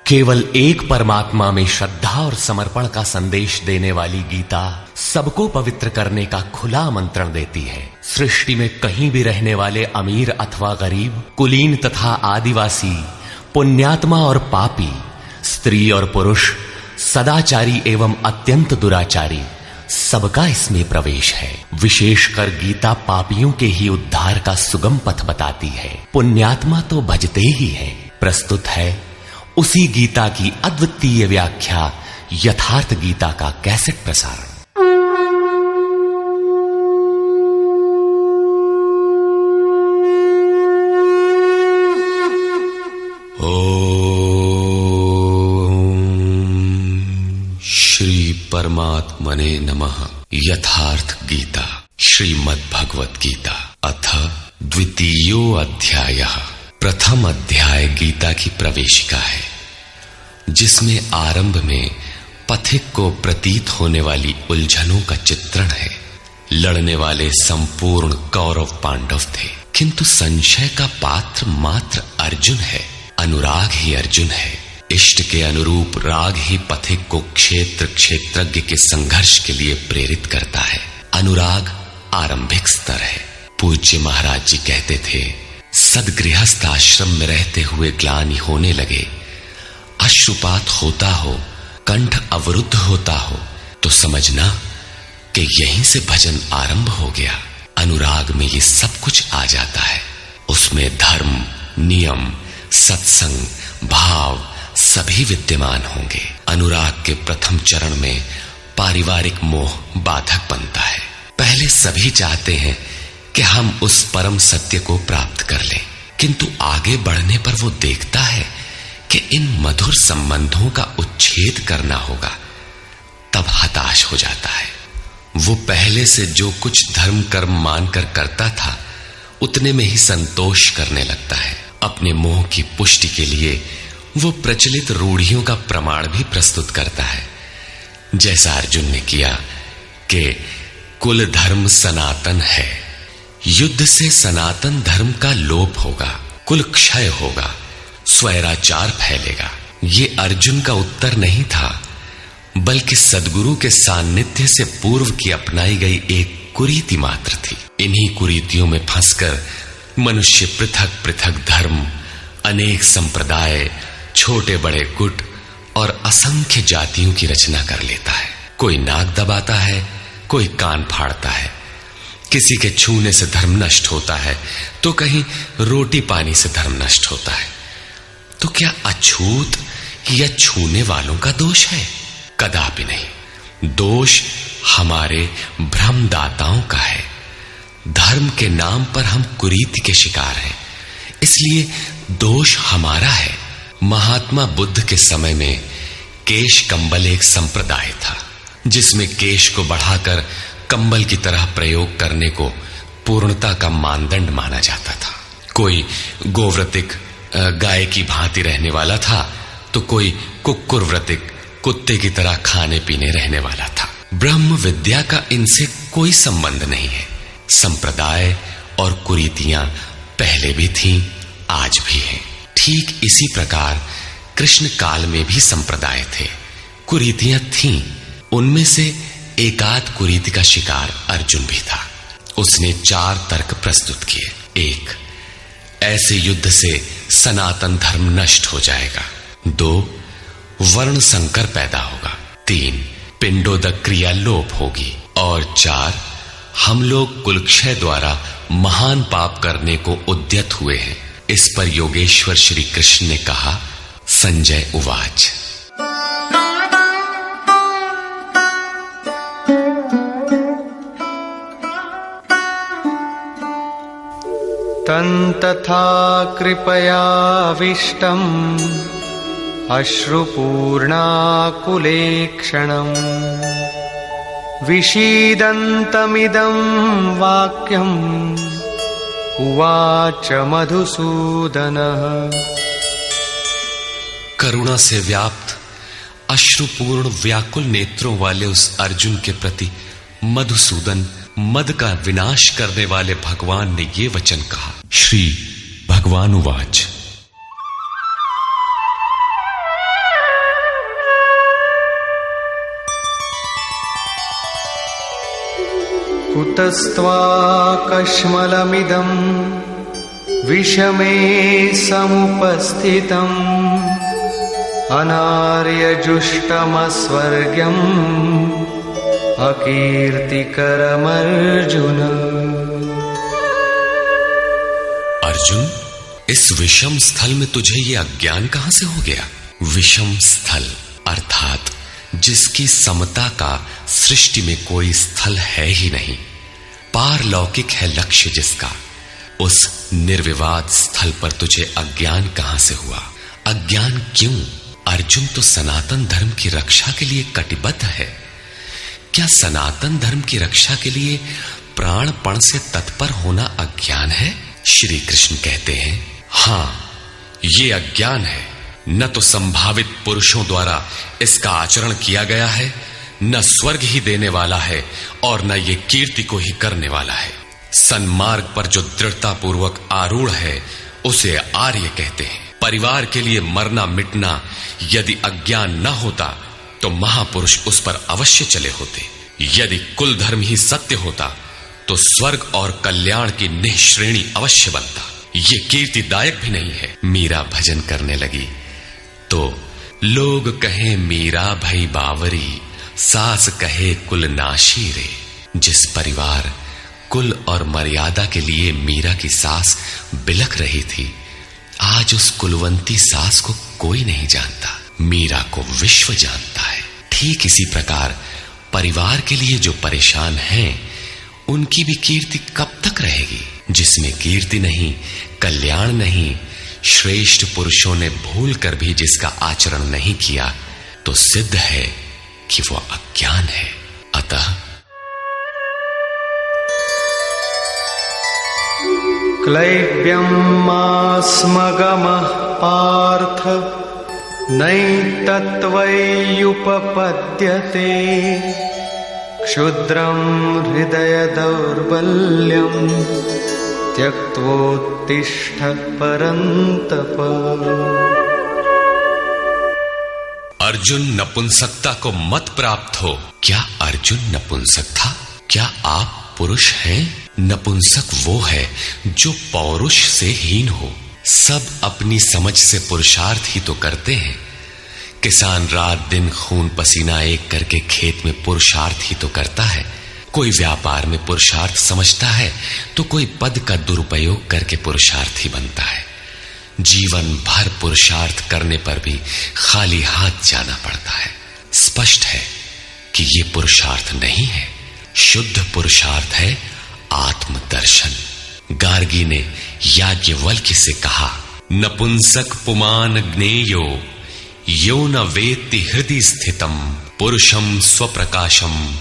केवल एक परमात्मा में श्रद्धा और समर्पण का संदेश देने वाली गीता सबको पवित्र करने का खुला आमंत्रण देती है। सृष्टि में कहीं भी रहने वाले अमीर अथवा गरीब, कुलीन तथा आदिवासी, पुण्यात्मा और पापी, स्त्री और पुरुष, सदाचारी एवं अत्यंत दुराचारी, सबका इसमें प्रवेश है। विशेषकर गीता पापियों के ही उद्धार का सुगम पथ बताती है। पुण्यात्मा तो भजते ही है। प्रस्तुत है उसी गीता की अद्वितीय व्याख्या, यथार्थ गीता का कैसेट प्रसारण। ओम श्री परमात्मने नमः। यथार्थ गीता श्रीमद् भगवत गीता अथ द्वितीयो अध्यायः। प्रथम अध्याय गीता की प्रवेशिका है, जिसमें आरंभ में पथिक को प्रतीत होने वाली उलझनों का चित्रण है। लड़ने वाले संपूर्ण कौरव पांडव थे, किंतु संशय का पात्र मात्र अर्जुन है। अनुराग ही अर्जुन है। इष्ट के अनुरूप राग ही पथिक को क्षेत्र क्षेत्रज्ञ के संघर्ष के लिए प्रेरित करता है। अनुराग आरंभिक स्तर है। पूज्य महाराज जी कहते थे, सदगृहस्थ आश्रम में रहते हुए ग्लानि होने लगे, अश्रुपात होता हो, कंठ अवरुद्ध होता हो, तो समझना कि यहीं से भजन आरंभ हो गया। अनुराग में ये सब कुछ आ जाता है। उसमें धर्म, नियम, सत्संग, भाव सभी विद्यमान होंगे। अनुराग के प्रथम चरण में पारिवारिक मोह बाधक बनता है। पहले सभी चाहते हैं कि हम उस परम सत्य को प्राप्त कर लें, किंतु आगे बढ़ने पर वो देखता है कि इन मधुर संबंधों का उच्छेद करना होगा। तब हताश हो जाता है। वो पहले से जो कुछ धर्म कर्म मानकर करता था, उतने में ही संतोष करने लगता है। अपने मोह की पुष्टि के लिए वो प्रचलित रूढ़ियों का प्रमाण भी प्रस्तुत करता है, जैसा अर्जुन ने किया कि कुल धर्म सनातन है, युद्ध से सनातन धर्म का लोप होगा, कुल क्षय होगा, स्वैराचार फैलेगा। ये अर्जुन का उत्तर नहीं था, बल्कि सद्गुरु के सान्निध्य से पूर्व की अपनाई गई एक कुरीति मात्र थी। इन्हीं कुरीतियों में फंसकर मनुष्य पृथक पृथक धर्म, अनेक संप्रदाय, छोटे बड़े गुट और असंख्य जातियों की रचना कर लेता है। कोई नाक दबाता है, कोई कान फाड़ता है। किसी के छूने से धर्म नष्ट होता है, तो कहीं रोटी पानी से धर्म नष्ट होता है। तो क्या अछूत या छूने वालों का दोष है? कदापि नहीं। दोष हमारे भ्रमदाताओं का है। धर्म के नाम पर हम कुरीति के शिकार हैं, इसलिए दोष हमारा है। महात्मा बुद्ध के समय में केश कंबल एक संप्रदाय था, जिसमें केश को बढ़ाकर कंबल की तरह प्रयोग करने को पूर्णता का मानदंड माना जाता था। कोई गोव्रतिक गाय की भांति रहने वाला था, तो कोई कुक्कुर व्रतिक कुत्ते की तरह खाने पीने रहने वाला था। ब्रह्म विद्या का इनसे कोई संबंध नहीं है। संप्रदाय और कुरीतियां पहले भी थीं, आज भी हैं। ठीक इसी प्रकार कृष्ण काल में भी संप्रदाय थे, कुरीतियां थीं। उनमें से एकाध कुरीति का शिकार अर्जुन भी था। उसने 4 तर्क प्रस्तुत किए। 1, ऐसे युद्ध से सनातन धर्म नष्ट हो जाएगा। 2, वर्ण संकर पैदा होगा। 3, पिंडोदक क्रिया लोप होगी। और 4, हम लोग कुलक्षय द्वारा महान पाप करने को उद्यत हुए हैं। इस पर योगेश्वर श्री कृष्ण ने कहा, संजय उवाच। तन्तथा कृपयाविष्टम् अश्रुपूर्णाकुलेक्षणम् विषीदन्तमिदं वाक्यम् उवाच मधुसूदनः। करुणा से व्याप्त अश्रुपूर्ण व्याकुल नेत्रों वाले उस अर्जुन के प्रति मधुसूदन, मद का विनाश करने वाले भगवान ने ये वचन कहा। श्री भगवान उवाच। कुतस्त्वाकश्मलमिदं विषमे समुपस्थितम् अनार्यजुष्टमस्वर्ग्यम् अकीर्तिकरमर्जुन। अर्जुन, इस विषम स्थल में तुझे ये अज्ञान कहां से हो गया? विषम स्थल अर्थात जिसकी समता का सृष्टि में कोई स्थल है ही नहीं, पारलौकिक है लक्ष्य जिसका, उस निर्विवाद स्थल पर तुझे अज्ञान कहां से हुआ? अज्ञान क्यों? अर्जुन तो सनातन धर्म की रक्षा के लिए कटिबद्ध है। क्या सनातन धर्म की रक्षा के लिए प्राणपण से तत्पर होना अज्ञान है? श्री कृष्ण कहते हैं, हां, ये अज्ञान है। न तो संभावित पुरुषों द्वारा इसका आचरण किया गया है, न स्वर्ग ही देने वाला है और न ये कीर्ति को ही करने वाला है। सन्मार्ग पर जो दृढ़ता पूर्वक आरूढ़ है उसे आर्य कहते हैं। परिवार के लिए मरना मिटना यदि अज्ञान न होता तो महापुरुष उस पर अवश्य चले होते। यदि कुल धर्म ही सत्य होता तो स्वर्ग और कल्याण की निःश्रेणी अवश्य बनता। ये कीर्तिदायक भी नहीं है। मीरा भजन करने लगी तो लोग कहें मीरा भई बावरी, सास कहे कुल नाशी रे। जिस परिवार, कुल और मर्यादा के लिए मीरा की सास बिलख रही थी, आज उस कुलवंती सास को कोई नहीं जानता, मीरा को विश्व जानता है। ठीक इसी प्रकार परिवार के लिए जो परेशान हैं, उनकी भी कीर्ति कब तक रहेगी? जिसमें कीर्ति नहीं, कल्याण नहीं, श्रेष्ठ पुरुषों ने भूल कर भी जिसका आचरण नहीं किया तो सिद्ध है कि वो अज्ञान है। अतः क्लैब्यमास्मगमः पार्थ नैतत्त्वय्युपपद्यते क्षुद्रं हृदय दौर्बल्यं त्यक्त्वोत्तिष्ठ परन्तप। अर्जुन, नपुंसकता को मत प्राप्त हो। क्या अर्जुन नपुंसक था? क्या आप पुरुष हैं? नपुंसक वो है जो पौरुष से हीन हो। सब अपनी समझ से पुरुषार्थ ही तो करते हैं। किसान रात दिन खून पसीना एक करके खेत में पुरुषार्थ ही तो करता है। कोई व्यापार में पुरुषार्थ समझता है तो कोई पद का दुरुपयोग करके पुरुषार्थी बनता है। जीवन भर पुरुषार्थ करने पर भी खाली हाथ जाना पड़ता है। स्पष्ट है कि ये पुरुषार्थ नहीं है। शुद्ध पुरुषार्थ है आत्मदर्शन। गार्गी ने याज्ञवल्क्य से कहा, नपुंसक पुमान ज्ञेयो यो न वेत्ति हृदि स्थितम पुरुषम स्वप्रकाशम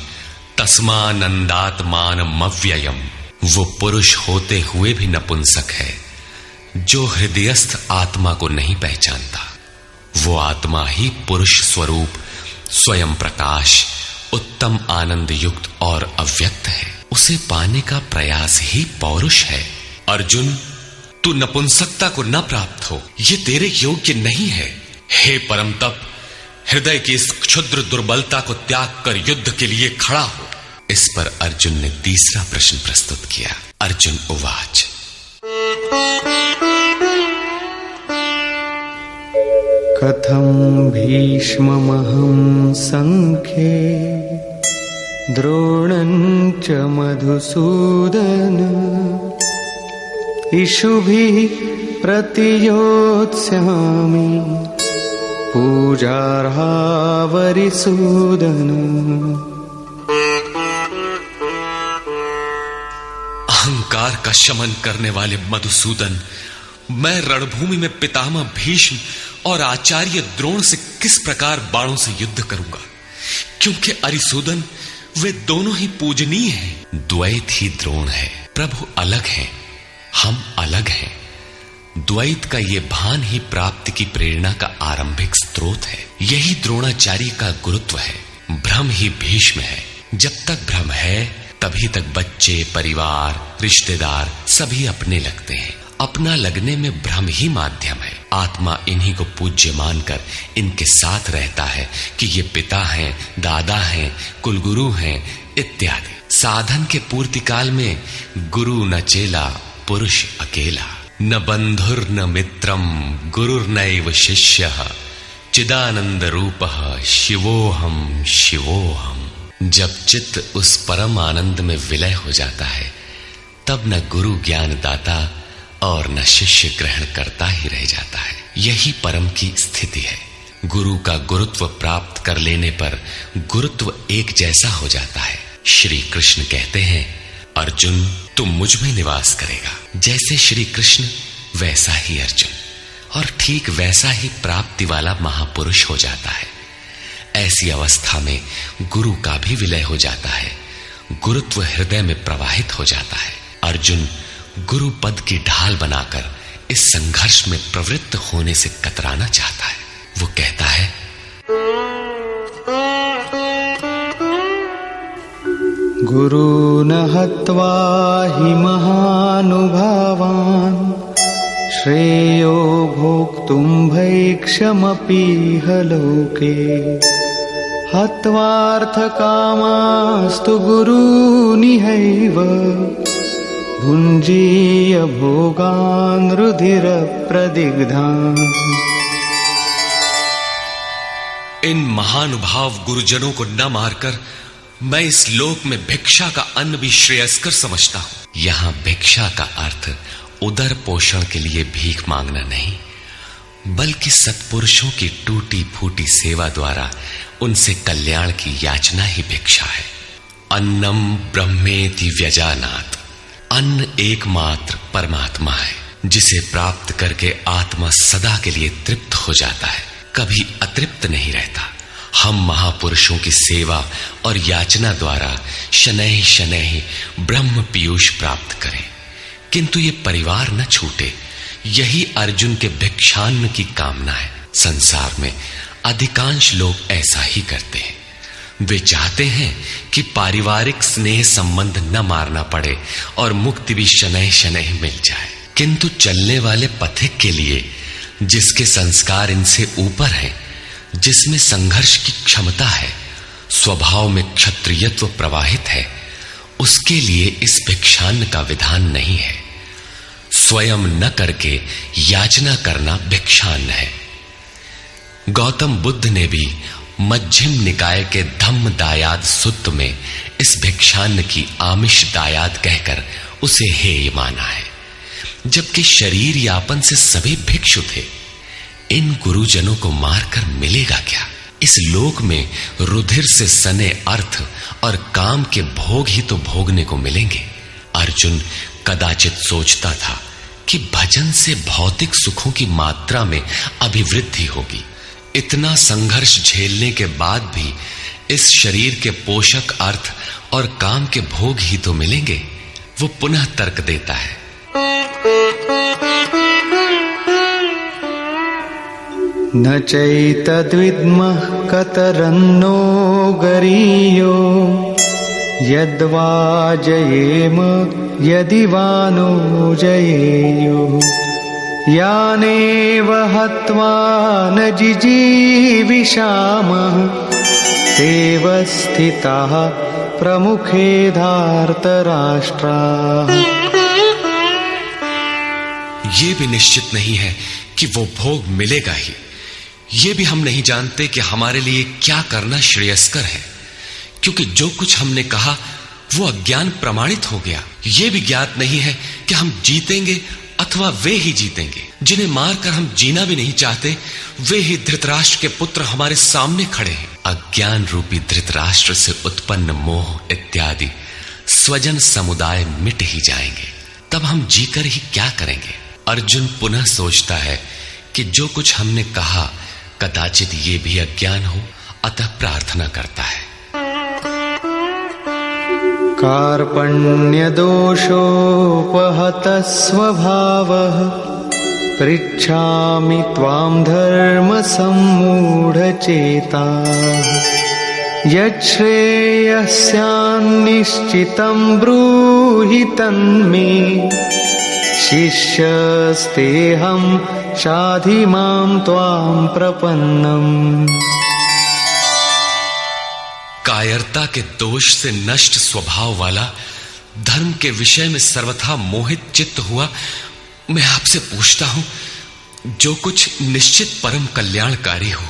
तस्मानंदात्मानमव्ययम्। वो पुरुष होते हुए भी नपुंसक है जो हृदयस्थ आत्मा को नहीं पहचानता। वो आत्मा ही पुरुष स्वरूप, स्वयं प्रकाश, उत्तम आनंद युक्त और अव्यक्त है। उसे पाने का प्रयास ही पौरुष है। अर्जुन, तू नपुंसकता को न प्राप्त हो, ये तेरे योग्य नहीं है। हे परम तप, हृदय की इस क्षुद्र दुर्बलता को त्याग कर युद्ध के लिए खड़ा हो। इस पर अर्जुन ने तीसरा प्रश्न प्रस्तुत किया। अर्जुन उवाच, कथं भीष्ममहं संख्ये द्रोणं च मधुसूदन इषुभिः प्रतियोत्स्यामि पूजार्हावरिसूदन। अहंकार का शमन करने वाले मधुसूदन, मैं रणभूमि में पितामह भीष्म और आचार्य द्रोण से किस प्रकार बाणों से युद्ध करूंगा, क्योंकि अरिसूदन वे दोनों ही पूजनीय हैं। द्वैत ही द्रोण है। प्रभु अलग हैं, हम अलग हैं। द्वैत का ये भान ही प्राप्ति की प्रेरणा का आरंभिक स्रोत है। यही द्रोणाचार्य का गुरुत्व है। भ्रम ही भीष्म है। जब तक भ्रम है तभी तक बच्चे, परिवार, रिश्तेदार सभी अपने लगते हैं। अपना लगने में भ्रम ही माध्यम है। आत्मा इन्हीं को पूज्य मानकर इनके साथ रहता है कि ये पिता हैं, दादा हैं, कुलगुरु हैं इत्यादि। साधन के पूर्ति काल में गुरु न चेला पुरुष अकेला, न बंधुर न मित्रम गुरुर्नैव शिष्यः, चिदानंद रूपः शिवोहम शिवोहम। जब चित्त उस परम आनंद में विलय हो जाता है, तब न गुरु ज्ञान दाता और न शिष्य ग्रहण करता ही रह जाता है। यही परम की स्थिति है। गुरु का गुरुत्व प्राप्त कर लेने पर गुरुत्व एक जैसा हो जाता है। श्री कृष्ण कहते हैं, अर्जुन तुम मुझ में निवास करेगा। जैसे श्री कृष्ण वैसा ही अर्जुन, और ठीक वैसा ही प्राप्ति वाला महापुरुष हो जाता है। ऐसी अवस्था में गुरु का भी विलय हो जाता है, गुरुत्व हृदय में प्रवाहित हो जाता है। अर्जुन गुरु पद की ढाल बनाकर इस संघर्ष में प्रवृत्त होने से कतराना चाहता है। वो कहता है, गुरून् हत्वा हि महानुभावान् श्रेयो भोक्तुं भैक्षमपीह लोके, हत्वार्थकामास्तु गुरूनिहैव भुञ्जीय भोगान् रुधिरप्रदिग्धान्। इन महानुभाव गुरुजनों को न मारकर मैं इस लोक में भिक्षा का अन्न भी श्रेयस्कर समझता हूं। यहां भिक्षा का अर्थ उदर पोषण के लिए भीख मांगना नहीं, बल्कि सत्पुरुषों की टूटी फूटी सेवा द्वारा उनसे कल्याण की याचना ही भिक्षा है। अन्नम ब्रह्मेति व्यजानात्, अन्न एकमात्र परमात्मा है, जिसे प्राप्त करके आत्मा सदा के लिए तृप्त हो जाता है, कभी अतृप्त नहीं रहता। हम महापुरुषों की सेवा और याचना द्वारा शनैः शनैः ब्रह्म पीयूष प्राप्त करें, किंतु ये परिवार न छूटे, यही अर्जुन के भिक्षान्न की कामना है। संसार में अधिकांश लोग ऐसा ही करते हैं। वे चाहते हैं कि पारिवारिक स्नेह संबंध न मारना पड़े और मुक्ति भी शनैः शनैः मिल जाए, किंतु चलने वाले पथिक के लिए, जिसके संस्कार इनसे ऊपर है, जिसमें संघर्ष की क्षमता है, स्वभाव में क्षत्रियत्व प्रवाहित है, उसके लिए इस भिक्षान्न का विधान नहीं है। स्वयं न करके याचना करना भिक्षान्न है। गौतम बुद्ध ने भी मध्यम निकाय के धम्म दायाद सुत्त में इस भिक्षान्न की आमिष दायाद कहकर उसे हेय माना है, जबकि शरीर यापन से सभी भिक्षु थे। इन गुरुजनों को मारकर मिलेगा क्या? इस लोक में रुधिर से सने अर्थ और काम के भोग ही तो भोगने को मिलेंगे। अर्जुन कदाचित सोचता था कि भजन से भौतिक सुखों की मात्रा में अभिवृद्धि होगी। इतना संघर्ष झेलने के बाद भी इस शरीर के पोषक अर्थ और काम के भोग ही तो मिलेंगे। वो पुनः तर्क देता है, न चैतद्विद्मः कतरन्नो गरीयो यद्वा जयेम यदि वा नो जयेयुः यानेव हत्वा न जिजीविषामः तेव स्थिताः प्रमुखे धार्तराष्ट्राः। ये भी निश्चित नहीं है कि वो भोग मिलेगा ही। ये भी हम नहीं जानते कि हमारे लिए क्या करना श्रेयस्कर है, क्योंकि जो कुछ हमने कहा वो अज्ञान प्रमाणित हो गया। ये भी ज्ञात नहीं है कि हम जीतेंगे अथवा वे ही जीतेंगे। जिन्हें मारकर हम जीना भी नहीं चाहते, वे ही धृतराष्ट्र के पुत्र हमारे सामने खड़े हैं। अज्ञान रूपी धृतराष्ट्र से उत्पन्न मोह इत्यादि स्वजन समुदाय मिट ही जाएंगे, तब हम जीकर ही क्या करेंगे? अर्जुन पुनः सोचता है कि जो कुछ हमने कहा कदाचित ये भी अज्ञान हो, अतः प्रार्थना करता है, कार्पण्यदोषोपहतः स्वभावः पृच्छामि त्वां धर्मसम्मूढचेताः यच्छ्रेयस्यान्निश्चितं ब्रूहि तन्मे शिष्यस्तेऽहं शाधि मां त्वां प्रपन्नम्। कायरता के दोष से नष्ट स्वभाव वाला, धर्म के विषय में सर्वथा मोहित चित्त हुआ मैं आपसे पूछता हूं, जो कुछ निश्चित परम कल्याणकारी हो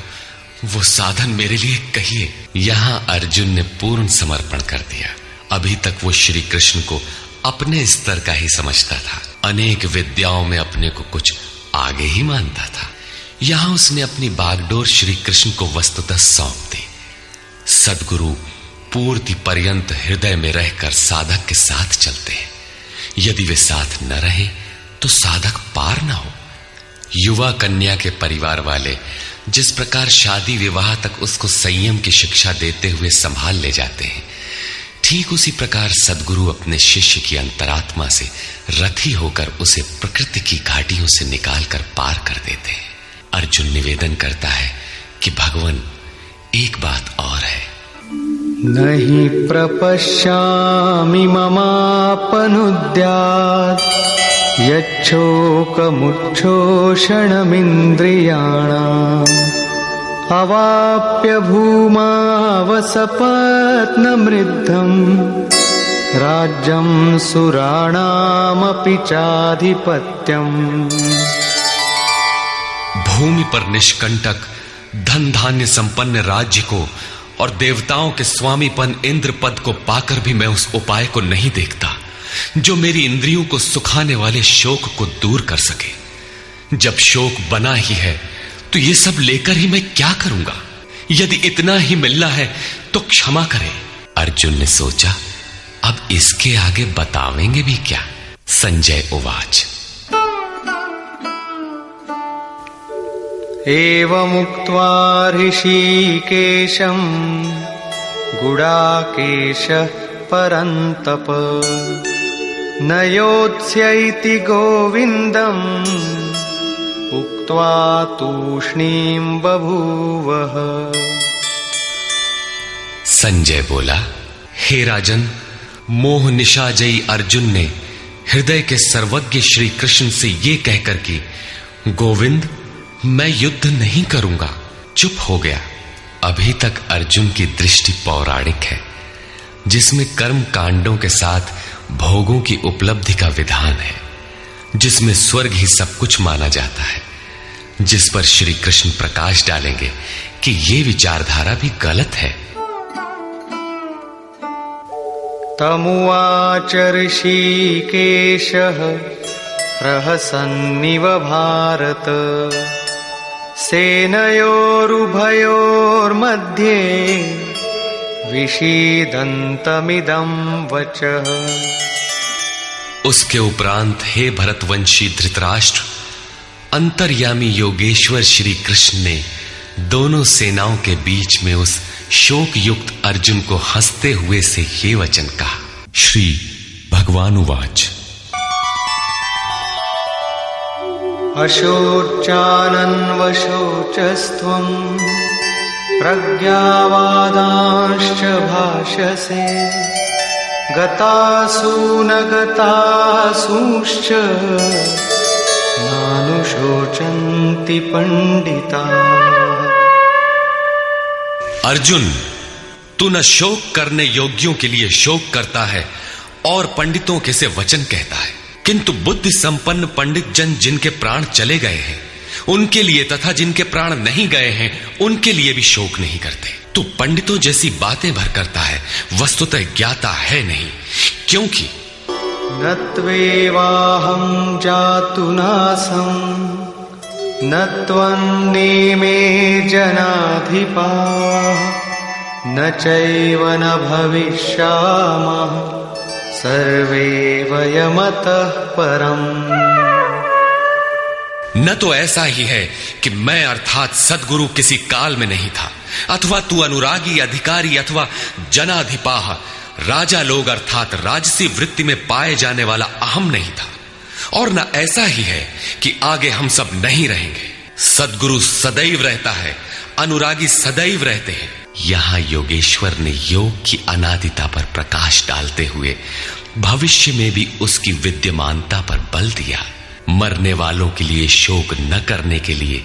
वो साधन मेरे लिए कहिए। यहां अर्जुन ने पूर्ण समर्पण कर दिया। अभी तक वो श्री कृष्ण को अपने स्तर का ही समझता था, अनेक विद्याओं में अपने को कुछ आगे ही मानता था। यहां उसने अपनी बागडोर श्री कृष्ण को वस्तुतः सौंप दी। सद्गुरु पूर्ति पर्यंत हृदय में रहकर साधक के साथ चलते हैं। यदि वे साथ न रहे तो साधक पार न हो। युवा कन्या के परिवार वाले जिस प्रकार शादी विवाह तक उसको संयम की शिक्षा देते हुए संभाल ले जाते हैं, ठीक उसी प्रकार सद्गुरु अपने शिष्य की अंतरात्मा से रथी होकर उसे प्रकृति की घाटियों से निकालकर पार कर देते हैं। अर्जुन निवेदन करता है कि भगवान, एक बात और है। नहीं प्रपश्यामि ममापनुद्यात् यच्छोकमुच्छोषणमिन्द्रियाणाम् अवाप्य भूमावसपत्नमृद्धम् राज्यं सुराणामपि चाधिपत्यम्। भूमि पर निष्कंटक धन धान्य संपन्न राज्य को और देवताओं के स्वामीपन इंद्र पद को पाकर भी मैं उस उपाय को नहीं देखता जो मेरी इंद्रियों को सुखाने वाले शोक को दूर कर सके। जब शोक बना ही है तो ये सब लेकर ही मैं क्या करूंगा? यदि इतना ही मिलना है तो क्षमा करें। अर्जुन ने सोचा, अब इसके आगे बतावेंगे भी क्या? संजय उवाच। एवमुक्त्वा ऋषिकेशं गुडाकेशः परन्तप न योत्स्यैति गोविन्दम् उक्त्वा तूष्णीं बभूवः। संजय बोला, हे राजन, मोह निशाजयी अर्जुन ने हृदय के सर्वज्ञ श्री कृष्ण से ये कहकर कि गोविंद, मैं युद्ध नहीं करूंगा, चुप हो गया। अभी तक अर्जुन की दृष्टि पौराणिक है, जिसमें कर्म कांडों के साथ भोगों की उपलब्धि का विधान है, जिसमें स्वर्ग ही सब कुछ माना जाता है, जिस पर श्री कृष्ण प्रकाश डालेंगे कि ये विचारधारा भी गलत है। तमुवाच ऋषिकेशः प्रहसन्निव भारत सेनयोरुभयोर्मध्ये विषीदन्तमिदं वचः। उसके उपरांत हे भरतवंशी धृतराष्ट्र, अंतर्यामी योगेश्वर श्री कृष्ण ने दोनों सेनाओं के बीच में उस शोक युक्त अर्जुन को हंसते हुए से ये वचन कहा। श्री भगवान उवाच। अशोचानन्वशोचस्त्वं प्रज्ञावादांश्च भाषसे गतासु न गतासूश्च नानुशोचन्ति पंडिताः। अर्जुन, तू न शोक करने योग्यों के लिए शोक करता है और पंडितों के से वचन कहता है, किंतु बुद्धि संपन्न पंडित जन जिनके प्राण चले गए हैं उनके लिए तथा जिनके प्राण नहीं गए हैं उनके लिए भी शोक नहीं करते। तू पंडितों जैसी बातें भर करता है, वस्तुतः ज्ञाता है नहीं, क्योंकि न त्वेवाहं जातु नासं न त्वन्नेमे जनाधिपाः न चैव न भविष्यामः सर्वे वयमतः परम्। न तो ऐसा ही है कि मैं अर्थात सद्गुरु किसी काल में नहीं था, अथवा तू अनुरागी अधिकारी अथवा जनाधिपाह राजा लोग अर्थात राजसी वृत्ति में पाए जाने वाला अहम नहीं था, और न ऐसा ही है कि आगे हम सब नहीं रहेंगे। सद्गुरु सदैव रहता है, अनुरागी सदैव रहते हैं। यहां योगेश्वर ने योग की अनादिता पर प्रकाश डालते हुए भविष्य में भी उसकी विद्यमानता पर बल दिया। मरने वालों के लिए शोक न करने के लिए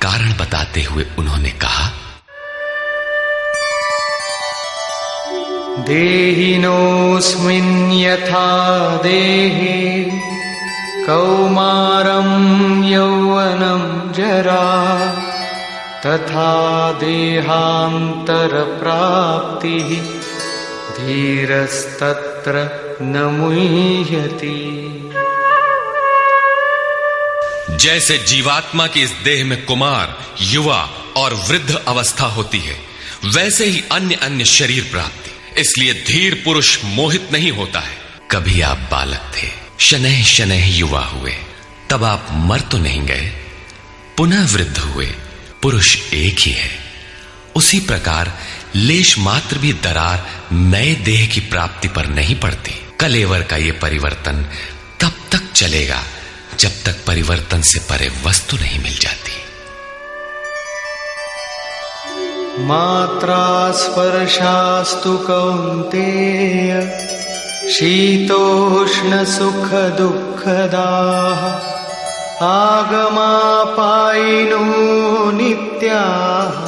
कारण बताते हुए उन्होंने कहा, देहिनोऽस्मिन् यथा देहे कौमारं यौवनं जरा तथा देहान्तरप्राप्तिः धीरस्तत्र न मुह्यति। जैसे जीवात्मा की इस देह में कुमार, युवा और वृद्ध अवस्था होती है, वैसे ही अन्य अन्य शरीर प्राप्ति। इसलिए धीर पुरुष मोहित नहीं होता है। कभी आप बालक थे, शनैः शनैः युवा हुए, तब आप मर तो नहीं गए, पुनः वृद्ध हुए, पुरुष एक ही है। उसी प्रकार लेश मात्र भी दरार नए देह की प्राप्ति पर नहीं पड़ती। कलेवर का ये परिवर्तन तब तक चलेगा जब तक परिवर्तन से परे वस्तु नहीं मिल जाती। मात्रा स्पर्शास्तु कौन्तेय शीतोष्ण सुख दुःखदाः आगमापायिनो नित्याः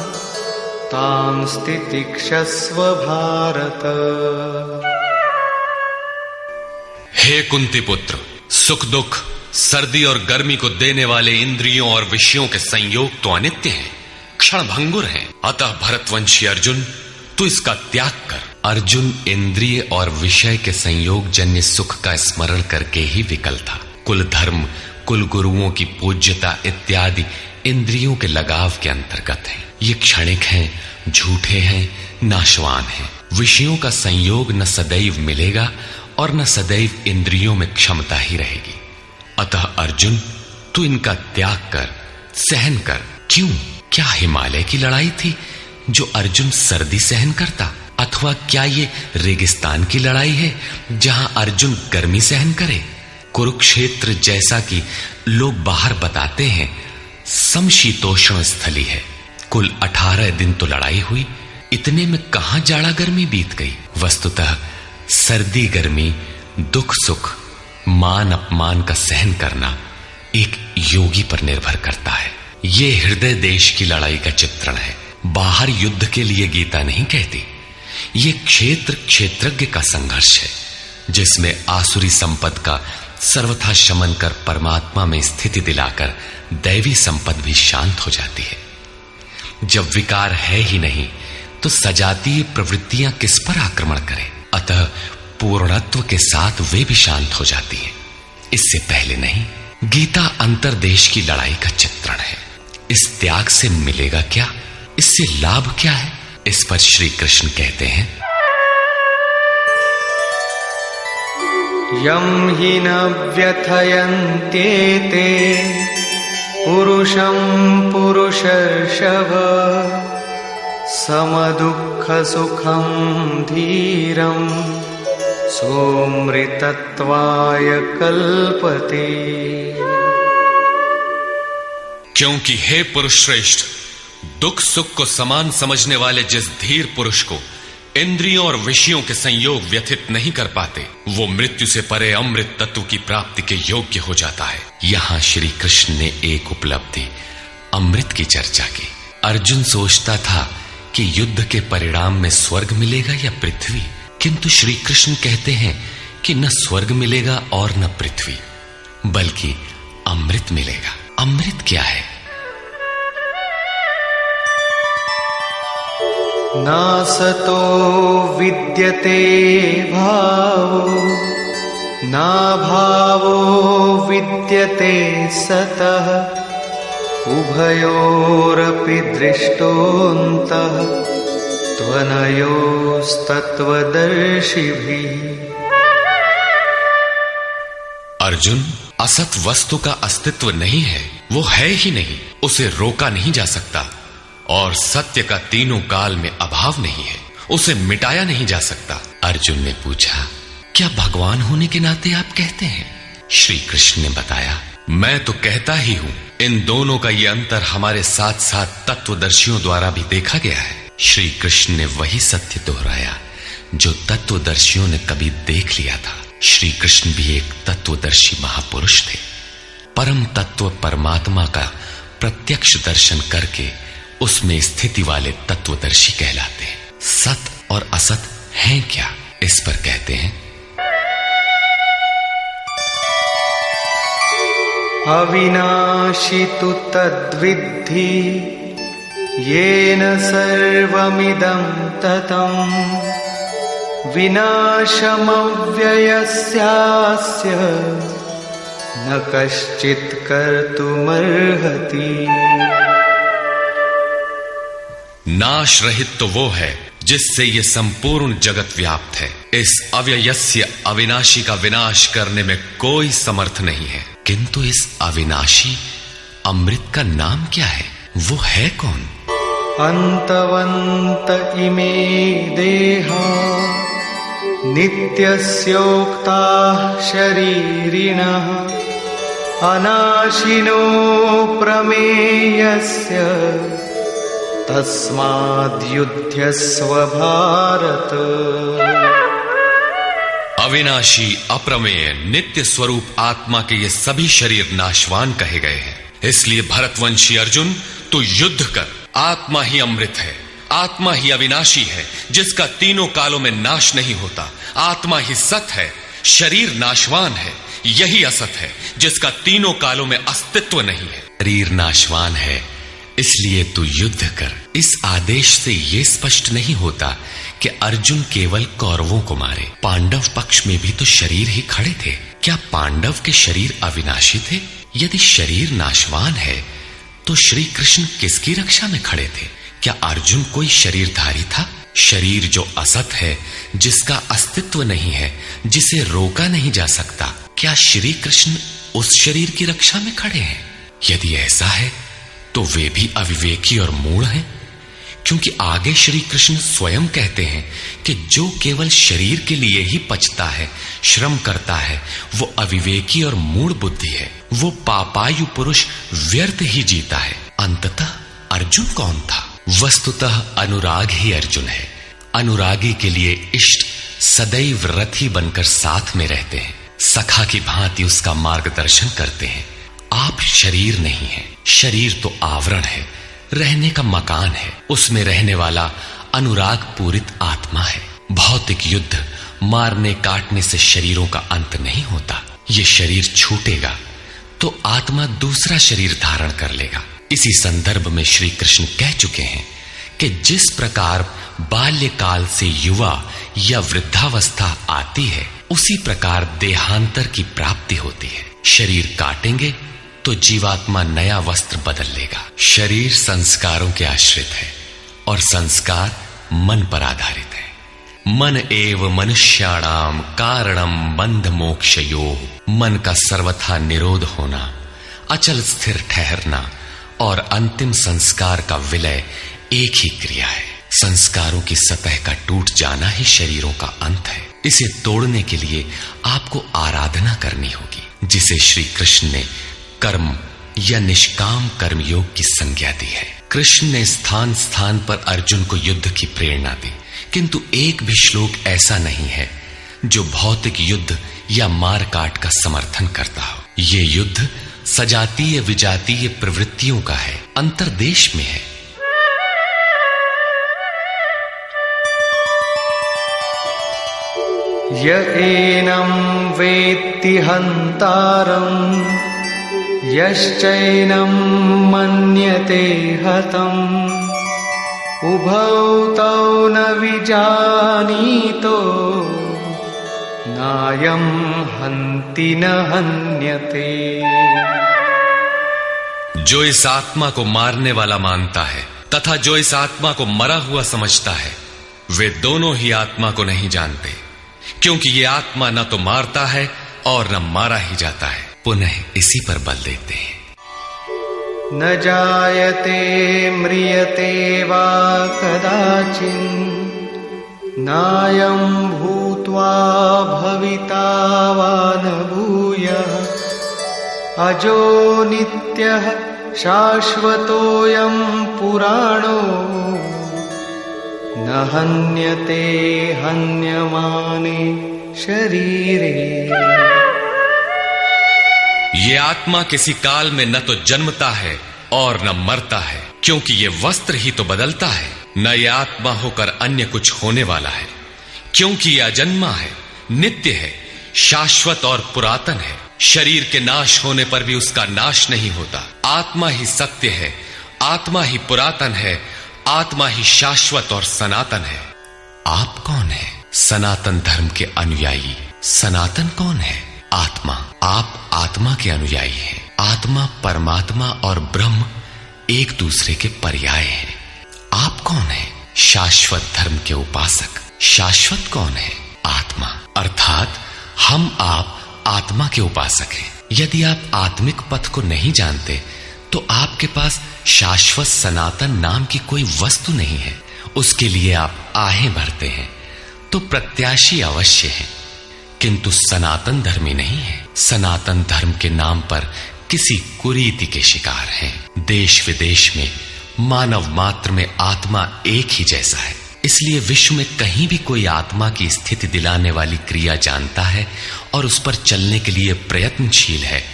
तां स्थितिक्षस्व भारत। हे कुंती पुत्र, सुख दुख, सर्दी और गर्मी को देने वाले इंद्रियों और विषयों के संयोग तो अनित्य हैं, क्षणभंगुर हैं। अतः भरतवंशी अर्जुन, तू इसका त्याग कर। अर्जुन इंद्रिय और विषय के संयोग जन्य सुख का स्मरण करके ही विकल था। कुल धर्म, कुल गुरुओं की पूज्यता इत्यादि इंद्रियों के लगाव के अंतर्गत है। ये क्षणिक हैं, झूठे हैं, नाशवान हैं। विषयों का संयोग न सदैव मिलेगा और न सदैव इंद्रियों में क्षमता ही रहेगी। अतः अर्जुन, तू इनका त्याग कर, सहन कर। क्यों? क्या हिमालय की लड़ाई थी जो अर्जुन सर्दी सहन करता? अथवा क्या ये रेगिस्तान की लड़ाई है जहां अर्जुन गर्मी सहन करे? कुरुक्षेत्र जैसा कि लोग बाहर बताते हैं समशीतोष्ण स्थली है। कुल 18 दिन तो लड़ाई हुई, इतने में कहां जाड़ा गर्मी बीत गई। वस्तुतः सर्दी गर्मी, दुख सुख, मान अपमान का सहन करना एक योगी पर निर्भर करता है। ये हृदय देश की लड़ाई का चित्रण है। बाहर युद्ध के लिए गीता नहीं कहती। ये क्षेत्र क्षेत्रज्ञ का संघर्ष है जिसमें आसुरी संपद का सर्वथा शमन कर परमात्मा में स्थिति दिलाकर दैवी संपद भी शांत हो जाती है। जब विकार है ही नहीं तो सजातीय प्रवृत्तियां किस पर आक्रमण करें? अतः पूर्णत्व के साथ वे भी शांत हो जाती हैं। इससे पहले नहीं। गीता अंतरदेश की लड़ाई का चित्रण है। इस त्याग से मिलेगा क्या? इससे लाभ क्या है? इस पर श्री कृष्ण कहते हैं, यं हि न व्यथयन्त्येते पुरुषं पुरुषर्षभ समदुःखसुखं धीरं सोमृतत्वाय कल्पते। क्योंकि हे पुरुष श्रेष्ठ, दुख सुख को समान समझने वाले जिस धीर पुरुष को इंद्रियों और विषयों के संयोग व्यथित नहीं कर पाते, वो मृत्यु से परे अमृत तत्व की प्राप्ति के योग्य हो जाता है। यहां श्री कृष्ण ने एक उपलब्धि अमृत की चर्चा की। अर्जुन सोचता था कि युद्ध के परिणाम में स्वर्ग मिलेगा या पृथ्वी, किंतु श्री कृष्ण कहते हैं कि न स्वर्ग मिलेगा और न पृथ्वी, बल्कि अमृत मिलेगा। अमृत क्या है? नासतो विद्यते भावो नाभावो विद्यते सतः उभयोरपि दृष्टोऽन्तः त्वनयोस्तत्त्वदर्शिभिः। अर्जुन, असत वस्तु का अस्तित्व नहीं है, वो है ही नहीं, उसे रोका नहीं जा सकता। और सत्य का तीनों काल में अभाव नहीं है, उसे मिटाया नहीं जा सकता। अर्जुन ने पूछा, क्या भगवान होने के नाते आप कहते हैं? श्री कृष्ण ने बताया, मैं तो कहता ही हूं। इन दोनों का ये अंतर हमारे साथ साथ तत्वदर्शियों द्वारा भी देखा गया है। श्री कृष्ण ने वही सत्य दोहराया जो तत्वदर्शियों ने कभी देख लिया था। श्री कृष्ण भी एक तत्वदर्शी महापुरुष थे। परम तत्व परमात्मा का प्रत्यक्ष दर्शन करके उसमें स्थिति वाले तत्वदर्शी कहलाते हैं। सत और असत हैं क्या, इस पर कहते हैं अविनाशी तु तद्विद्धि येन सर्वमिदं ततं विनाशमव्ययस्यास्य न कश्चित् कर्तुमर्हति। नाश रहित तो वो है जिससे ये संपूर्ण जगत व्याप्त है। इस अव्ययस्य अविनाशी का विनाश करने में कोई समर्थ नहीं है। किंतु इस अविनाशी अमृत का नाम क्या है, वो है कौन? अंतवंत इमे देहा नित्यस्योक्ता शरीरिणः अनाशिनो प्रमेयस्य तस्माद्युध्यस्व भारत। अविनाशी, अप्रमेय, नित्य स्वरूप आत्मा के ये सभी शरीर नाशवान कहे गए हैं। इसलिए भरतवंशी अर्जुन, तू युद्ध कर। आत्मा ही अमृत है, आत्मा ही अविनाशी है जिसका तीनों कालों में नाश नहीं होता। आत्मा ही सत है, शरीर नाशवान है, यही असत है जिसका तीनों कालों में अस्तित्व नहीं है। शरीर नाशवान है, इसलिए तू युद्ध कर। इस आदेश से यह स्पष्ट नहीं होता कि अर्जुन केवल कौरवों को मारे। पांडव पक्ष में भी तो शरीर ही खड़े थे। क्या पांडव के शरीर अविनाशी थे? यदि शरीर नाशवान है तो श्री कृष्ण किसकी रक्षा में खड़े थे? क्या अर्जुन कोई शरीरधारी था? शरीर जो असत है, जिसका अस्तित्व नहीं है, जिसे रोका नहीं जा सकता, क्या श्री कृष्ण उस शरीर की रक्षा में खड़े हैं? यदि ऐसा है तो वे भी अविवेकी और मूढ़ हैं, क्योंकि आगे श्री कृष्ण स्वयं कहते हैं कि जो केवल शरीर के लिए ही पचता है, श्रम करता है, वो अविवेकी और मूढ़ बुद्धि है। वो पापायु पुरुष व्यर्थ ही जीता है। अंततः अर्जुन कौन था? वस्तुतः अनुराग ही अर्जुन है। अनुरागी के लिए इष्ट सदैव रथी बनकर साथ में रहते हैं, सखा की भांति उसका मार्गदर्शन करते हैं। आप शरीर नहीं है, शरीर तो आवरण है, रहने का मकान है। उसमें रहने वाला अनुराग पूरित आत्मा है। भौतिक युद्ध, मारने काटने से शरीरों का अंत नहीं होता। ये शरीर छूटेगा तो आत्मा दूसरा शरीर धारण कर लेगा। इसी संदर्भ में श्री कृष्ण कह चुके हैं कि जिस प्रकार बाल्यकाल से युवा या वृद्धावस्था आती है, उसी प्रकार देहांतर की प्राप्ति होती है। शरीर काटेंगे तो जीवात्मा नया वस्त्र बदल लेगा। शरीर संस्कारों के आश्रित है और संस्कार मन पर आधारित है। मन एव मनुष्याणाम कारणम बंध मोक्षयोः। मन का सर्वथा निरोध होना, अचल स्थिर ठहरना और अंतिम संस्कार का विलय एक ही क्रिया है। संस्कारों की सतह का टूट जाना ही शरीरों का अंत है। इसे तोड़ने के लिए आपको आराधना करनी होगी, जिसे श्री कृष्ण ने कर्म या निष्काम कर्मयोग की संज्ञा दी है। कृष्ण ने स्थान स्थान पर अर्जुन को युद्ध की प्रेरणा दी, किंतु एक भी श्लोक ऐसा नहीं है जो भौतिक युद्ध या मार काट का समर्थन करता हो। ये युद्ध सजातीय विजातीय प्रवृत्तियों का है, अंतर्देश में है। य एनं वेत्ति हन्तारम् यश्चैनं मन्यते हतम् उभौ तौ न विजानीतो नायं हन्ति न हन्यते। जो इस आत्मा को मारने वाला मानता है तथा जो इस आत्मा को मरा हुआ समझता है, वे दोनों ही आत्मा को नहीं जानते, क्योंकि ये आत्मा न तो मारता है और न मारा ही जाता है। पुनः इसी पर बल देते हैं। न जायते म्रियते वा कदाचिन् नायं भूत्वा भविता वा न भूयः अजो नित्यः शाश्वतोऽयं पुराणो न हन्यते हन्यमाने शरीरे। ये आत्मा किसी काल में न तो जन्मता है और न मरता है, क्योंकि ये वस्त्र ही तो बदलता है। न ये आत्मा होकर अन्य कुछ होने वाला है। क्योंकि यह अजन्मा है, नित्य है, शाश्वत और पुरातन है। शरीर के नाश होने पर भी उसका नाश नहीं होता। आत्मा ही सत्य है, आत्मा ही पुरातन है, आत्मा ही शाश्वत और सनातन है। आप कौन है? सनातन धर्म के अनुयायी। सनातन कौन है? आत्मा। आप आत्मा के अनुयायी हैं। आत्मा, परमात्मा और ब्रह्म एक दूसरे के पर्याय हैं। आप कौन है? शाश्वत धर्म के उपासक। शाश्वत कौन है? आत्मा। अर्थात हम आप आत्मा के उपासक हैं। यदि आप आत्मिक पथ को नहीं जानते तो आपके पास शाश्वत सनातन नाम की कोई वस्तु नहीं है। उसके लिए आप आहें भरते हैं तो प्रत्याशी अवश्य है, किंतु सनातन धर्मी नहीं है। सनातन धर्म के नाम पर किसी कुरीति के शिकार हैं। देश विदेश में मानव मात्र में आत्मा एक ही जैसा है। इसलिए विश्व में कहीं भी कोई आत्मा की स्थिति दिलाने वाली क्रिया जानता है और उस पर चलने के लिए प्रयत्नशील है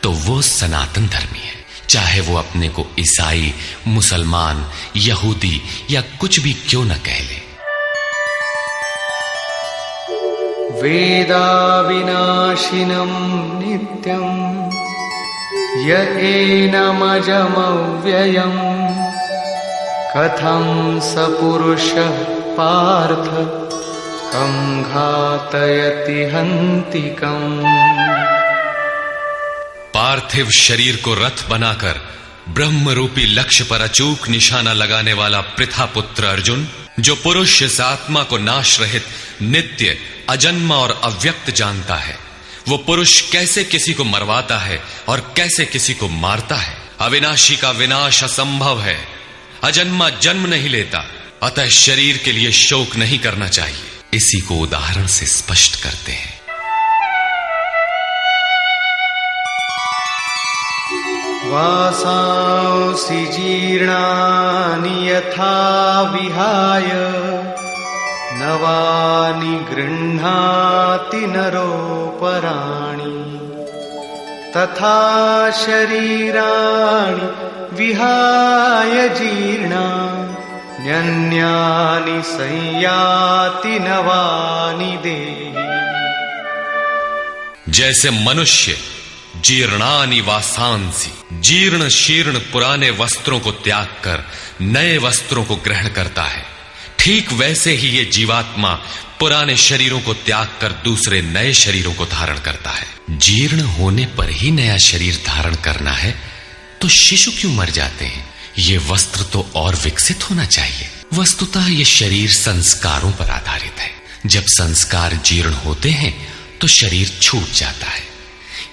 तो वो सनातन धर्मी है, चाहे वो अपने को ईसाई, मुसलमान, यहूदी या कुछ भी क्यों न कह ले। वेदा विनाशिनं नित्यं य एनमजमव्ययम् कथं स पुरुषः पार्थ कं घातयति हन्तिकम्। पार्थिव शरीर को रथ बनाकर ब्रह्म रूपी लक्ष्य पर अचूक निशाना लगाने वाला पृथा पुत्र अर्जुन, जो पुरुष इस आत्मा को नाश रहित, नित्य, अजन्मा और अव्यक्त जानता है, वो पुरुष कैसे किसी को मरवाता है और कैसे किसी को मारता है। अविनाशी का विनाश असंभव है। अजन्मा जन्म नहीं लेता, अतः शरीर के लिए शोक नहीं करना चाहिए। इसी को उदाहरण से स्पष्ट करते हैं। वासांसि जीर्णानि यथा विहाय नवानि गृह्णाति नरोपराणि तथा शरीराणि विहाय जीर्णान्यन्यानि संयाति नवानि देहि। जैसे मनुष्य जीर्णानि वासांसि, जीर्ण शीर्ण पुराने वस्त्रों को त्याग कर नए वस्त्रों को ग्रहण करता है, ठीक वैसे ही ये जीवात्मा पुराने शरीरों को त्याग कर दूसरे नए शरीरों को धारण करता है। जीर्ण होने पर ही नया शरीर धारण करना है तो शिशु क्यों मर जाते हैं? ये वस्त्र तो और विकसित होना चाहिए। वस्तुतः ये शरीर संस्कारों पर आधारित है। जब संस्कार जीर्ण होते हैं तो शरीर छूट जाता है।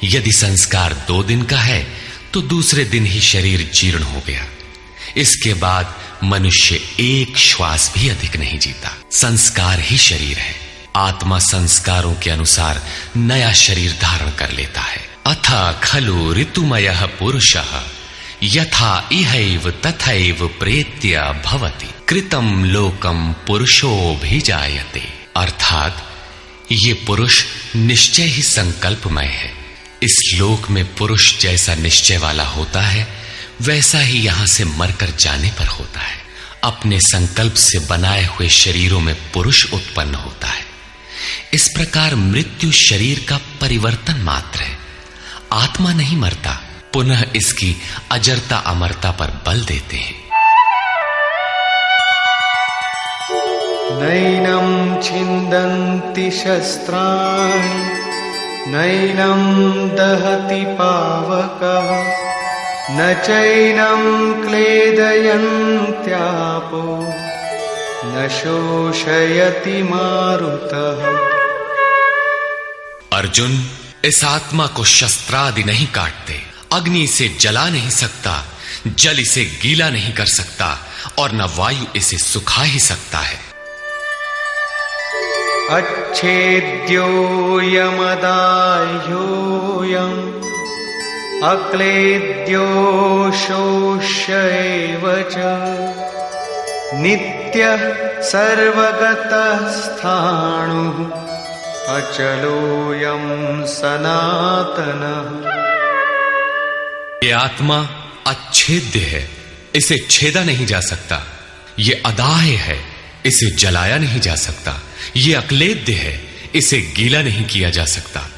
यदि संस्कार 2 दिन का है तो दूसरे दिन ही शरीर जीर्ण हो गया। इसके बाद मनुष्य एक श्वास भी अधिक नहीं जीता। संस्कार ही शरीर है। आत्मा संस्कारों के अनुसार नया शरीर धारण कर लेता है। अथा खलु ऋतुमयः पुरुषः यथा इहैव तथैव प्रेत्य भवति कृतं लोकं पुरुषोऽभिजायते। अर्थात ये पुरुष निश्चय ही संकल्पमय है। इस लोक में पुरुष जैसा निश्चय वाला होता है वैसा ही यहां से मरकर जाने पर होता है। अपने संकल्प से बनाए हुए शरीरों में पुरुष उत्पन्न होता है। इस प्रकार मृत्यु शरीर का परिवर्तन मात्र है। आत्मा नहीं मरता, पुनः इसकी अजरता अमरता पर बल देते हैं। नैनं छिन्दन्ति शस्त्राणि नैनं दहति पावकः न चैनं क्लेदयन्त्यापो न शोषयति मारुतः। अर्जुन, इस आत्मा को शस्त्रादि नहीं काटते, अग्नि इसे जला नहीं सकता, जल इसे गीला नहीं कर सकता और न वायु इसे सुखा ही सकता है। अच्छेद्योऽयमदाह्योऽयम् अक्लेद्यो शोष्यैव च नित्यः सर्वगतः स्थाणुः अचलोऽयं सनातनः। ये आत्मा अच्छेद्य है, इसे छेदा नहीं जा सकता। ये अदाह्य है, इसे जलाया नहीं जा सकता। ये अक्लेद्य है, इसे गीला नहीं किया जा सकता।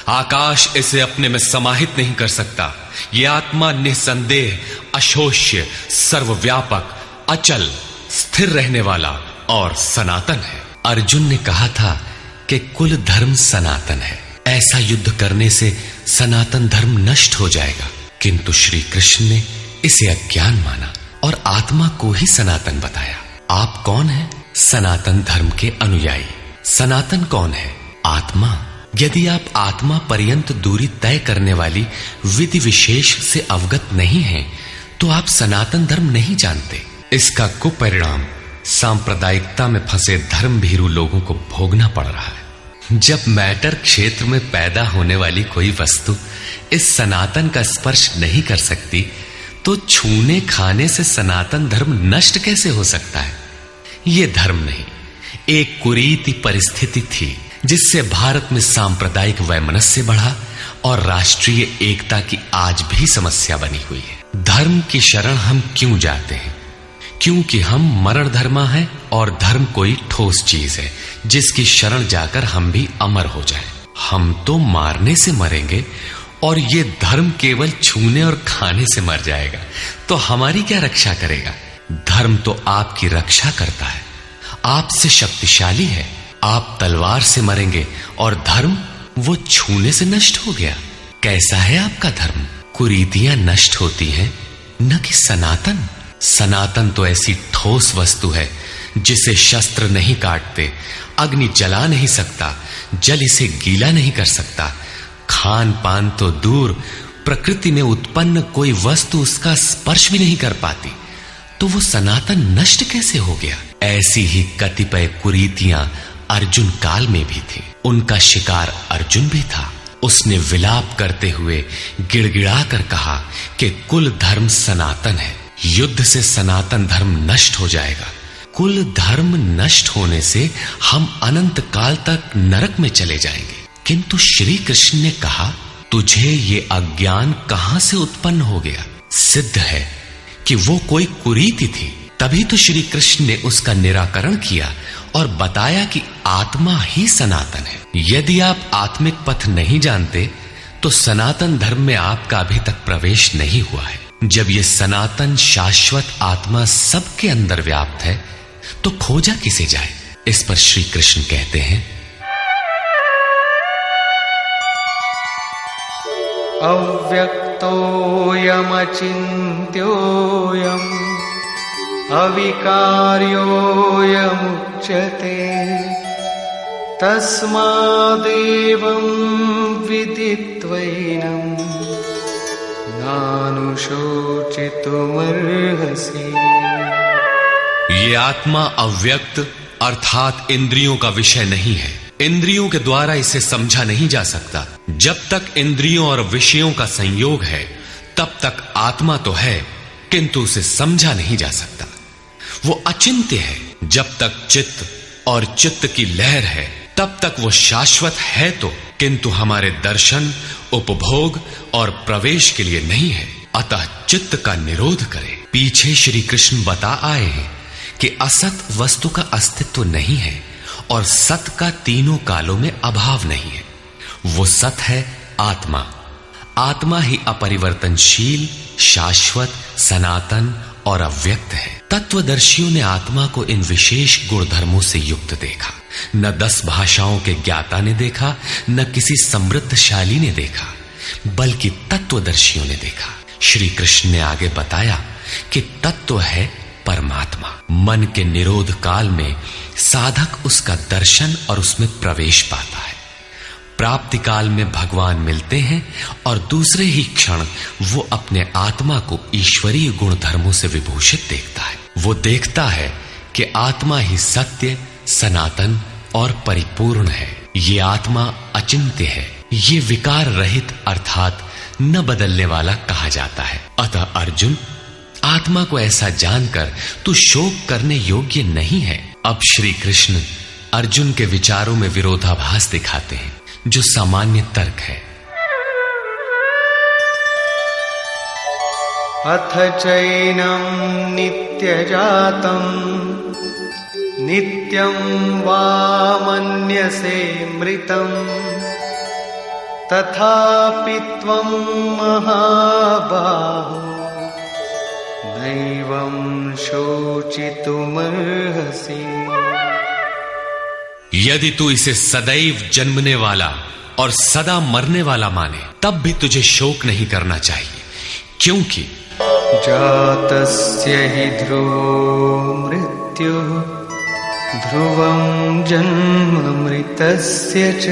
आकाश इसे अपने में समाहित नहीं कर सकता। ये आत्मा निसंदेह, अशोष्य, सर्वव्यापक, अचल, स्थिर रहने वाला और सनातन है। अर्जुन ने कहा था कि कुल धर्म सनातन है, ऐसा युद्ध करने से सनातन धर्म नष्ट हो जाएगा। किंतु श्री कृष्ण ने इसे अज्ञान माना और आत्मा को ही सनातन बताया। आप कौन हैं? सनातन धर्म के अनुयायी। सनातन कौन है? आत्मा। यदि आप आत्मा पर्यंत दूरी तय करने वाली विधि विशेष से अवगत नहीं हैं, तो आप सनातन धर्म नहीं जानते। इसका कुपरिणाम सांप्रदायिकता में फंसे धर्म भीरू लोगों को भोगना पड़ रहा है। जब मैटर क्षेत्र में पैदा होने वाली कोई वस्तु इस सनातन का स्पर्श नहीं कर सकती, तो छूने खाने से सनातन धर्म नष्ट कैसे हो सकता है? यह धर्म नहीं, एक कुरीति परिस्थिति थी जिससे भारत में सांप्रदायिक वैमनस्य बढ़ा और राष्ट्रीय एकता की आज भी समस्या बनी हुई है। धर्म की शरण हम क्यों जाते हैं? क्योंकि हम मरण धर्मा हैं और धर्म कोई ठोस चीज है जिसकी शरण जाकर हम भी अमर हो जाएं। हम तो मारने से मरेंगे और ये धर्म केवल छूने और खाने से मर जाएगा, तो हमारी क्या रक्षा करेगा? धर्म तो आपकी रक्षा करता है, आपसे शक्तिशाली है। आप तलवार से मरेंगे और धर्म वो छूने से नष्ट हो गया। कैसा है आपका धर्म? कुरीतियां नष्ट होती हैं, न कि सनातन। सनातन तो ऐसी ठोस वस्तु है जिसे शस्त्र नहीं काटते, अग्नि जला नहीं सकता, जल इसे गीला नहीं कर सकता। खान पान तो दूर, प्रकृति में उत्पन्न कोई वस्तु उसका स्पर्श भी नहीं कर पाती, तो वो सनातन नष्ट कैसे हो गया? ऐसी ही कतिपय कुरीतियां अर्जुन काल में भी थी। उनका शिकार अर्जुन भी था। उसने विलाप करते हुए गिड़गिड़ा कर कहा कि कुल धर्म सनातन है, युद्ध से सनातन धर्म नष्ट हो जाएगा। कुल धर्म नष्ट होने से हम अनंत काल तक नरक में चले जाएंगे। किंतु श्री कृष्ण ने कहा, तुझे ये अज्ञान कहां से उत्पन्न हो गया? सिद्ध है कि वो कोई कुरीति थी। तभी तो श्री कृष्ण ने उसका निराकरण किया और बताया कि आत्मा ही सनातन है। यदि आप आत्मिक पथ नहीं जानते, तो सनातन धर्म में आपका अभी तक प्रवेश नहीं हुआ है। जब ये सनातन शाश्वत आत्मा सबके अंदर व्याप्त है, तो खोजा किसे जाए? इस पर श्री कृष्ण कहते हैं, अव्यक्तोऽयमचिन्त्योऽयम् अविकार्योऽयमुच्यते तस्मादेवं विदित्वैनं नानुशोचितुमर्हसि। ये आत्मा अव्यक्त अर्थात इंद्रियों का विषय नहीं है। इंद्रियों के द्वारा इसे समझा नहीं जा सकता। जब तक इंद्रियों और विषयों का संयोग है, तब तक आत्मा तो है, किंतु उसे समझा नहीं जा सकता। वो अचिंत्य है। जब तक चित्त और चित्त की लहर है, तब तक वो शाश्वत है तो, किंतु हमारे दर्शन, उपभोग और प्रवेश के लिए नहीं है। अतः चित्त का निरोध करें। पीछे श्री कृष्ण बता आए हैं कि असत वस्तु का अस्तित्व नहीं है और सत का तीनों कालों में अभाव नहीं है। वो सत है आत्मा। आत्मा ही अपरिवर्तनशील, शाश्वत, सनातन और अव्यक्त है। तत्वदर्शियों ने आत्मा को इन विशेष गुणधर्मों से युक्त देखा। न 10 भाषाओं के ज्ञाता ने देखा, न किसी समृद्धशाली ने देखा, बल्कि तत्वदर्शियों ने देखा। श्री कृष्ण ने आगे बताया कि तत्व है परमात्मा। मन के निरोध काल में साधक उसका दर्शन और उसमें प्रवेश पाता है। प्राप्ति काल में भगवान मिलते हैं और दूसरे ही क्षण वो अपने आत्मा को ईश्वरीय गुण धर्मों से विभूषित देखता है। वो देखता है कि आत्मा ही सत्य, सनातन और परिपूर्ण है। ये आत्मा अचिंत्य है। ये विकार रहित अर्थात न बदलने वाला कहा जाता है। अतः अर्जुन, आत्मा को ऐसा जानकर तू शोक करने योग्य नहीं है। अब श्री कृष्ण अर्जुन के विचारों में विरोधाभास दिखाते हैं, जो सामान्य तर्क है। अथ चैनं नित्यजातं नित्यं वा मन्यसे मृतम् तथापि त्वं महाबाहो नैवं शोचितुमर्हसि। यदि तू इसे सदैव जन्मने वाला और सदा मरने वाला माने तब भी तुझे शोक नहीं करना चाहिए, क्योंकि जातस्य हि ध्रुवो मृत्युः ध्रुवं जन्म मृतस्य च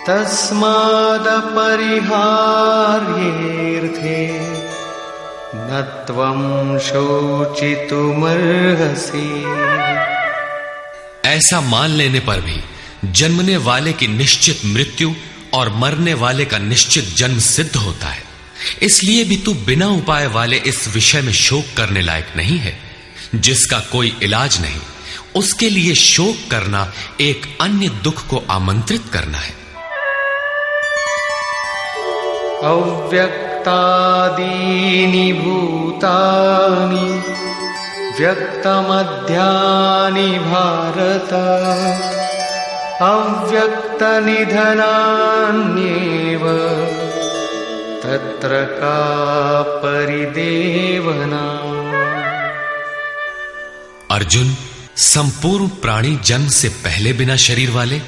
तस्मादपरिहार्येऽर्थे न त्वं शोचितुमर्हसि। ऐसा मान लेने पर भी जन्मने वाले की निश्चित मृत्यु और मरने वाले का निश्चित जन्म सिद्ध होता है, इसलिए भी तू बिना उपाय वाले इस विषय में शोक करने लायक नहीं है। जिसका कोई इलाज नहीं, उसके लिए शोक करना एक अन्य दुख को आमंत्रित करना है। अव्यक्तादीनि भूतानि व्यक्तमध्यानि भारत अव्यक्तनिधनान्येव तत्र का परिदेवना। अर्जुन, संपूर्ण प्राणी जन्म से पहले बिना शरीर वाले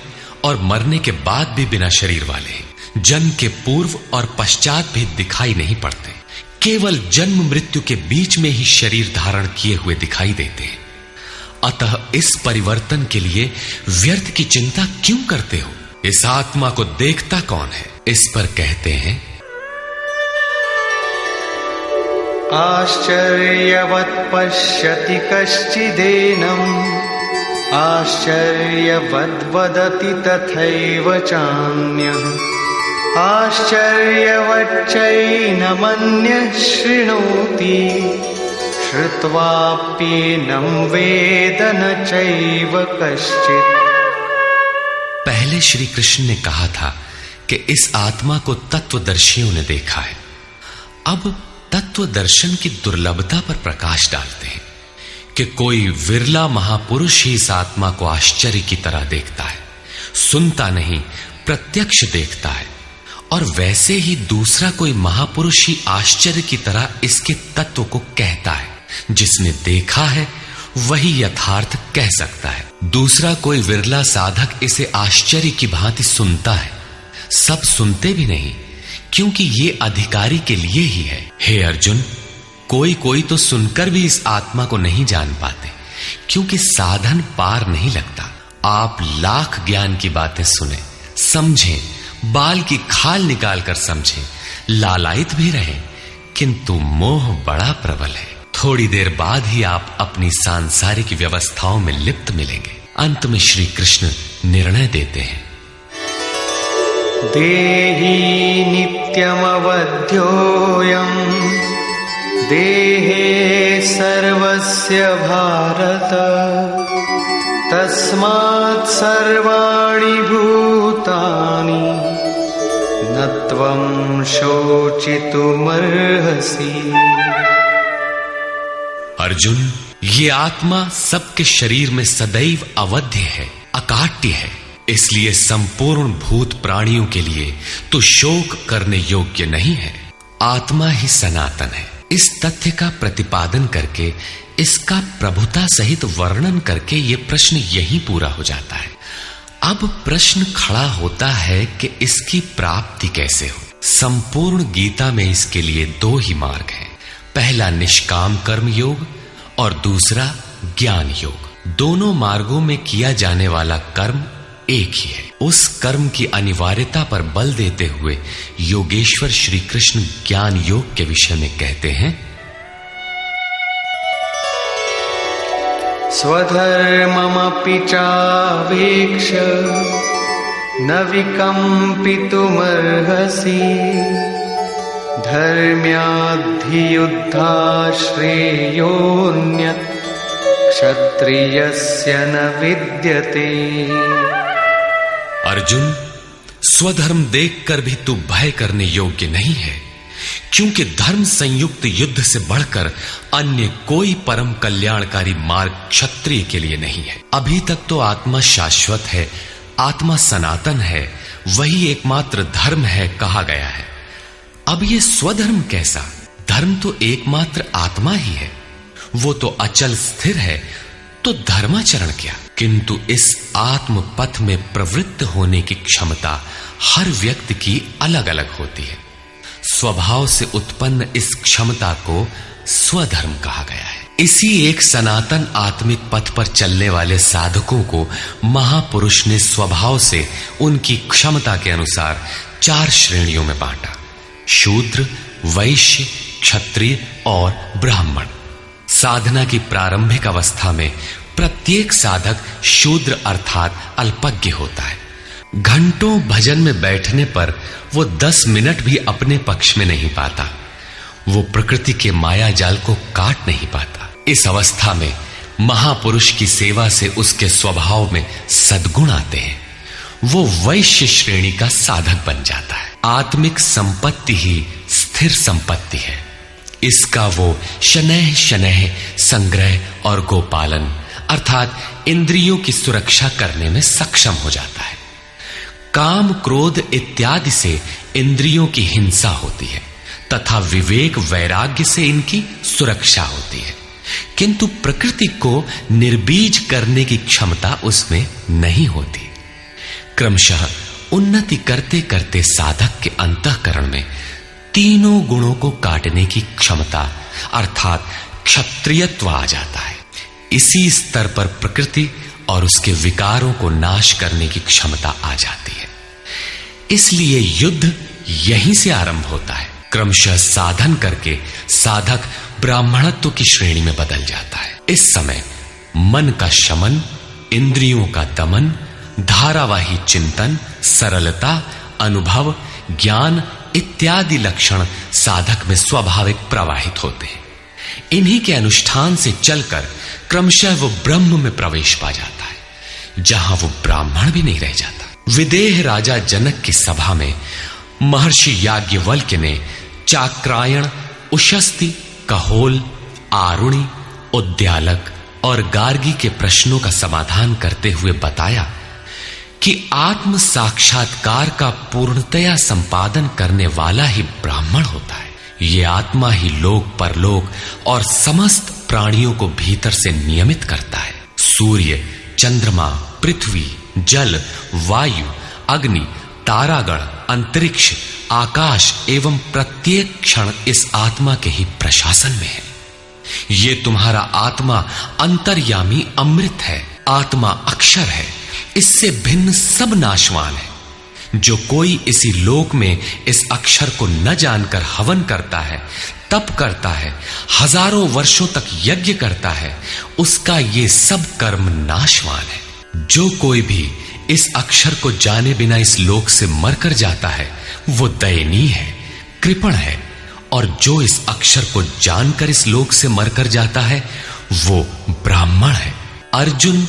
और मरने के बाद भी बिना शरीर वाले, जन्म के पूर्व और पश्चात भी दिखाई नहीं पड़ते, केवल जन्म मृत्यु के बीच में ही शरीर धारण किए हुए दिखाई देते हैं। अतः इस परिवर्तन के लिए व्यर्थ की चिंता क्यों करते हो? इस आत्मा को देखता कौन है? इस पर कहते हैं, आश्चर्यवत् पश्यति कश्चिदेनम् आश्चर्यवद् वदति तथैव चान्यः आश्चर्यवच्चैनमन्यः शृणोति श्रुत्वाप्येनं वेद न चैव कश्चित्। पहले श्री कृष्ण ने कहा था कि इस आत्मा को तत्वदर्शियों ने देखा है। अब तत्व दर्शन की दुर्लभता पर प्रकाश डालते हैं कि कोई विरला महापुरुष ही इस आत्मा को आश्चर्य की तरह देखता है, सुनता नहीं प्रत्यक्ष देखता है, और वैसे ही दूसरा कोई महापुरुष ही आश्चर्य की तरह इसके तत्व को कहता है। जिसने देखा है वही यथार्थ कह सकता है। दूसरा कोई विरला साधक इसे आश्चर्य की भांति सुनता है। सब सुनते भी नहीं, क्योंकि ये अधिकारी के लिए ही है। हे अर्जुन, कोई कोई तो सुनकर भी इस आत्मा को नहीं जान पाते, क्योंकि साधन पार नहीं लगता। आप लाख ज्ञान की बातें सुने, समझें, बाल की खाल निकाल कर समझें, लालायित भी रहें, किंतु मोह बड़ा प्रबल है। थोड़ी देर बाद ही आप अपनी सांसारिक व्यवस्थाओं में लिप्त मिलेंगे। अंत में श्री कृष्ण निर्णय देते हैं, देही नित्यमवध्योऽयं देहे सर्वस्य भारत तस्मात् सर्वाणि भूतानि न त्वं शोचितुमर्हसि। अर्जुन, ये आत्मा सबके शरीर में सदैव अवध्य है, अकाट्य है, इसलिए संपूर्ण भूत प्राणियों के लिए तो शोक करने योग्य नहीं है। आत्मा ही सनातन है। इस तथ्य का प्रतिपादन करके, इसका प्रभुता सहित वर्णन करके ये प्रश्न यही पूरा हो जाता है। अब प्रश्न खड़ा होता है कि इसकी प्राप्ति कैसे हो। संपूर्ण गीता में इसके लिए दो ही मार्ग हैं, पहला निष्काम कर्म योग और दूसरा ज्ञान योग। दोनों मार्गों में किया जाने वाला कर्म एक ही है। उस कर्म की अनिवार्यता पर बल देते हुए योगेश्वर श्री कृष्ण ज्ञान योग के विषय में कहते हैं, स्वधर्ममपि चावेक्ष्य न विकम्पितुमर्हसि धर्म्याद्धियुद्धात् श्रेयोऽन्यत् क्षत्रियस्य न विद्यते। अर्जुन, स्वधर्म देखकर भी तू भय करने योग्य नहीं है, क्योंकि धर्म संयुक्त युद्ध से बढ़कर अन्य कोई परम कल्याणकारी मार्ग क्षत्रिय के लिए नहीं है। अभी तक तो आत्मा शाश्वत है, आत्मा सनातन है, वही एकमात्र धर्म है कहा गया है। अब ये स्वधर्म कैसा? धर्म तो एकमात्र आत्मा ही है, वो तो अचल स्थिर है, तो धर्माचरण क्या? किंतु इस आत्म पथ में प्रवृत्त होने की क्षमता हर व्यक्ति की अलग अलग होती है। स्वभाव से उत्पन्न इस क्षमता को स्वधर्म कहा गया है। इसी एक सनातन आत्मिक पथ पर चलने वाले साधकों को महापुरुष ने स्वभाव से उनकी क्षमता के अनुसार 4 श्रेणियों में बांटा: शूद्र, वैश्य, क्षत्रिय और ब्राह्मण। साधना की प्रारंभिक अवस्था में प्रत्येक साधक शूद्र अर्थात अल्पज्ञ होता है। घंटों भजन में बैठने पर वो 10 मिनट भी अपने पक्ष में नहीं पाता, वो प्रकृति के माया जाल को काट नहीं पाता। इस अवस्था में महापुरुष की सेवा से उसके स्वभाव में सद्गुण आते हैं, वो वैश्य श्रेणी का साधक बन जाता है। आत्मिक संपत्ति ही स्थिर संपत्ति है, इसका वो शनैः शनैः संग्रह और गोपालन अर्थात इंद्रियों की सुरक्षा करने में सक्षम हो जाता है। काम, क्रोध इत्यादि से इंद्रियों की हिंसा होती है तथा विवेक, वैराग्य से इनकी सुरक्षा होती है, किंतु प्रकृति को निर्बीज करने की क्षमता उसमें नहीं होती। क्रमशः उन्नति करते करते साधक के अंतःकरण में तीनों गुणों को काटने की क्षमता अर्थात क्षत्रियत्व आ जाता है। इसी स्तर पर प्रकृति और उसके विकारों को नाश करने की क्षमता आ जाती है। इसलिए युद्ध यहीं से आरंभ होता है। क्रमशः साधन करके साधक ब्राह्मणत्व की श्रेणी में बदल जाता है। इस समय मन का शमन, इंद्रियों का दमन, धारावाही चिंतन, सरलता, अनुभव, ज्ञान इत्यादि लक्षण साधक में स्वाभाविक प्रवाहित होते हैं। इन्हीं के अनुष्ठान से चलकर क्रमशः वो ब्रह्म में प्रवेश पा जाता है, जहां वो ब्राह्मण भी नहीं रह जाता। विदेह राजा जनक की सभा में महर्षि याज्ञवल्क्य ने चाक्रायण, उशस्ति, कहोल, आरुणि, उद्यालक और गार्गी के प्रश्नों का समाधान करते हुए बताया कि आत्म साक्षात्कार का पूर्णतया संपादन करने वाला ही ब्राह्मण होता है। ये आत्मा ही लोक परलोक और समस्त प्राणियों को भीतर से नियमित करता है। सूर्य, चंद्रमा, पृथ्वी, जल, वायु, अग्नि, तारागण, अंतरिक्ष, आकाश एवं प्रत्येक क्षण इस आत्मा के ही प्रशासन में है। ये तुम्हारा आत्मा अंतर्यामी अमृत है, आत्मा अक्षर है, इससे भिन्न सब नाशवान है। जो कोई इसी लोक में इस अक्षर को न जानकर हवन करता है, तप करता है, हजारों वर्षों तक यज्ञ करता है, उसका ये सब कर्म नाशवान है। जो कोई भी इस अक्षर को जाने बिना इस लोक से मरकर जाता है, वो दयनीय है, कृपण है, और जो इस अक्षर को जानकर इस लोक से मरकर जाता है, वो ब्राह्मण है। अर्जुन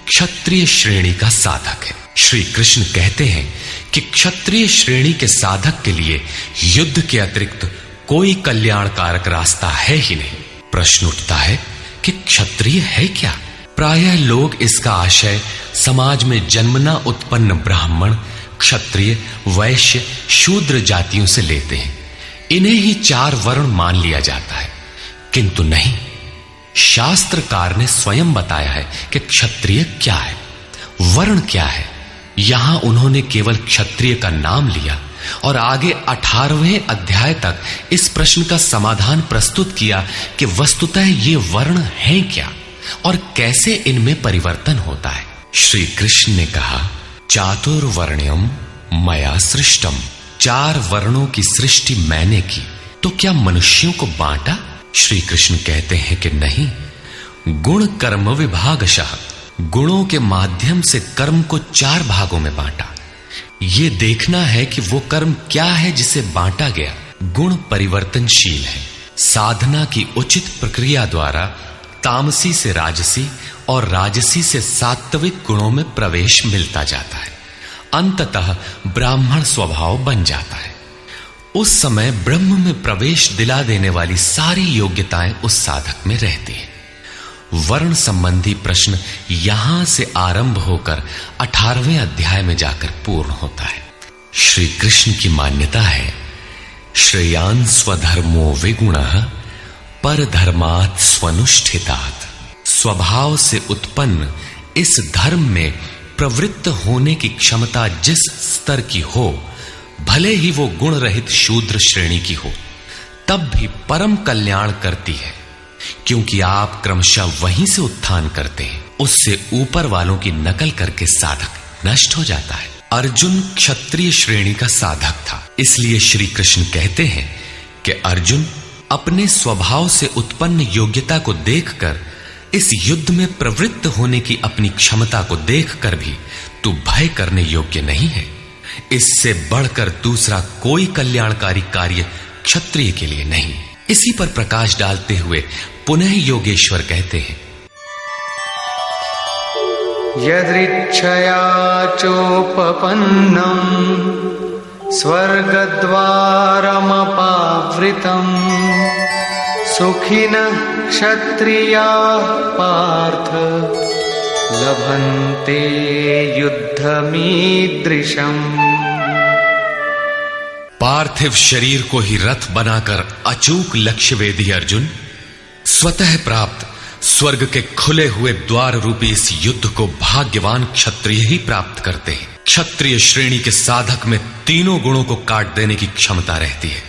क्षत्रिय श्रेणी का साधक है। श्री कृष्ण कहते हैं कि क्षत्रिय श्रेणी के साधक के लिए युद्ध के अतिरिक्त कोई कल्याणकारक रास्ता है ही नहीं। प्रश्न उठता है कि क्षत्रिय है क्या? प्रायः लोग इसका आशय समाज में जन्मना उत्पन्न ब्राह्मण, क्षत्रिय, वैश्य, शूद्र जातियों से लेते हैं। इन्हें ही 4 वर्ण मान लिया जाता है, किंतु नहीं। शास्त्रकार ने स्वयं बताया है कि क्षत्रिय क्या है, वर्ण क्या है। यहां उन्होंने केवल क्षत्रिय का नाम लिया और आगे 18वें अध्याय तक इस प्रश्न का समाधान प्रस्तुत किया कि वस्तुतः ये वर्ण हैं क्या और कैसे इनमें परिवर्तन होता है। श्री कृष्ण ने कहा, चातुर्वर्ण्यम मया सृष्टम, 4 वर्णों की सृष्टि मैंने की, तो क्या मनुष्यों को बांटा? श्री कृष्ण कहते हैं कि नहीं, गुण कर्म विभागशः, गुणों के माध्यम से कर्म को 4 भागों में बांटा। ये देखना है कि वो कर्म क्या है जिसे बांटा गया। गुण परिवर्तनशील है। साधना की उचित प्रक्रिया द्वारा तामसी से राजसी और राजसी से सात्विक गुणों में प्रवेश मिलता जाता है। अंततः ब्राह्मण स्वभाव बन जाता है। उस समय ब्रह्म में प्रवेश दिला देने वाली सारी योग्यताएं उस साधक में रहती हैं। वर्ण संबंधी प्रश्न यहां से आरंभ होकर 18वें अध्याय में जाकर पूर्ण होता है। श्री कृष्ण की मान्यता है, श्रेयान् स्वधर्मो विगुणः परधर्मात् स्वनुष्ठितात्। स्वभाव से उत्पन्न इस धर्म में प्रवृत्त होने की क्षमता जिस स्तर की हो, भले ही वो गुण रहित शूद्र श्रेणी की हो, तब भी परम कल्याण करती है, क्योंकि आप क्रमशः वहीं से उत्थान करते हैं। उससे ऊपर वालों की नकल करके साधक नष्ट हो जाता है। अर्जुन क्षत्रिय श्रेणी का साधक था, इसलिए श्री कृष्ण कहते हैं कि अर्जुन, अपने स्वभाव से उत्पन्न योग्यता को देखकर, इस युद्ध में प्रवृत्त होने की अपनी क्षमता को देखकर भी तू भय करने योग्य नहीं है। इससे बढ़कर दूसरा कोई कल्याणकारी कार्य क्षत्रिय के लिए नहीं। इसी पर प्रकाश डालते हुए पुनः योगेश्वर कहते हैं, यदृच्छया चोपपन्नं स्वर्गद्वारमपावृतं सुखिनः क्षत्रियाः पार्थ लभन्ते युद्धमीदृशम्। पार्थिव शरीर को ही रथ बनाकर अचूक लक्ष्य वेदी अर्जुन, स्वतः प्राप्त स्वर्ग के खुले हुए द्वार रूपी इस युद्ध को भाग्यवान क्षत्रिय ही प्राप्त करते हैं। क्षत्रिय श्रेणी के साधक में तीनों गुणों को काट देने की क्षमता रहती है।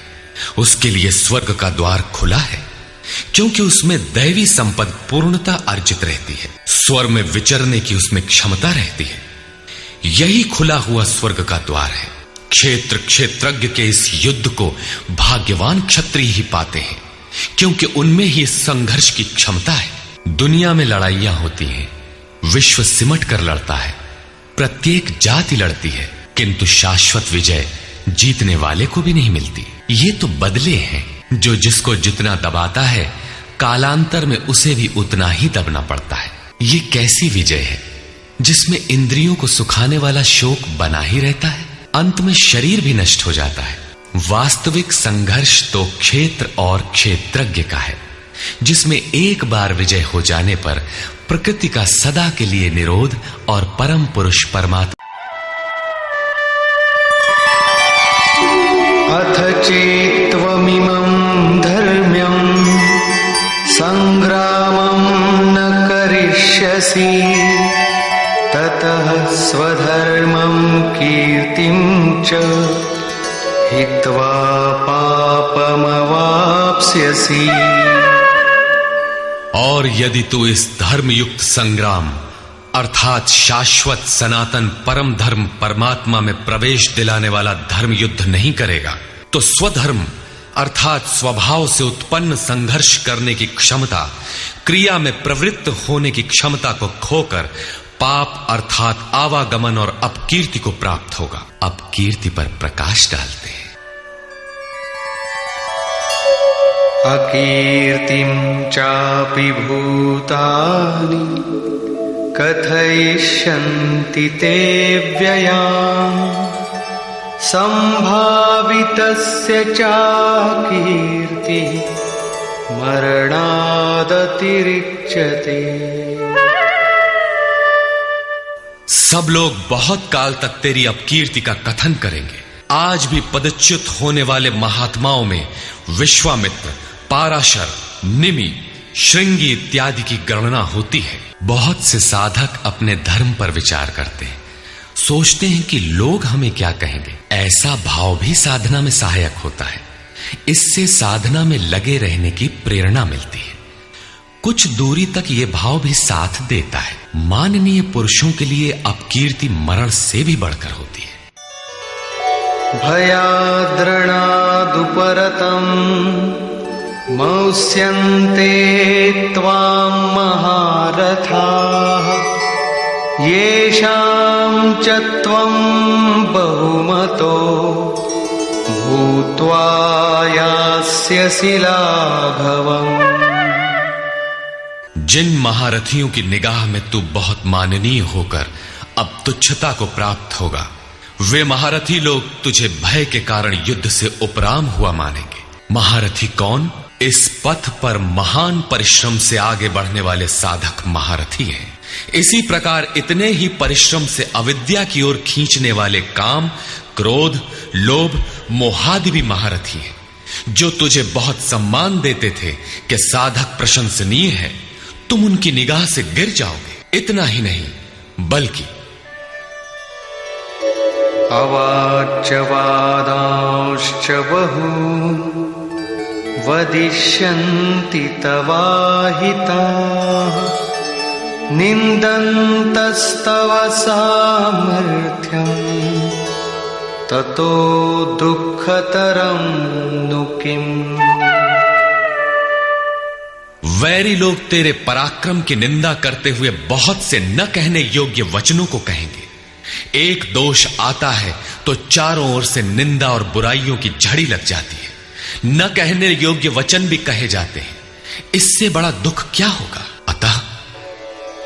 उसके लिए स्वर्ग का द्वार खुला है, क्योंकि उसमें दैवी संपद पूर्णता अर्जित रहती है। स्वर्ग में विचरने की उसमें क्षमता रहती है। यही खुला हुआ स्वर्ग का द्वार है। क्षेत्र क्षेत्रज्ञ के इस युद्ध को भाग्यवान क्षत्रिय ही पाते हैं, क्योंकि उनमें ही इस संघर्ष की क्षमता है। दुनिया में लड़ाइयां होती हैं, विश्व सिमट कर लड़ता है, प्रत्येक जाति लड़ती है, किंतु शाश्वत विजय जीतने वाले को भी नहीं मिलती। ये तो बदले हैं, जो जिसको जितना दबाता है, कालांतर में उसे भी उतना ही दबना पड़ता है। ये कैसी विजय है जिसमें इंद्रियों को सुखाने वाला शोक बना ही रहता है, अंत में शरीर भी नष्ट हो जाता है। वास्तविक संघर्ष तो क्षेत्र और क्षेत्रज्ञ का है, जिसमें एक बार विजय हो जाने पर प्रकृति का सदा के लिए निरोध और परम पुरुष परमात्मा। अथ चेत्त्वमिमं धर्म्यं संग्रामं न करिष्यसि ततः स्वधर्मं कीर्तिं च हित्वा पापमवाप्स्यसि। और यदि तू इस धर्मयुक्त संग्राम अर्थात शाश्वत सनातन परम धर्म परमात्मा में प्रवेश दिलाने वाला धर्म युद्ध नहीं करेगा, तो स्वधर्म अर्थात स्वभाव से उत्पन्न संघर्ष करने की क्षमता, क्रिया में प्रवृत्त होने की क्षमता को खोकर पाप अर्थात आवागमन और अपकीर्ति को प्राप्त होगा। अपकीर्ति पर प्रकाश डालते हैं। अकीर्तिं चापि भूतानि कथयिष्यन्ति ते व्ययाम् संभावितस्य चाकीर्तिः मरणादतिरिच्यते। सब लोग बहुत काल तक तेरी अपकीर्ति का कथन करेंगे। आज भी पदच्युत होने वाले महात्माओं में विश्वामित्र, पाराशर, निमि, श्रृंगी इत्यादि की गणना होती है। बहुत से साधक अपने धर्म पर विचार करते हैं, सोचते हैं कि लोग हमें क्या कहेंगे। ऐसा भाव भी साधना में सहायक होता है। इससे साधना में लगे रहने की प्रेरणा मिलती है। कुछ दूरी तक यह भाव भी साथ देता है। माननीय पुरुषों के लिए अपकीर्ति मरण से भी बढ़कर होती है। भयाद्रणादुपरतम् मौस्यन्ते त्वां महारथाः येषां च त्वं बहुमतो भूत्वा यास्यसि लाघवम्। जिन महारथियों की निगाह में तू बहुत माननीय होकर अब तुच्छता को प्राप्त होगा, वे महारथी लोग तुझे भय के कारण युद्ध से उपराम हुआ मानेंगे। महारथी कौन? इस पथ पर महान परिश्रम से आगे बढ़ने वाले साधक महारथी हैं। इसी प्रकार इतने ही परिश्रम से अविद्या की ओर खींचने वाले काम, क्रोध, लोभ, मोहादि भी महारथी हैं, जो तुझे बहुत सम्मान देते थे कि साधक प्रशंसनीय है, तुम उनकी निगाह से गिर जाओगे। इतना ही नहीं, बल्कि अवाच्य वादांश्च बहु वदिष्यन्ति तवाहिताः निन्दन्तस्तव सामर्थ्यम् ततो दुःखतरं नु किम्। वैरी लोग तेरे पराक्रम की निंदा करते हुए बहुत से न कहने योग्य वचनों को कहेंगे। एक दोष आता है तो चारों ओर से निंदा और बुराइयों की झड़ी लग जाती है। न कहने योग्य वचन भी कहे जाते हैं। इससे बड़ा दुख क्या होगा? अतः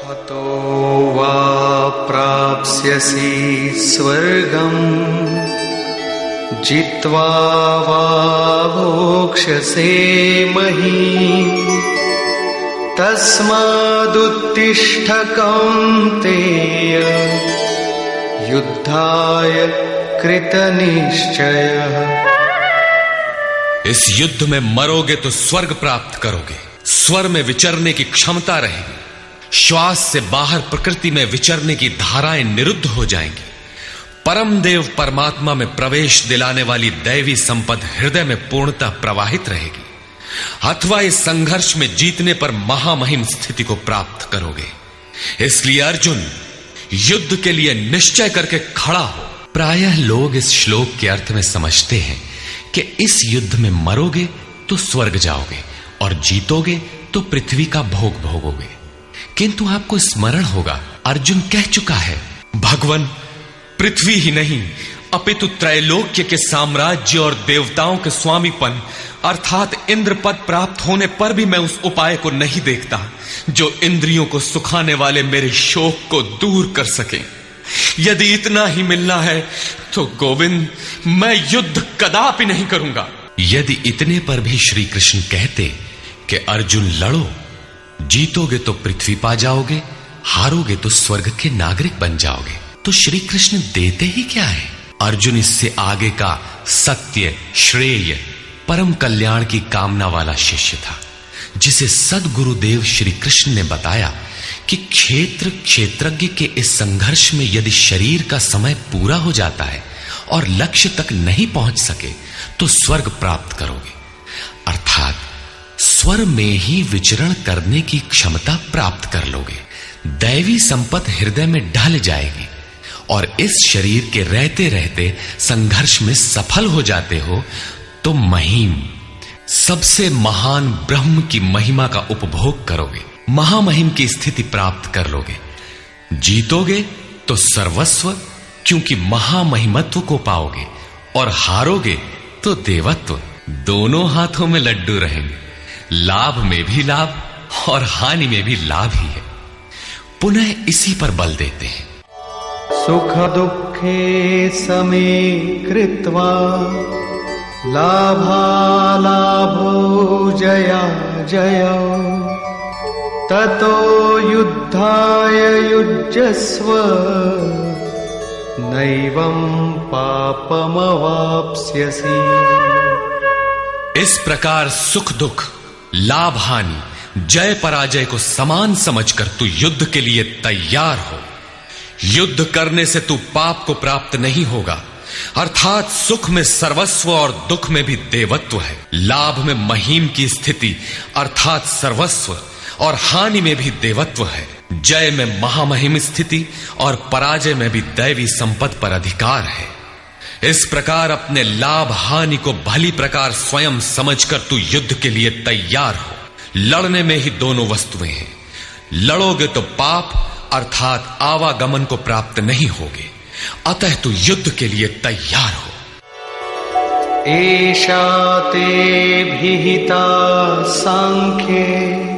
हतो वा प्राप्स्यसि स्वर्गम् जित्वा वा भोक्ष्यसे महीम् तस्मादुत्तिष्ठ कौन्तेय युद्धाय कृतनिश्चयः। इस युद्ध में मरोगे तो स्वर्ग प्राप्त करोगे। स्वर में विचरने की क्षमता रहेगी। श्वास से बाहर प्रकृति में विचरने की धाराएं निरुद्ध हो जाएंगी। परम देव परमात्मा में प्रवेश दिलाने वाली दैवी संपद हृदय में पूर्णतः प्रवाहित रहेगी। अथवा इस संघर्ष में जीतने पर महामहिम स्थिति को प्राप्त करोगे। इसलिए अर्जुन, युद्ध के लिए निश्चय करके खड़ा हो। प्रायः लोग इस श्लोक के अर्थ में समझते हैं कि इस युद्ध में मरोगे तो स्वर्ग जाओगे और जीतोगे तो पृथ्वी का भोग भोगोगे। किंतु आपको स्मरण होगा, अर्जुन कह चुका है, भगवान पृथ्वी ही नहीं अपितु त्रैलोक्य के साम्राज्य और देवताओं के स्वामीपन अर्थात इंद्र पद प्राप्त होने पर भी मैं उस उपाय को नहीं देखता जो इंद्रियों को सुखाने वाले मेरे शोक को दूर कर सके। यदि इतना ही मिलना है तो गोविंद, मैं युद्ध कदापि नहीं करूंगा। यदि इतने पर भी श्री कृष्ण कहते कि अर्जुन लड़ो, जीतोगे तो पृथ्वी पा जाओगे, हारोगे तो स्वर्ग के नागरिक बन जाओगे, तो श्री कृष्ण देते ही क्या है? अर्जुन इससे आगे का सत्य, श्रेय, परम कल्याण की कामना वाला शिष्य था, जिसे सद्गुरुदेव श्री कृष्ण ने बताया कि क्षेत्रज्ञ के इस संघर्ष में यदि शरीर का समय पूरा हो जाता है और लक्ष्य तक नहीं पहुंच सके तो स्वर्ग प्राप्त करोगे। अर्थात स्वर में ही विचरण करने की क्षमता प्राप्त कर लोगे। दैवी संपत्त हृदय में ढल जाएगी और इस शरीर के रहते रहते संघर्ष में सफल हो जाते हो तो महिम, सबसे महान ब्रह्म की महिमा का उपभोग करोगे, महामहिम की स्थिति प्राप्त कर लोगे। जीतोगे तो सर्वस्व, क्योंकि महामहिमत्व को पाओगे, और हारोगे तो देवत्व। दोनों हाथों में लड्डू रहेंगे, लाभ में भी लाभ और हानि में भी लाभ ही है। पुनः इसी पर बल देते हैं, सुख दुःखे समे कृत्वा लाभालाभो जया जयो ततो युद्धाय युज्यस्व नैवं पापमवाप्स्यसि। इस प्रकार सुख दुख, लाभ हानि, जय पराजय को समान समझकर तू युद्ध के लिए तैयार हो। युद्ध करने से तू पाप को प्राप्त नहीं होगा, अर्थात सुख में सर्वस्व और दुख में भी देवत्व है। लाभ में महिम की स्थिति अर्थात सर्वस्व और हानि में भी देवत्व है। जय में महामहिम स्थिति और पराजय में भी दैवी संपत्ति पर अधिकार है। इस प्रकार अपने लाभ हानि को भली प्रकार स्वयं समझकर तू युद्ध के लिए तैयार हो। लड़ने में ही दोनों वस्तुएं हैं। लड़ोगे तो पाप अर्थात आवागमन को प्राप्त नहीं होगे, अतः तू युद्ध के लिए तैयार हो। एषा ते विहिता सांख्ये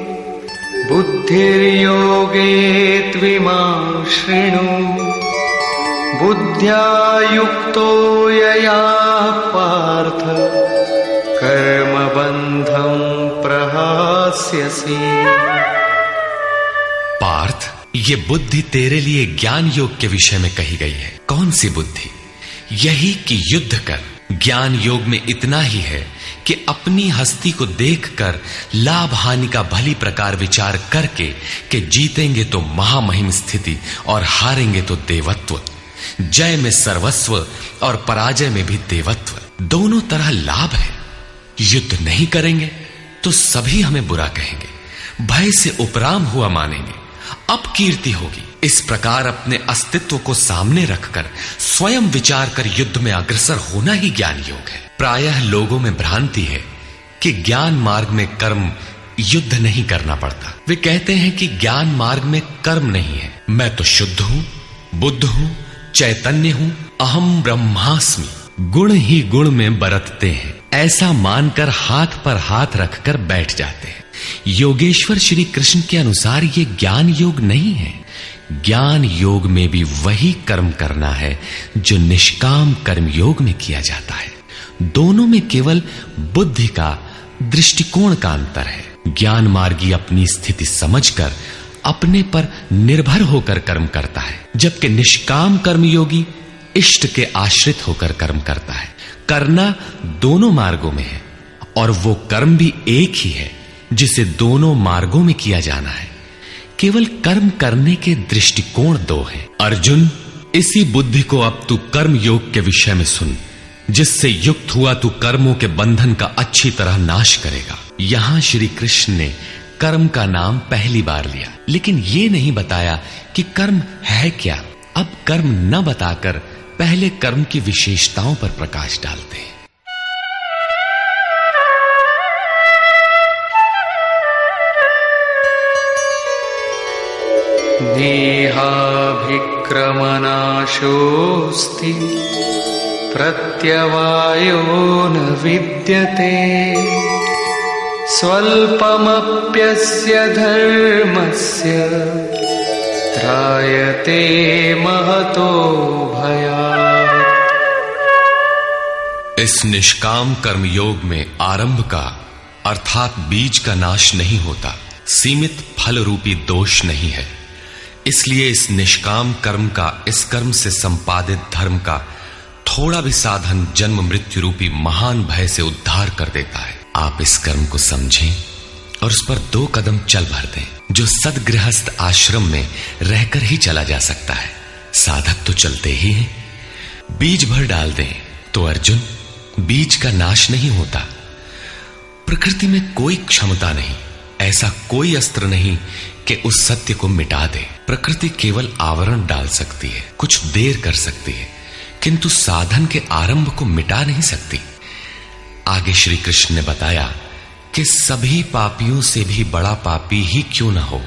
बुद्धिर्योगे त्विमां शृणु बुद्ध्या युक्तो यया पार्थ कर्मबन्धं प्रहास्यसि। पार्थ, ये बुद्धि तेरे लिए ज्ञान योग के विषय में कही गई है। कौन सी बुद्धि? यही कि युद्ध कर। ज्ञान योग में इतना ही है कि अपनी हस्ती को देखकर लाभ हानि का भली प्रकार विचार करके कि जीतेंगे तो महामहिम स्थिति और हारेंगे तो देवत्व, जय में सर्वस्व और पराजय में भी देवत्व, दोनों तरह लाभ है। युद्ध नहीं करेंगे तो सभी हमें बुरा कहेंगे, भय से उपराम हुआ मानेंगे, अपकीर्ति होगी। इस प्रकार अपने अस्तित्व को सामने रखकर स्वयं विचार कर युद्ध में अग्रसर होना ही ज्ञान योग है। प्रायः लोगों में भ्रांति है कि ज्ञान मार्ग में कर्म युद्ध नहीं करना पड़ता। वे कहते हैं कि ज्ञान मार्ग में कर्म नहीं है, मैं तो शुद्ध हूं, बुद्ध हूं, चैतन्य हूं, अहम ब्रह्मास्मि। गुण ही गुण में बरतते हैं, ऐसा मानकर हाथ पर हाथ रखकर बैठ जाते हैं। योगेश्वर श्री कृष्ण के अनुसार ये ज्ञान योग नहीं है। ज्ञान योग में भी वही कर्म करना है जो निष्काम कर्म योग में किया जाता है। दोनों में केवल बुद्धि का, दृष्टिकोण का अंतर है। ज्ञान मार्गी अपनी स्थिति समझकर अपने पर निर्भर होकर कर्म करता है, जबकि निष्काम कर्मयोगी इष्ट के आश्रित होकर कर्म करता है। करना दोनों मार्गों में है और वो कर्म भी एक ही है जिसे दोनों मार्गों में किया जाना है। केवल कर्म करने के दृष्टिकोण दो हैं। अर्जुन, इसी बुद्धि को अब तू कर्म योग के विषय में सुन, जिससे युक्त हुआ तू कर्मों के बंधन का अच्छी तरह नाश करेगा। यहां श्री कृष्ण ने कर्म का नाम पहली बार लिया, लेकिन यह नहीं बताया कि कर्म है क्या। अब कर्म न बताकर पहले कर्म की विशेषताओं पर प्रकाश डालते हैं। देहाभिक्रमनाशोऽस्ति प्रत्यवायो न विद्यते स्वल्पमप्यस्य धर्मस्य त्रायते महतो भयात्। इस निष्काम कर्म योग में आरंभ का अर्थात बीज का नाश नहीं होता, सीमित फल रूपी दोष नहीं है। इसलिए इस निष्काम कर्म का, इस कर्म से संपादित धर्म का थोड़ा भी साधन जन्म मृत्यु रूपी महान भय से उद्धार कर देता है। आप इस कर्म को समझें और उस पर 2 कदम चल भर दें, जो सदगृहस्थ आश्रम में रहकर ही चला जा सकता है। साधक तो चलते ही हैं। बीज भर डाल दें तो अर्जुन, बीज का नाश नहीं होता। प्रकृति में कोई क्षमता नहीं, ऐसा कोई अस्त्र नहीं कि उस सत्य को मिटा दे। प्रकृति केवल आवरण डाल सकती है, कुछ देर कर सकती है, किंतु साधन के आरंभ को मिटा नहीं सकती। आगे श्री कृष्ण ने बताया कि सभी पापियों से भी बड़ा पापी ही क्यों न हो,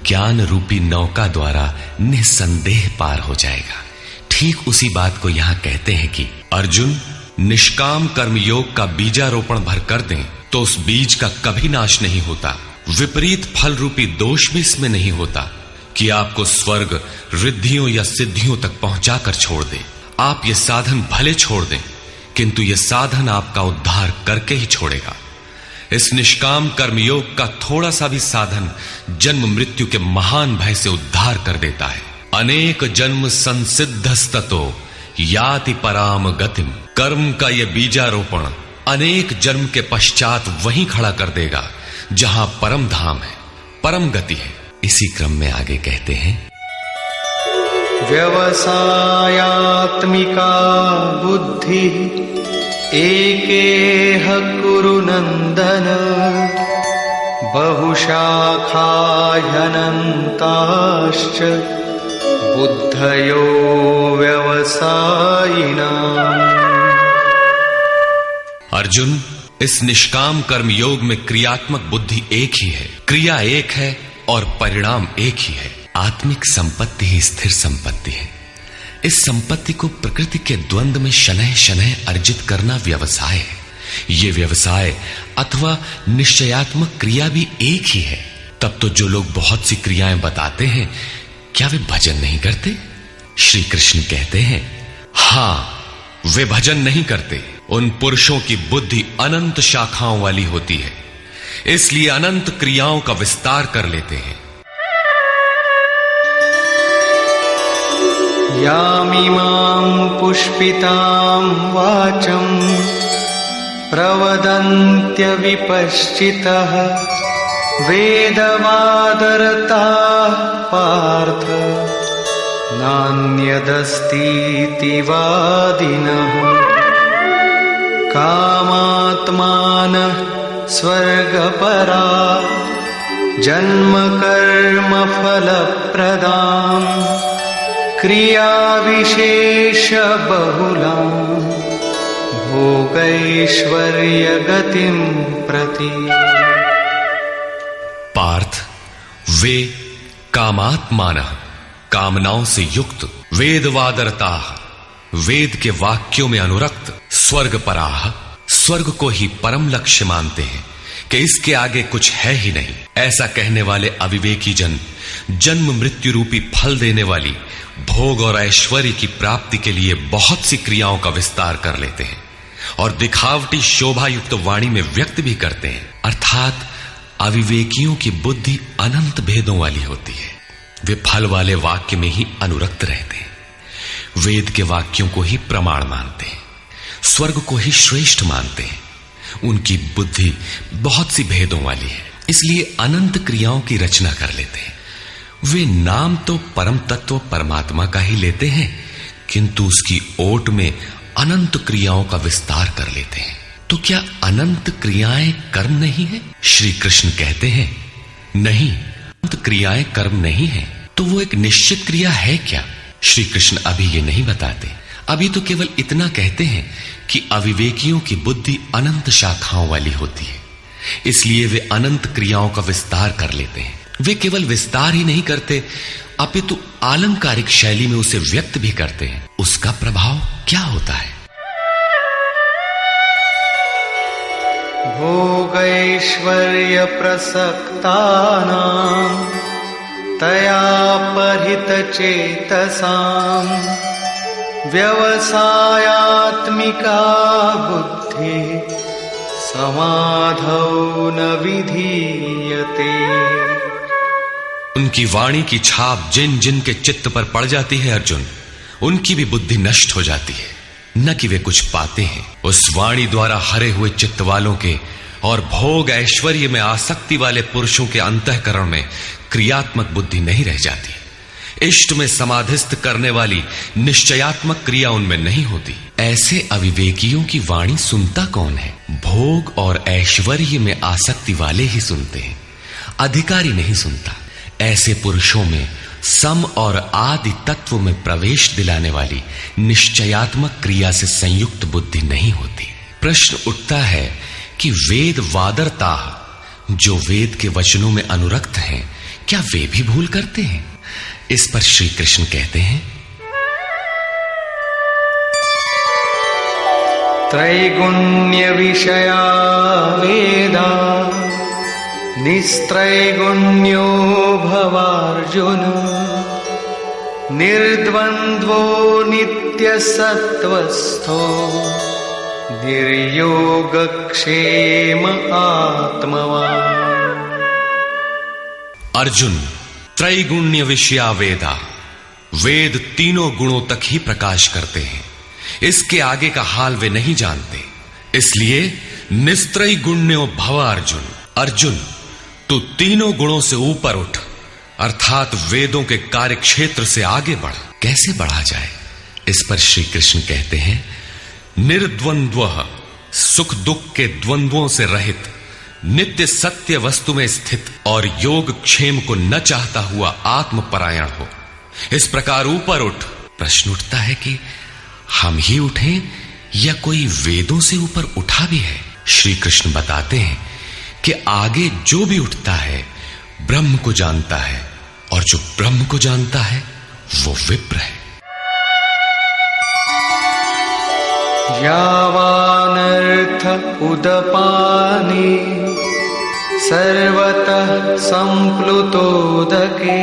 ज्ञान रूपी नौका द्वारा निसंदेह पार हो जाएगा। ठीक उसी बात को यहां कहते हैं कि अर्जुन, निष्काम कर्म योग का बीजारोपण भर कर दें तो उस बीज का कभी नाश नहीं होता। विपरीत फल रूपी दोष भी इसमें नहीं होता कि आपको स्वर्ग, रिद्धियों या सिद्धियों तक पहुंचाकर छोड़ दे। आप ये साधन भले छोड़ दें, किंतु यह साधन आपका उद्धार करके ही छोड़ेगा। इस निष्काम कर्मयोग का थोड़ा सा भी साधन जन्म मृत्यु के महान भय से उद्धार कर देता है। अनेक जन्म संसिद्धस्ततो याति पराम गतिम। कर्म का यह बीजारोपण अनेक जन्म के पश्चात वहीं खड़ा कर देगा जहां परम धाम है, परम गति है। इसी क्रम में आगे कहते हैं, व्यवसायात्मिका बुद्धि एकेह कुरु नंदन बहुशाखा ह्यनन्ताश्च बुद्धयो व्यवसायिनाम्। अर्जुन, इस निष्काम कर्म योग में क्रियात्मक बुद्धि एक ही है, क्रिया एक है और परिणाम एक ही है। आत्मिक संपत्ति ही स्थिर संपत्ति है। इस संपत्ति को प्रकृति के द्वंद्व में शनैः शनैः अर्जित करना व्यवसाय है। ये व्यवसाय अथवा निश्चयात्मक क्रिया भी एक ही है। तब तो जो लोग बहुत सी क्रियाएं बताते हैं, क्या वे भजन नहीं करते? श्री कृष्ण कहते हैं, हां, वे भजन नहीं करते। उन पुरुषों की बुद्धि अनंत शाखाओं वाली होती है, इसलिए अनंत क्रियाओं का विस्तार कर लेते हैं। यामिमां पुष्पितां वाचं प्रवदन्त्य विपश्चितः वेदवादरताः पार्थ नान्यदस्तीति वादिनः कामात्मानः स्वर्गपरा जन्मकर्म फलप्रदां क्रियाविशेषबहुलां भोगैश्वर्यगतिं प्रति। पार्थ, वे कामात्मानः, कामनाओं से युक्त, वेदवादरताः, वेद के वाक्यों में अनुरक्त, स्वर्गपराः, स्वर्ग को ही परम लक्ष्य मानते हैं कि इसके आगे कुछ है ही नहीं। ऐसा कहने वाले अविवेकी जन जन्म मृत्यु रूपी फल देने वाली भोग और ऐश्वर्य की प्राप्ति के लिए बहुत सी क्रियाओं का विस्तार कर लेते हैं और दिखावटी शोभा युक्त वाणी में व्यक्त भी करते हैं। अर्थात अविवेकियों की बुद्धि अनंत भेदों वाली होती है। वे फल वाले वाक्य में ही अनुरक्त रहते हैं, वेद के वाक्यों को ही प्रमाण मानते हैं, स्वर्ग को ही श्रेष्ठ मानते हैं। उनकी बुद्धि बहुत सी भेदों वाली है, इसलिए अनंत क्रियाओं की रचना कर लेते हैं। वे नाम तो परम तत्व परमात्मा का ही लेते हैं, किंतु उसकी ओट में अनंत क्रियाओं का विस्तार कर लेते हैं। तो क्या अनंत क्रियाएं कर्म नहीं है? श्री कृष्ण कहते हैं, नहीं, अनंत क्रियाएं कर्म नहीं है। तो वो एक निश्चित क्रिया है क्या? श्री कृष्ण अभी ये नहीं बताते। अभी तो केवल इतना कहते हैं कि अविवेकियों की बुद्धि अनंत शाखाओं वाली होती है, इसलिए वे अनंत क्रियाओं का विस्तार कर लेते हैं। वे केवल विस्तार ही नहीं करते, अपितु आलंकारिक शैली में उसे व्यक्त भी करते हैं। उसका प्रभाव क्या होता है? भोगैश्वर्य प्रसक्तानां तया परितचेतसां व्यवसायात्मिका बुद्धि समाधौ न विधीयते। उनकी वाणी की छाप जिन जिन के चित्त पर पड़ जाती है अर्जुन, उनकी भी बुद्धि नष्ट हो जाती है। न कि वे कुछ पाते हैं, उस वाणी द्वारा हरे हुए चित्त वालों के और भोग ऐश्वर्य में आसक्ति वाले पुरुषों के अंतःकरण में क्रियात्मक बुद्धि नहीं रह जाती। इष्ट में समाधिस्थ करने वाली निश्चयात्मक क्रिया उनमें नहीं होती। ऐसे अविवेकियों की वाणी सुनता कौन है? भोग और ऐश्वर्य में आसक्ति वाले ही सुनते हैं, अधिकारी नहीं सुनता। ऐसे पुरुषों में सम और आदि तत्व में प्रवेश दिलाने वाली निश्चयात्मक क्रिया से संयुक्त बुद्धि नहीं होती। प्रश्न उठता है कि वेद वादरता, जो वेद के वचनों में अनुरक्त हैं, क्या वे भी भूल करते हैं? इस पर श्री कृष्ण कहते हैं, त्रैगुण्य विषया वेदा निस्त्रैगुण्यो भवार्जुन निर्द्वन्द्वो नित्यसत्त्वस्थो निर्योगक्षेम आत्मवान्। अर्जुन, त्रैगुण्य विषया वेदा, वेद तीनों गुणों तक ही प्रकाश करते हैं, इसके आगे का हाल वे नहीं जानते। इसलिए निस्त्रय गुण्यो भव अर्जुन, अर्जुन तू तीनों गुणों से ऊपर उठ, अर्थात वेदों के कार्य क्षेत्र से आगे बढ़। कैसे बढ़ा जाए? इस पर श्री कृष्ण कहते हैं, निर्द्वंद्व, सुख दुख के द्वंद्वों से रहित, नित्य सत्य वस्तु में स्थित और योग क्षेम को न चाहता हुआ आत्मपरायण हो। इस प्रकार ऊपर उठ। प्रश्न उठता है कि हम ही उठें या कोई वेदों से ऊपर उठा भी है? श्री कृष्ण बताते हैं कि आगे जो भी उठता है ब्रह्म को जानता है, और जो ब्रह्म को जानता है वो विप्र है। यावानर्थ उदपाने सर्वतः संप्लुतोदके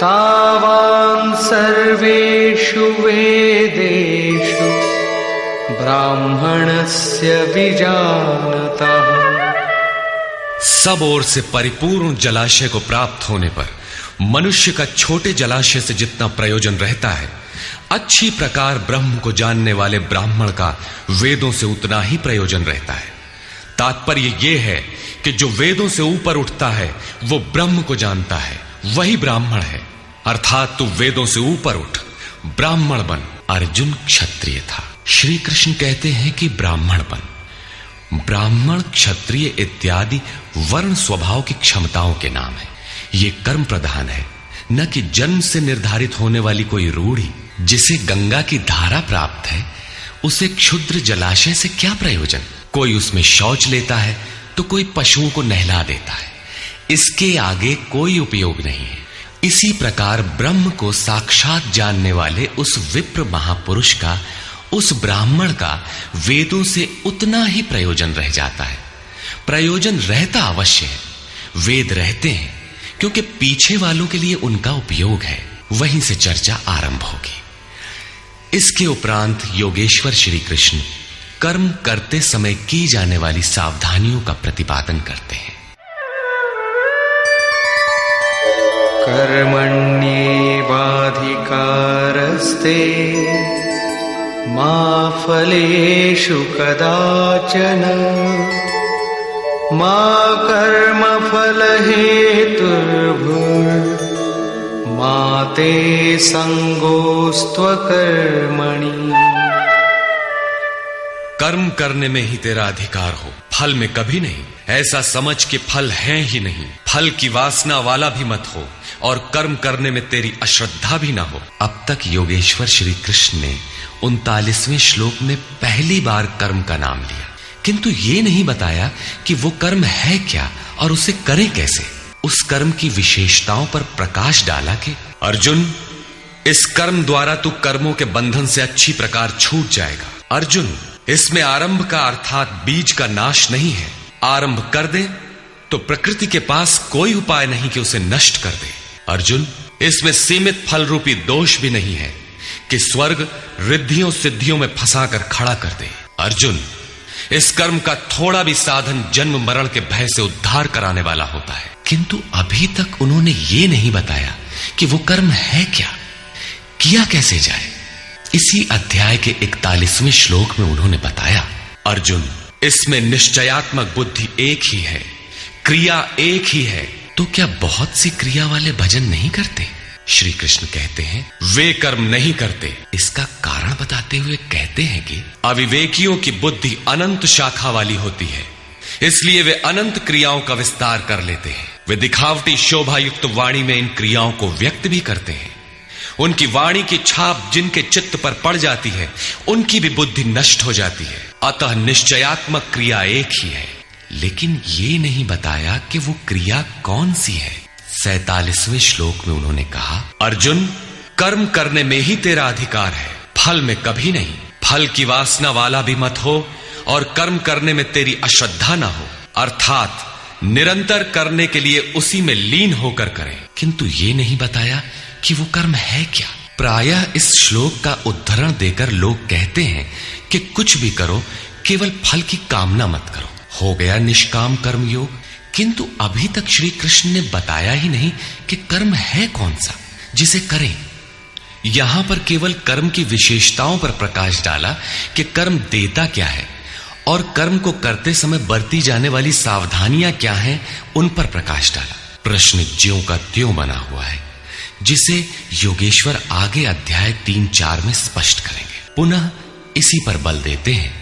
तावान् सर्वेषु वेदेषु ब्राह्मणस्य विजानतः। सब ओर से परिपूर्ण जलाशय को प्राप्त होने पर मनुष्य का छोटे जलाशय से जितना प्रयोजन रहता है, अच्छी प्रकार ब्रह्म को जानने वाले ब्राह्मण का वेदों से उतना ही प्रयोजन रहता है। तात्पर्य यह है कि जो वेदों से ऊपर उठता है वो ब्रह्म को जानता है, वही ब्राह्मण है। अर्थात तू वेदों से ऊपर उठ, ब्राह्मण बन। अर्जुन क्षत्रिय था। श्री कृष्ण कहते हैं कि ब्राह्मण बन। ब्राह्मण, क्षत्रिय इत्यादि वर्ण स्वभाव की क्षमताओं के नाम है। ये कर्म प्रधान है, न कि जन्म से निर्धारित होने वाली कोई रूढ़ी। जिसे गंगा की धारा प्राप्त है उसे क्षुद्र जलाशय से क्या प्रयोजन? कोई उसमें शौच लेता है तो कोई पशुओं को नहला देता है, इसके आगे कोई उपयोग नहीं है। इसी प्रकार ब्रह्म को साक्षात जानने वाले उस विप्र महापुरुष का, उस ब्राह्मण का वेदों से उतना ही प्रयोजन रह जाता है। प्रयोजन रहता अवश्य है, वेद रहते हैं क्योंकि पीछे वालों के लिए उनका उपयोग है। वहीं से चर्चा आरंभ होगी। इसके उपरांत योगेश्वर श्री कृष्ण कर्म करते समय की जाने वाली सावधानियों का प्रतिपादन करते हैं। कर्मण्येवाधिकारस्ते मा फलेषु कदाचन मा कर्मफलहेतुर्भुर्मा ते संगोस्त्वकर्मणि। कर्म करने में ही तेरा अधिकार हो, फल में कभी नहीं। ऐसा समझ के फल है ही नहीं। फल की वासना वाला भी मत हो और कर्म करने में तेरी अश्रद्धा भी ना हो। अब तक योगेश्वर श्री कृष्ण ने 39वें श्लोक में पहली बार कर्म का नाम लिया, किंतु ये नहीं बताया कि वो कर्म है क्या और उसे करे कैसे। उस कर्म की विशेषताओं पर प्रकाश डाला कि अर्जुन, इस कर्म द्वारा तू कर्मों के बंधन से अच्छी प्रकार छूट जाएगा। अर्जुन, इसमें आरंभ का अर्थात बीज का नाश नहीं है। आरंभ कर दे तो प्रकृति के पास कोई उपाय नहीं कि उसे नष्ट कर दे। अर्जुन, इसमें सीमित फल रूपी दोष भी नहीं है कि स्वर्ग रिद्धियों सिद्धियों में फंसाकर खड़ा कर दे। अर्जुन, इस कर्म का थोड़ा भी साधन जन्म मरण के भय से उद्धार कराने वाला होता है। किंतु अभी तक उन्होंने ये नहीं बताया कि वो कर्म है क्या, किया कैसे जाए। इसी अध्याय के 41वें श्लोक में उन्होंने बताया, अर्जुन, इसमें निश्चयात्मक बुद्धि एक ही है, क्रिया एक ही है, तो क्या बहुत सी क्रिया वाले भजन नहीं करते? श्री कृष्ण कहते हैं वे कर्म नहीं करते। इसका कारण बताते हुए कहते हैं कि अविवेकियों की बुद्धि अनंत शाखा वाली होती है, इसलिए वे अनंत क्रियाओं का विस्तार कर लेते हैं। वे दिखावटी शोभा युक्त वाणी में इन क्रियाओं को व्यक्त भी करते हैं। उनकी वाणी की छाप जिनके चित्त पर पड़ जाती है उनकी भी बुद्धि नष्ट हो जाती है। अतः निश्चयात्मक क्रिया एक ही है, लेकिन ये नहीं बताया कि वो क्रिया कौन सी है। 47वें श्लोक में उन्होंने कहा, अर्जुन, कर्म करने में ही तेरा अधिकार है, फल में कभी नहीं। फल की वासना वाला भी मत हो और कर्म करने में तेरी अश्रद्धा ना हो, अर्थात निरंतर करने के लिए उसी में लीन होकर करें। किंतु ये नहीं बताया कि वो कर्म है क्या। प्रायः इस श्लोक का उद्धरण देकर लोग कहते हैं कि कुछ भी करो, केवल फल की कामना मत करो, हो गया निष्काम कर्म योग। किंतु अभी तक श्री कृष्ण ने बताया ही नहीं कि कर्म है कौन सा जिसे करें। यहां पर केवल कर्म की विशेषताओं पर प्रकाश डाला कि कर्म देता क्या है और कर्म को करते समय बरती जाने वाली सावधानियां क्या हैं, उन पर प्रकाश डाला। प्रश्न ज्यों का त्यों बना हुआ है, जिसे योगेश्वर आगे अध्याय 3-4 में स्पष्ट करेंगे। पुनः इसी पर बल देते हैं,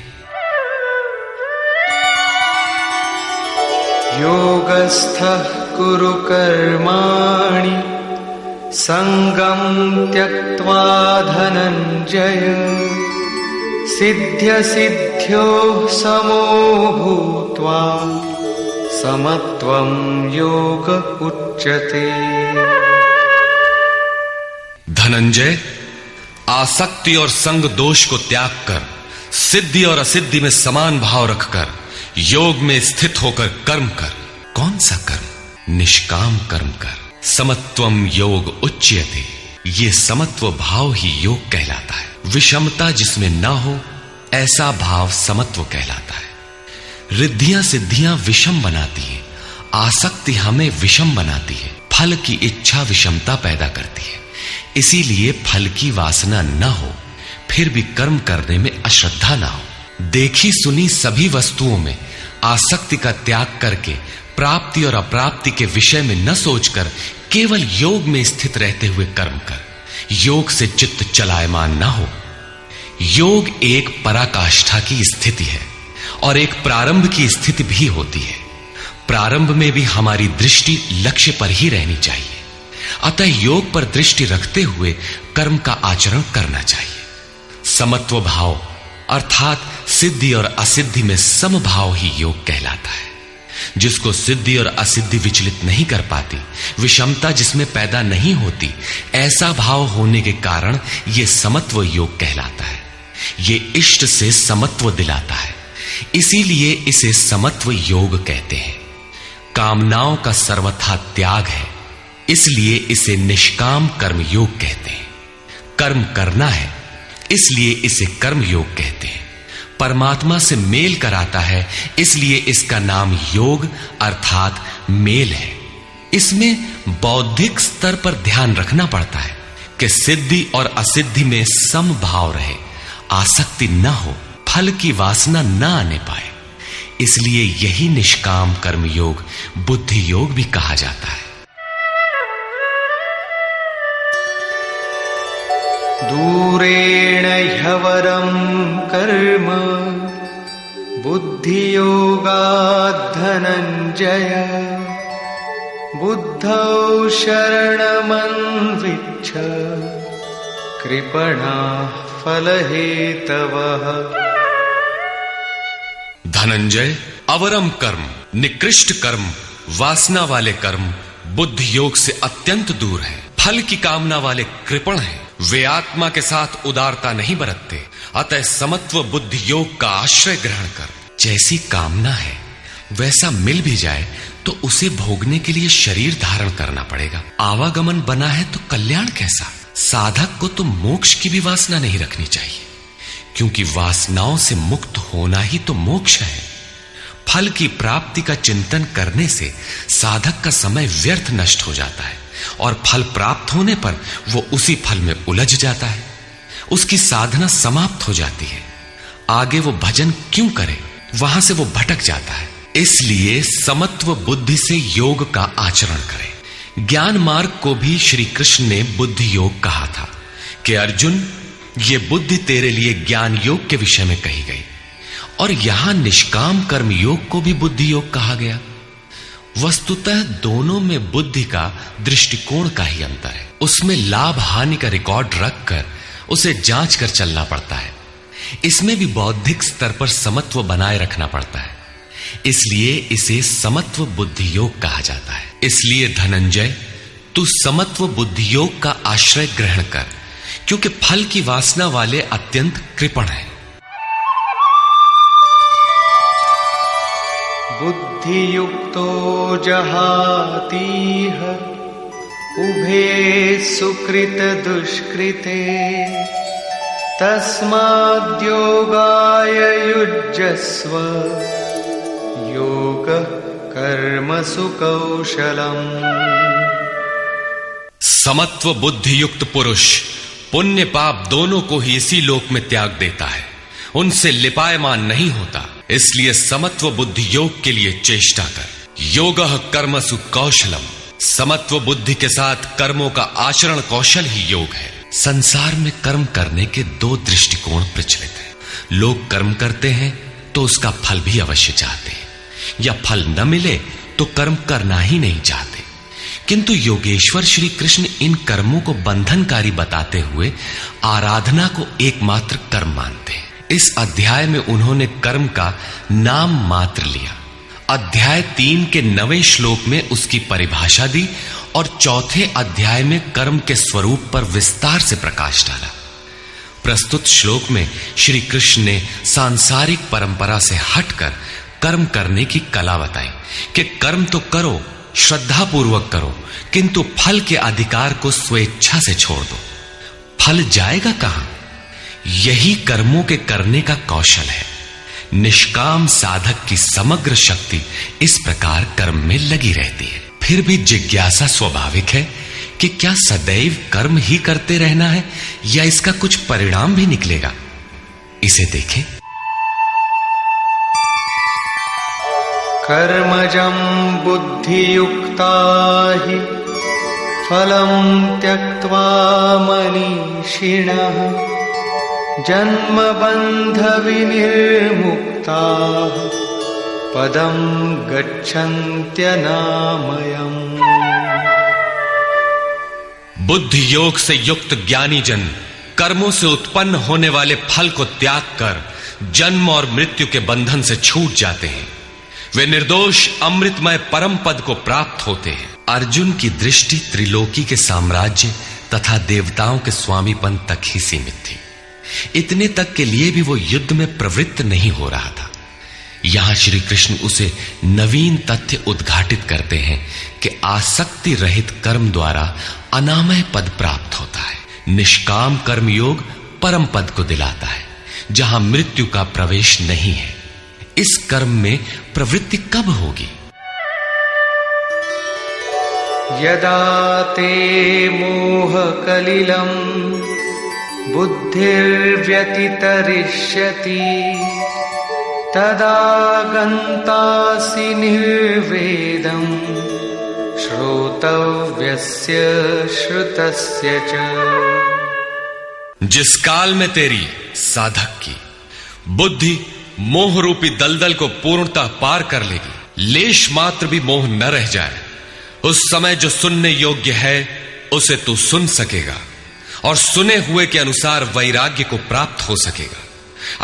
योगस्थः कुरु कर्माणि संगं त्यक्त्वा धनंजय सिद्ध्य सिद्ध्योः समो भूत्वा समत्वं योग उच्यते। धनंजय, आसक्ति और संग दोष को त्याग कर सिद्धि और असिद्धि में समान भाव रखकर योग में स्थित होकर कर्म कर। कौन सा कर्म? निष्काम कर्म कर, समत्वम योग उच्यते, ये समत्व भाव ही योग कहलाता है। विषमता जिसमें ना हो ऐसा भाव समत्व कहलाता है। रिद्धियां सिद्धियां विषम बनाती है, आसक्ति हमें विषम बनाती है, फल की इच्छा विषमता पैदा करती है। इसीलिए फल की वासना न हो, फिर भी कर्म करने में अश्रद्धा ना हो। देखी सुनी सभी वस्तुओं में आसक्ति का त्याग करके प्राप्ति और अप्राप्ति के विषय में न सोचकर केवल योग में स्थित रहते हुए कर्म कर। योग से चित्त चलायमान न हो। योग एक पराकाष्ठा की स्थिति है और एक प्रारंभ की स्थिति भी होती है। प्रारंभ में भी हमारी दृष्टि लक्ष्य पर ही रहनी चाहिए। अतः योग पर दृष्टि रखते हुए कर्म का आचरण करना चाहिए। समत्व भाव अर्थात सिद्धि और असिद्धि में समभाव ही योग कहलाता है। जिसको सिद्धि और असिद्धि विचलित नहीं कर पाती, विषमता जिसमें पैदा नहीं होती, ऐसा भाव होने के कारण यह समत्व योग कहलाता है। ये इष्ट से समत्व दिलाता है, इसीलिए इसे समत्व योग कहते हैं। कामनाओं का सर्वथा त्याग है, इसलिए इसे निष्काम कर्म योग कहते हैं। कर्म करना है, इसलिए इसे कर्म योग कहते हैं। परमात्मा से मेल कराता है, इसलिए इसका नाम योग अर्थात मेल है। इसमें बौद्धिक स्तर पर ध्यान रखना पड़ता है कि सिद्धि और असिद्धि में समभाव रहे, आसक्ति न हो, फल की वासना न आने पाए। इसलिए यही निष्काम कर्म योग बुद्धि योग भी कहा जाता है। दूरेण ह्यवरं कर्म बुद्धियोगात् धनञ्जय बुद्धौ शरणमन्विच्छ कृपणाः फलहेतवः। धनंजय, अवरम कर्म, निकृष्ट कर्म, वासना वाले कर्म बुद्धि योग से अत्यंत दूर है। फल की कामना वाले कृपण हैं। वे आत्मा के साथ उदारता नहीं बरतते। अतः समत्व बुद्धि योग का आश्रय ग्रहण कर। जैसी कामना है वैसा मिल भी जाए तो उसे भोगने के लिए शरीर धारण करना पड़ेगा। आवागमन बना है तो कल्याण कैसा। साधक को तो मोक्ष की भी वासना नहीं रखनी चाहिए, क्योंकि वासनाओं से मुक्त होना ही तो मोक्ष है। फल की प्राप्ति का चिंतन करने से साधक का समय व्यर्थ नष्ट हो जाता है और फल प्राप्त होने पर वो उसी फल में उलझ जाता है। उसकी साधना समाप्त हो जाती है। आगे वो भजन क्यों करे, वहां से वो भटक जाता है। इसलिए समत्व बुद्धि से योग का आचरण करे। ज्ञान मार्ग को भी श्री कृष्ण ने बुद्धि योग कहा था कि अर्जुन, ये बुद्धि तेरे लिए ज्ञान योग के विषय में कही गई। और यहां निष्काम कर्म योग को भी बुद्धि योग कहा गया। वस्तुतः दोनों में बुद्धि का दृष्टिकोण का ही अंतर है। उसमें लाभ हानि का रिकॉर्ड रखकर उसे जांच कर चलना पड़ता है। इसमें भी बौद्धिक स्तर पर समत्व बनाए रखना पड़ता है। इसलिए इसे समत्व बुद्धि योग कहा जाता है। इसलिए धनंजय, तू समत्व बुद्धि योग का आश्रय ग्रहण कर, क्योंकि फल की वासना वाले अत्यंत कृपण हैं। बुद्धियुक्तो जहातीह उभे सुकृत दुष्कृते तस्माद्योगाय युज्यस्व योग कर्मसु कौशलम्। समत्व बुद्धि युक्त पुरुष पुण्य पाप दोनों को ही इसी लोक में त्याग देता है, उनसे लिपायमान नहीं होता। इसलिए समत्व बुद्धि योग के लिए चेष्टा कर। योगः कर्मसु कौशलम। समत्व बुद्धि के साथ कर्मों का आचरण कौशल ही योग है। संसार में कर्म करने के दो दृष्टिकोण प्रचलित हैं। लोग कर्म करते हैं तो उसका फल भी अवश्य चाहते हैं, या फल न मिले तो कर्म करना ही नहीं चाहते। किंतु योगेश्वर श्री कृष्ण इन कर्मों को बंधनकारी बताते हुए आराधना को एकमात्र कर्म मानते हैं। इस अध्याय में उन्होंने कर्म का नाम मात्र लिया। अध्याय 3 के 9वें श्लोक में उसकी परिभाषा दी और चौथे अध्याय में कर्म के स्वरूप पर विस्तार से प्रकाश डाला। प्रस्तुत श्लोक में श्री कृष्ण ने सांसारिक परंपरा से हटकर कर्म करने की कला बताई कि कर्म तो करो श्रद्धा पूर्वक करो, किंतु फल के अधिकार को स्वेच्छा से छोड़ दो। फल जाएगा कहां? यही कर्मों के करने का कौशल है। निष्काम साधक की समग्र शक्ति इस प्रकार कर्म में लगी रहती है। फिर भी जिज्ञासा स्वाभाविक है कि क्या सदैव कर्म ही करते रहना है या इसका कुछ परिणाम भी निकलेगा? इसे देखें। कर्मजं बुद्धियुक्ता हि फलं त्यक्त्वा मनीषिणः जन्मबन्ध विनिर्मुक्ताः पदं गच्छन्त्यनामयम्। बुद्धि योग से युक्त ज्ञानी जन कर्मों से उत्पन्न होने वाले फल को त्याग कर जन्म और मृत्यु के बंधन से छूट जाते हैं। वे निर्दोष अमृतमय परम पद को प्राप्त होते हैं। अर्जुन की दृष्टि त्रिलोकी के साम्राज्य तथा देवताओं के स्वामीपन तक ही सीमित थी। इतने तक के लिए भी वो युद्ध में प्रवृत्त नहीं हो रहा था। यहां श्री कृष्ण उसे नवीन तथ्य उद्घाटित करते हैं कि आसक्ति रहित कर्म द्वारा अनामय पद प्राप्त होता है। निष्काम कर्म योग परम पद को दिलाता है, जहां मृत्यु का प्रवेश नहीं है। इस कर्म में प्रवृत्ति कब होगी? यदा ते मोह कलिलं बुद्धिर्व्यतितरिष्यति तदा गन्तासि निर्वेदं श्रोतव्यस्य श्रुतस्य च। जिस काल में तेरी साधक की बुद्धि मोह रूपी दलदल को पूर्णतः पार कर लेगी, लेश मात्र भी मोह न रह जाए, उस समय जो सुनने योग्य है उसे तू सुन सकेगा और सुने हुए के अनुसार वैराग्य को प्राप्त हो सकेगा,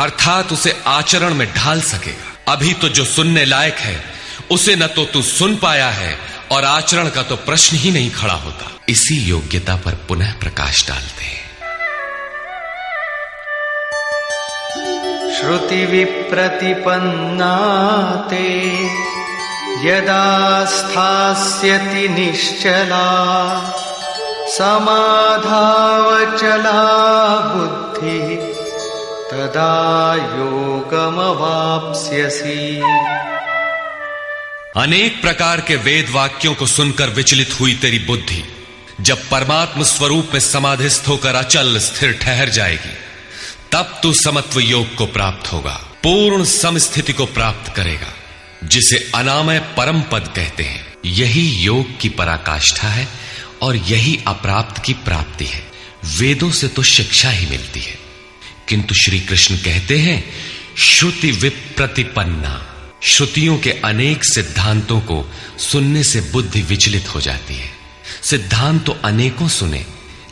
अर्थात उसे आचरण में ढाल सकेगा। अभी तो जो सुनने लायक है उसे न तो तू सुन पाया है और आचरण का तो प्रश्न ही नहीं खड़ा होता। इसी योग्यता पर पुनः प्रकाश डालते हैं। श्रुति विप्रतिपन्ना ते यदा स्थास्यति निश्चला समाधावचला बुद्धि तदा योगमवाप्स्यसि। अनेक प्रकार के वेद वाक्यों को सुनकर विचलित हुई तेरी बुद्धि जब परमात्म स्वरूप में समाधिस्थ होकर अचल स्थिर ठहर जाएगी, तब तू समत्व योग को प्राप्त होगा, पूर्ण समस्थिति को प्राप्त करेगा, जिसे अनामय परम पद कहते हैं। यही योग की पराकाष्ठा है और यही अप्राप्त की प्राप्ति है। वेदों से तो शिक्षा ही मिलती है, किंतु श्री कृष्ण कहते हैं श्रुति विप्रतिपन्ना। श्रुतियों के अनेक सिद्धांतों को सुनने से बुद्धि विचलित हो जाती है। सिद्धांत तो अनेकों सुने,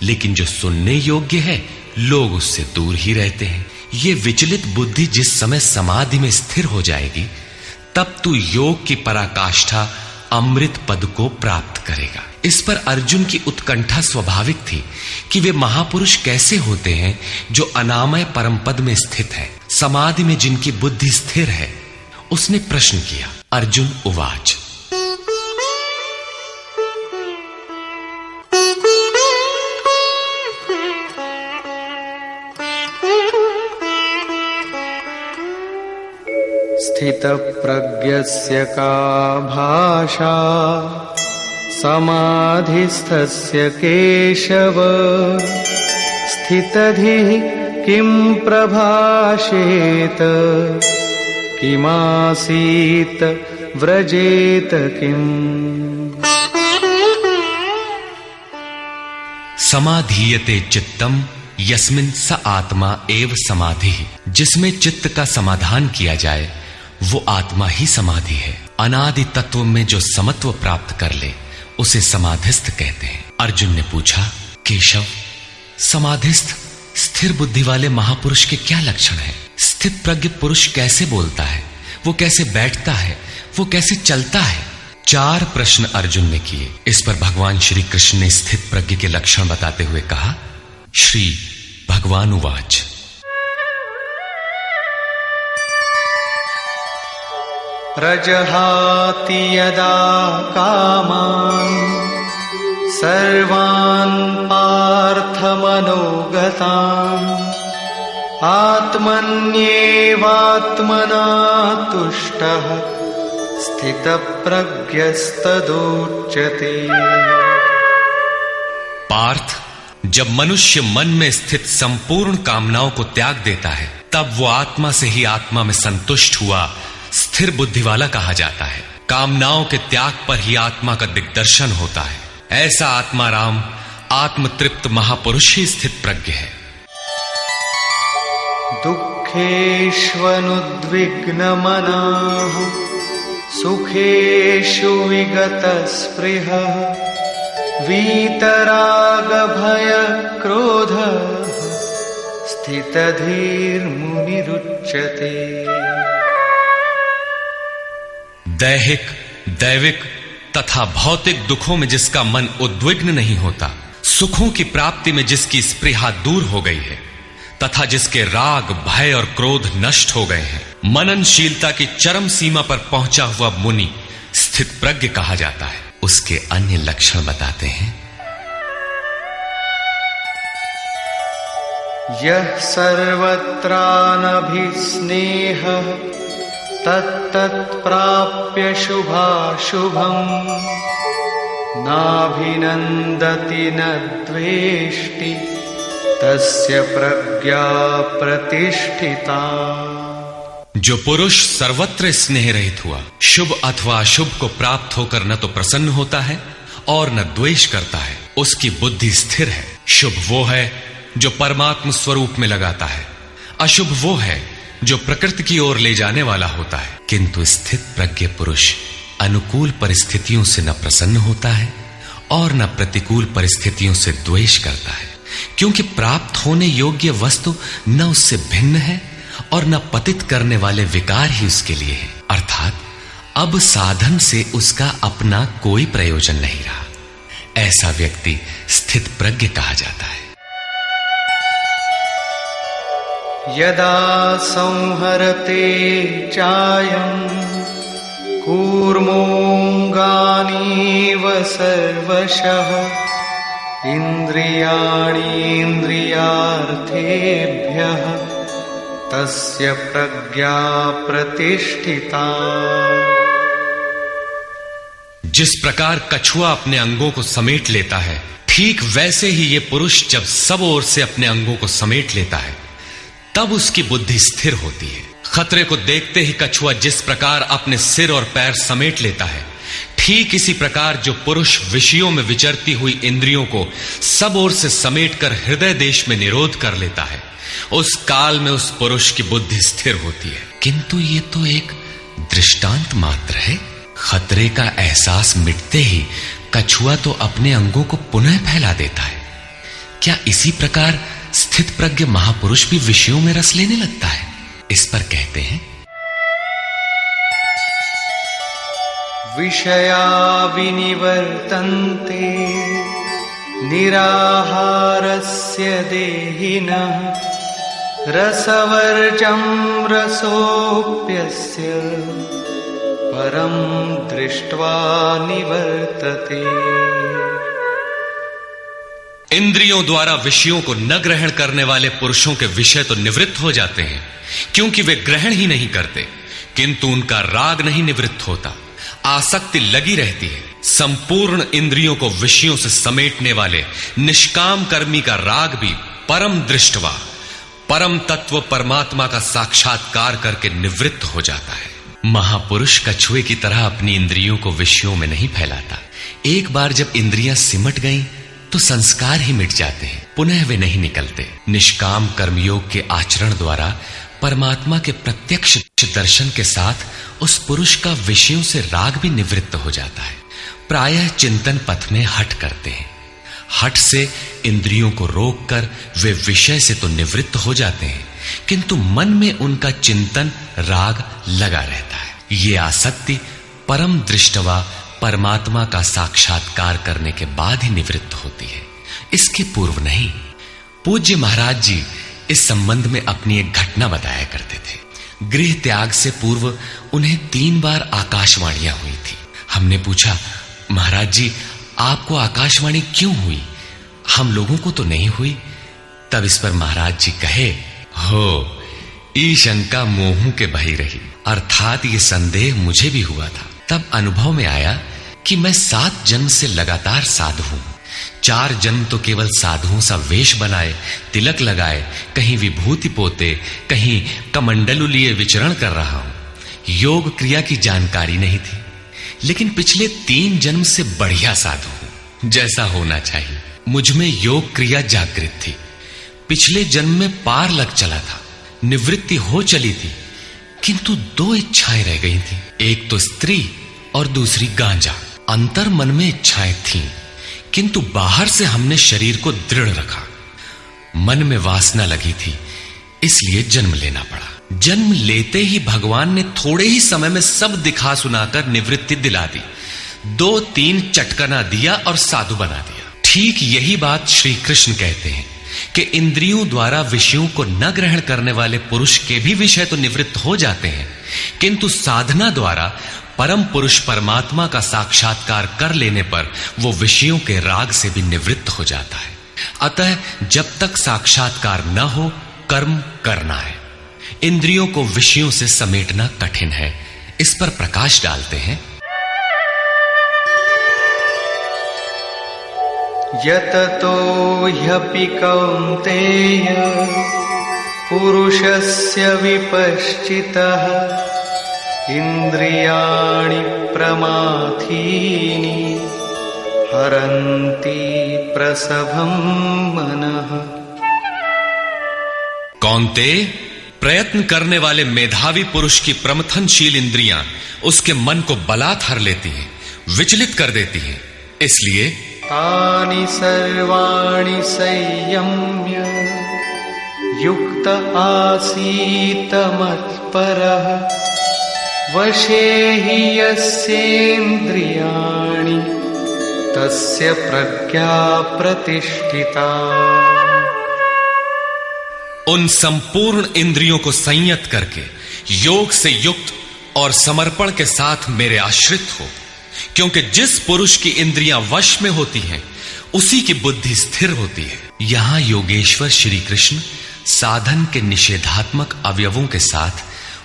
लेकिन जो सुनने योग्य है लोग उससे दूर ही रहते हैं। ये विचलित बुद्धि जिस समय समाधि में स्थिर हो जाएगी, तब तू योग की पराकाष्ठा अमृत पद को प्राप्त करेगा। इस पर अर्जुन की उत्कंठा स्वाभाविक थी कि वे महापुरुष कैसे होते हैं जो अनामय परम पद में स्थित है, समाधि में जिनकी बुद्धि स्थिर है। उसने प्रश्न किया। अर्जुन उवाच। स्थितप्रज्ञस्य का भाषा समाधिस्थस्य केशव स्थितधिः किं प्रभाषेत किमासीत व्रजेत किम्। समाधीयते चित्तम यस्मिन् स आत्मा एव समाधि। जिसमें चित्त का समाधान किया जाए वो आत्मा ही समाधि है। अनादि तत्व में जो समत्व प्राप्त कर ले उसे समाधिस्थ कहते हैं। अर्जुन ने पूछा, केशव, समाधिस्थ स्थिर बुद्धि वाले महापुरुष के क्या लक्षण हैं? स्थित प्रज्ञ पुरुष कैसे बोलता है, वो कैसे बैठता है, वो कैसे चलता है? 4 प्रश्न अर्जुन ने किए। इस पर भगवान श्री कृष्ण ने स्थित प्रज्ञ के लक्षण बताते हुए कहा। श्री भगवान उवाच। प्रजहाति यदा कामान् सर्वान् पार्थमनोगतान् आत्मन्येवात्मना तुष्टः स्थितप्रज्ञस्तदुच्यते। पार्थ, जब मनुष्य मन में स्थित संपूर्ण कामनाओं को त्याग देता है तब वो आत्मा से ही आत्मा में संतुष्ट हुआ स्थिर बुद्धि वाला कहा जाता है। कामनाओं के त्याग पर ही आत्मा का दिग्दर्शन होता है। ऐसा आत्मा राम आत्मतृप्त महापुरुष ही स्थित प्रज्ञ है। दुःखेष्वनुद्विग्नमनाः सुखेषु विगतस्पृहः वीतरागभयक्रोधः स्थितधीर्मुनिरुच्यते। दैहिक, दैविक तथा भौतिक दुखों में जिसका मन उद्विग्न नहीं होता, सुखों की प्राप्ति में जिसकी स्पृहा दूर हो गई है तथा जिसके राग, भय और क्रोध नष्ट हो गए हैं, मननशीलता की चरम सीमा पर पहुंचा हुआ मुनि स्थित प्रज्ञ कहा जाता है। उसके अन्य लक्षण बताते हैं। यः सर्वत्रानभिस्नेहः तत्तत्प्राप्य शुभाशुभम् नाभिनन्दति न द्वेष्टि तस्य प्रज्ञा प्रतिष्ठिता। जो पुरुष सर्वत्र स्नेह रहित हुआ, शुभ अथवा अशुभ को प्राप्त होकर न तो प्रसन्न होता है और न द्वेष करता है, उसकी बुद्धि स्थिर है। शुभ वो है जो परमात्म स्वरूप में लगाता है, अशुभ वो है जो प्रकृति की ओर ले जाने वाला होता है। किंतु स्थित प्रज्ञ पुरुष अनुकूल परिस्थितियों से न प्रसन्न होता है और न प्रतिकूल परिस्थितियों से द्वेष करता है, क्योंकि प्राप्त होने योग्य वस्तु न उससे भिन्न है और न पतित करने वाले विकार ही उसके लिए है। अर्थात अब साधन से उसका अपना कोई प्रयोजन नहीं रहा। ऐसा व्यक्ति स्थित प्रज्ञ कहा जाता है। यदा संहरते चायं कूर्मोऽङ्गानीव सर्वशः इन्द्रियाणीन्द्रियार्थेभ्यः तस्य प्रज्ञा प्रतिष्ठिता। जिस प्रकार कछुआ अपने अंगों को समेट लेता है, ठीक वैसे ही ये पुरुष जब सब ओर से अपने अंगों को समेट लेता है तब उसकी बुद्धि स्थिर होती है। खतरे को देखते ही कछुआ जिस प्रकार अपने सिर और पैर समेट लेता है, ठीक इसी प्रकार जो पुरुष विषयों में विचरती हुई इंद्रियों को सब ओर से समेटकर हृदय देश में निरोध कर लेता है, उस काल में उस पुरुष की बुद्धि स्थिर होती है। किंतु ये तो एक दृष्टांत मात्र है। खतरे का एहसास मिटते ही कछुआ तो अपने अंगों को पुनः फैला देता है। क्या इसी प्रकार स्थित प्रज्ञ महापुरुष भी विषयों में रस लेने लगता है? इस पर कहते हैं, विषया विनिवर्तन्ते निराहारस्य देहिनः रसवर्जं रसोऽप्यस्य परं दृष्ट्वा निवर्तते। इंद्रियों द्वारा विषयों को न ग्रहण करने वाले पुरुषों के विषय तो निवृत्त हो जाते हैं, क्योंकि वे ग्रहण ही नहीं करते, किंतु उनका राग नहीं निवृत्त होता, आसक्ति लगी रहती है। संपूर्ण इंद्रियों को विषयों से समेटने वाले निष्काम कर्मी का राग भी परम दृष्टवा, परम तत्व परमात्मा का साक्षात्कार करके निवृत्त हो जाता है। महापुरुष कछुए की तरह अपनी इंद्रियों को विषयों में नहीं फैलाता। एक बार जब इंद्रियां सिमट गईं, तो संस्कार ही मिट जाते हैं, पुनः वे नहीं निकलते। निष्काम कर्मयोग के आचरण द्वारा परमात्मा के प्रत्यक्ष दर्शन के साथ उस पुरुष का विषयों से राग भी निवृत्त हो जाता है। प्रायः चिंतन पथ में हठ करते हैं। हठ से इंद्रियों को रोककर वे विषय से तो निवृत्त हो जाते हैं, किंतु मन में उनका चिंतन राग लगा रहता है। ये आसक्ति परम दृष्टवा परमात्मा का साक्षात्कार करने के बाद ही निवृत्त होती है, इसके पूर्व नहीं। पूज्य महाराज जी इस संबंध में अपनी एक घटना बताया करते थे। गृह त्याग से पूर्व उन्हें 3 बार आकाशवाणियां हुई थी। हमने पूछा, महाराज जी, आपको आकाशवाणी क्यों हुई, हम लोगों को तो नहीं हुई? तब इस पर महाराज जी कहे, हो ई शंका मोहू के बही रही, अर्थात ये संदेह मुझे भी हुआ था। तब अनुभव में आया कि मैं 7 जन्म से लगातार साधु हूं। 4 जन्म तो केवल साधुओं सा वेश बनाए, तिलक लगाए, कहीं विभूति पोते, कहीं कमंडलु लिए विचरण कर रहा हूं। योग क्रिया की जानकारी नहीं थी, लेकिन पिछले 3 जन्म से बढ़िया साधु हूं, जैसा होना चाहिए। मुझ में योग क्रिया जागृत थी। पिछले जन्म में पार लग चला था, निवृत्ति हो चली थी, किंतु 2 इच्छाएं रह गई थी, एक तो स्त्री और दूसरी गांजा। अंतर मन में इच्छाएं थीं, किंतु बाहर से हमने शरीर को दृढ़ रखा। मन में वासना लगी थी, इसलिए जन्म लेना पड़ा। जन्म लेते ही भगवान ने थोड़े ही समय में सब दिखा सुनाकर निवृत्ति दिला दी। 2-3 चटकना दिया और साधु बना दिया। ठीक यही बात श्री कृष्ण कहते हैं कि इंद्रियों द्वारा विषयों को न ग्रहण करने वाले पुरुष के भी विषय तो निवृत्त हो जाते हैं, किंतु साधना द्वारा परम पुरुष परमात्मा का साक्षात्कार कर लेने पर वो विषयों के राग से भी निवृत्त हो जाता है। अतः जब तक साक्षात्कार न हो, कर्म करना है। इंद्रियों को विषयों से समेटना कठिन है। इस पर प्रकाश डालते हैं। यततो ह्यपि कौन्तेय पुरुषस्य विपश्चितः इंद्रियाणि प्रमाथीनि हरन्ति प्रसभं मनः। कौन्तेय, प्रयत्न करने वाले मेधावी पुरुष की प्रमथनशील इंद्रियां उसके मन को बलात् हर लेती हैं, विचलित कर देती हैं। इसलिए तानि सर्वाणि संयम्य युक्त आसीत मत्परः वशे हि यस्येन्द्रियाणि तस्य प्रज्ञा प्रतिष्ठिता। उन संपूर्ण इंद्रियों को संयत करके योग से युक्त और समर्पण के साथ मेरे आश्रित हो, क्योंकि जिस पुरुष की इंद्रियां वश में होती हैं उसी की बुद्धि स्थिर होती है। यहां योगेश्वर श्री कृष्ण साधन के निषेधात्मक अवयवों के साथ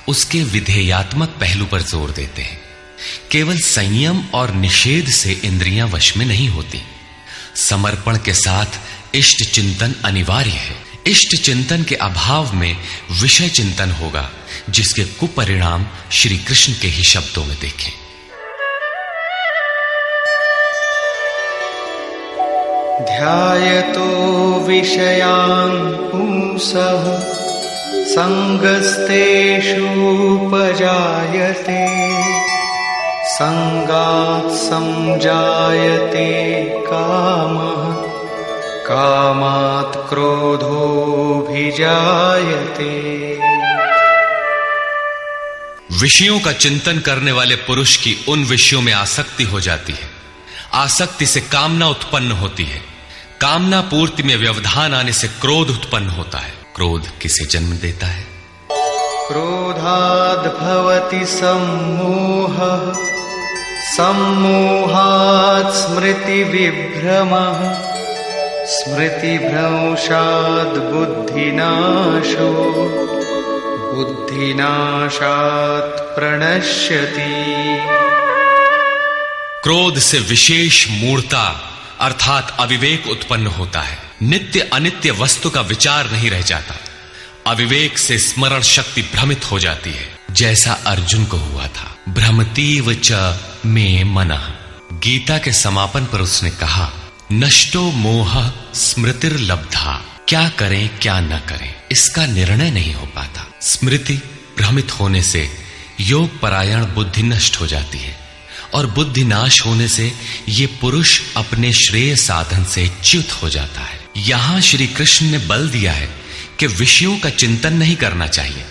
उसके विधेयात्मक पहलू पर जोर देते हैं। केवल संयम और निषेध से इंद्रियां वश में नहीं होती। समर्पण के साथ इष्ट चिंतन अनिवार्य है। इष्ट चिंतन के अभाव में विषय चिंतन होगा, जिसके कुपरिणाम श्री कृष्ण के ही शब्दों में देखें। ध्यायतो विषयान् पुंसः संगस्तेषूपजायते संगात् संजायते कामः कामात् क्रोधोऽभिजायते। विषयों का चिंतन करने वाले पुरुष की उन विषयों में आसक्ति हो जाती है। आसक्ति से कामना उत्पन्न होती है। कामना पूर्ति में व्यवधान आने से क्रोध उत्पन्न होता है। क्रोध किसे जन्म देता है? क्रोधाद् भवति सम्मोहः सम्मोहात् स्मृति विभ्रमः स्मृतिभ्रंशात् बुद्धिनाशो बुद्धिनाशात् प्रणश्यति। क्रोध से विशेष मूढ़ता अर्थात अविवेक उत्पन्न होता है। नित्य अनित्य वस्तु का विचार नहीं रह जाता। अविवेक से स्मरण शक्ति भ्रमित हो जाती है, जैसा अर्जुन को हुआ था। भ्रमतीव च मे मनः। गीता के समापन पर उसने कहा, नष्टो मोह स्मृतिर्लब्धा। क्या करें क्या न करें, इसका निर्णय नहीं हो पाता। स्मृति भ्रमित होने से योग परायण बुद्धि नष्ट हो जाती है, और बुद्धि नाश होने से ये पुरुष अपने श्रेय साधन से च्युत हो जाता है। यहां श्री कृष्ण ने बल दिया है कि विषयों का चिंतन नहीं करना चाहिए।